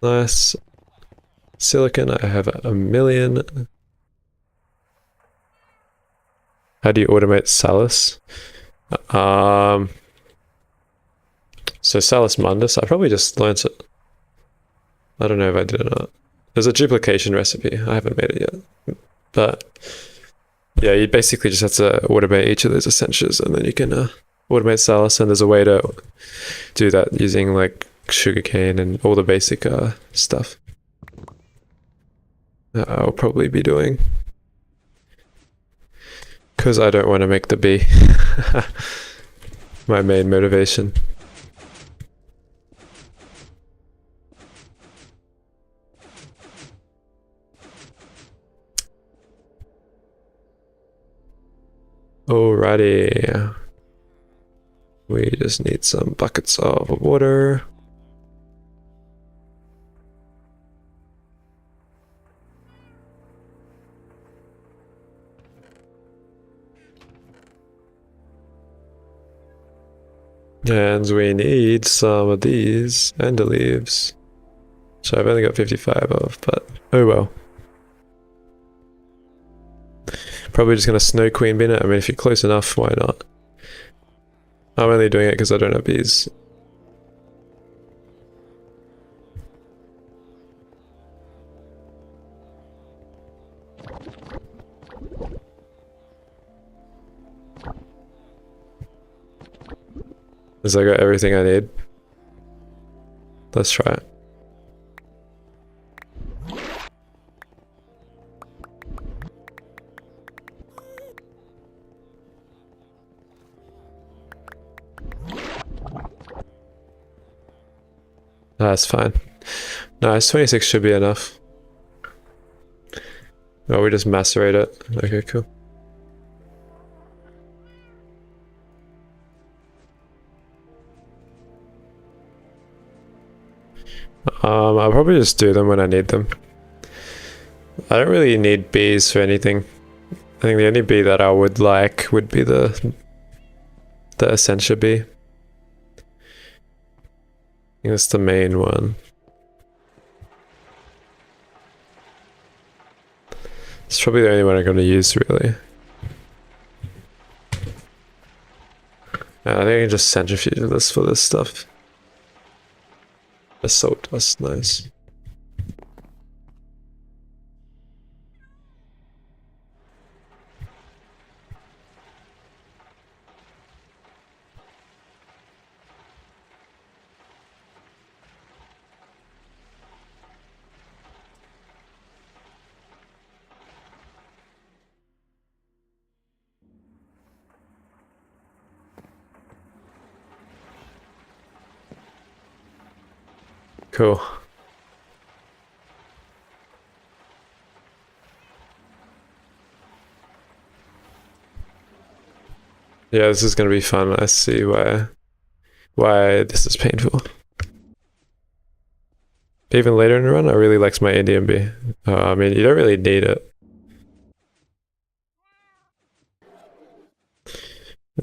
Nice. Silicon, I have a million. How do you automate Salus? So Salus Mundus, I probably just learnt it. I don't know if I did or not. There's a duplication recipe. I haven't made it yet. But yeah, you basically just have to automate each of those essentials, and then you can automate Salus, and there's a way to do that using like sugarcane and all the basic stuff that I'll probably be doing. Because I don't want to make the bee my main motivation. Alrighty. We just need some buckets of water. And we need some of these ender leaves, which I've only got 55 of, but oh well. Probably just gonna snow queen bin it. I mean, if you're close enough, why not? I'm only doing it because I don't have bees. As I got everything I need. Let's try it. That's fine. Nice, 26 should be enough. Oh, we just macerate it. Okay, cool. I'll probably just do them when I need them. I don't really need bees for anything. I think the only bee that I would like would be the Essentia bee. I think that's the main one. It's probably the only one I'm going to use, really. I think I can just centrifuge this for this stuff. Assault dust, nice. Cool. Yeah, this is gonna be fun. I see why this is painful. Even later in the run, I really liked my Indian bee. I mean, you don't really need it.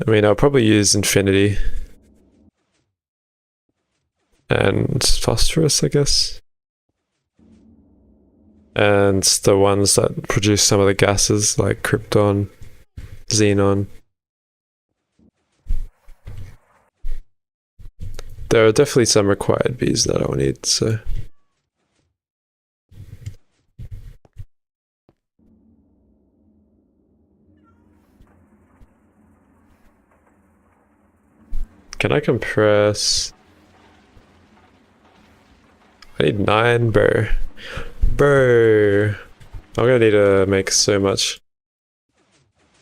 I mean, I'll probably use Infinity and Phosphorus, I guess. And the ones that produce some of the gases, like Krypton, Xenon. There are definitely some required bees that I'll need, so... Can I compress? I need 9, bro. Bro. I'm gonna need to make so much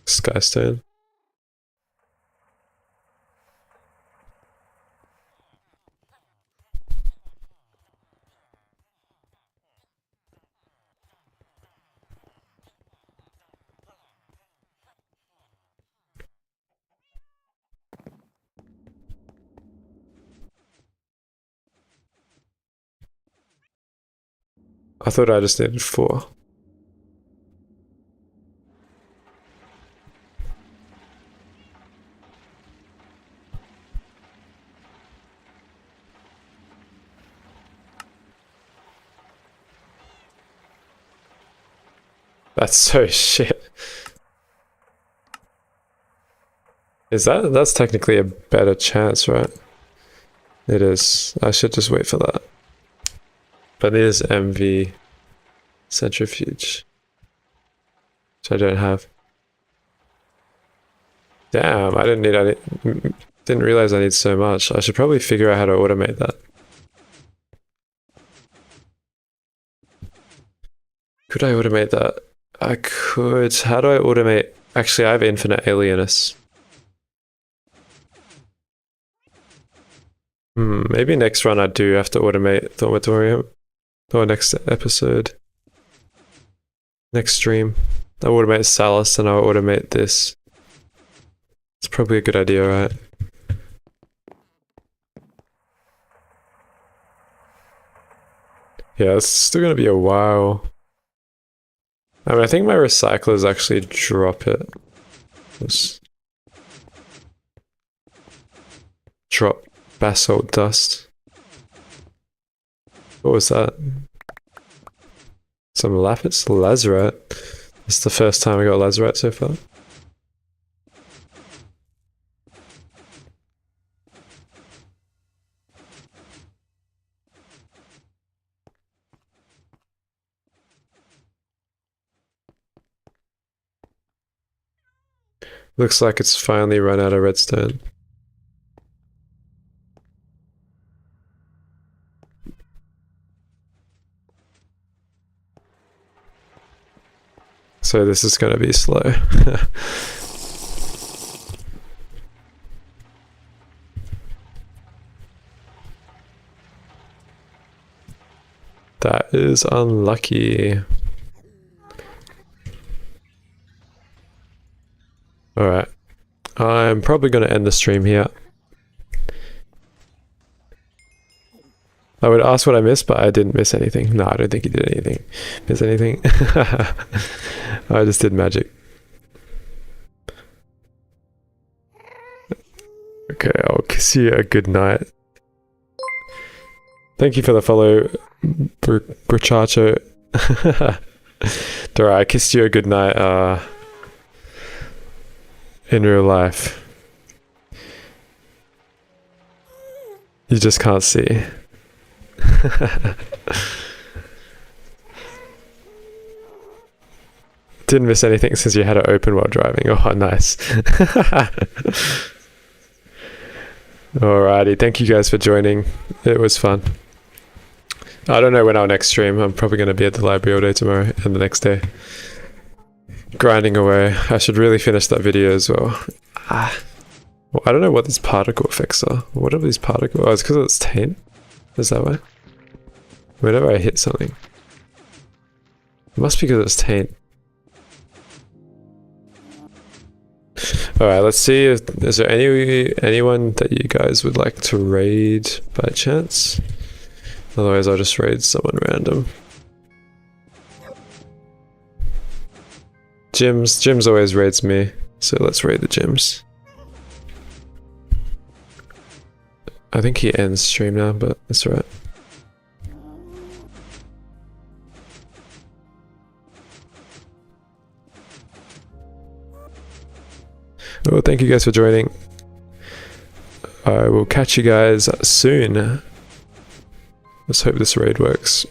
Skystone. I thought I just needed 4. That's so shit. That's technically a better chance, right? It is. I should just wait for that. But there's MV centrifuge, which I don't have. Damn, I didn't realize I need so much. I should probably figure out how to automate that. Could I automate that? I could. How do I automate? Actually, I have infinite alienus. Maybe next run I do have to automate Dormitorium. Or next episode. Next stream. I'll automate Salus and I'll automate this. It's probably a good idea, right? Yeah, it's still gonna be a while. I mean, I think my recyclers actually drop it. Just drop basalt dust. What was that? Some lapis? Lazarite. This is the first time I got lazarite so far. Looks like it's finally run out of redstone. So this is gonna be slow. That is unlucky. Alright. I'm probably going to end the stream here. I would ask what I missed, but I didn't miss anything. No, I don't think you did anything. Miss anything? I just did magic. Okay, I'll kiss you a good night. Thank you for the follow, Brachacho. Dora, I kissed you a good night, in real life. You just can't see. Didn't miss anything since you had it open while driving. Oh, nice. Alrighty, thank you guys for joining. It was fun. I don't know when our next stream. I'm probably going to be at the library all day tomorrow and the next day. Grinding away. I should really finish that video as well. Well, I don't know what these particle effects are. What are these particles? Oh, it's because it's taint? Is that why? Whenever I hit something. It must be because it's taint. Alright, let's see. Is there anyone that you guys would like to raid by chance? Otherwise, I'll just raid someone random. Gyms always raids me, so let's raid the gyms. I think he ends stream now, but that's right. Well, thank you guys for joining. I will catch you guys soon. Let's hope this raid works.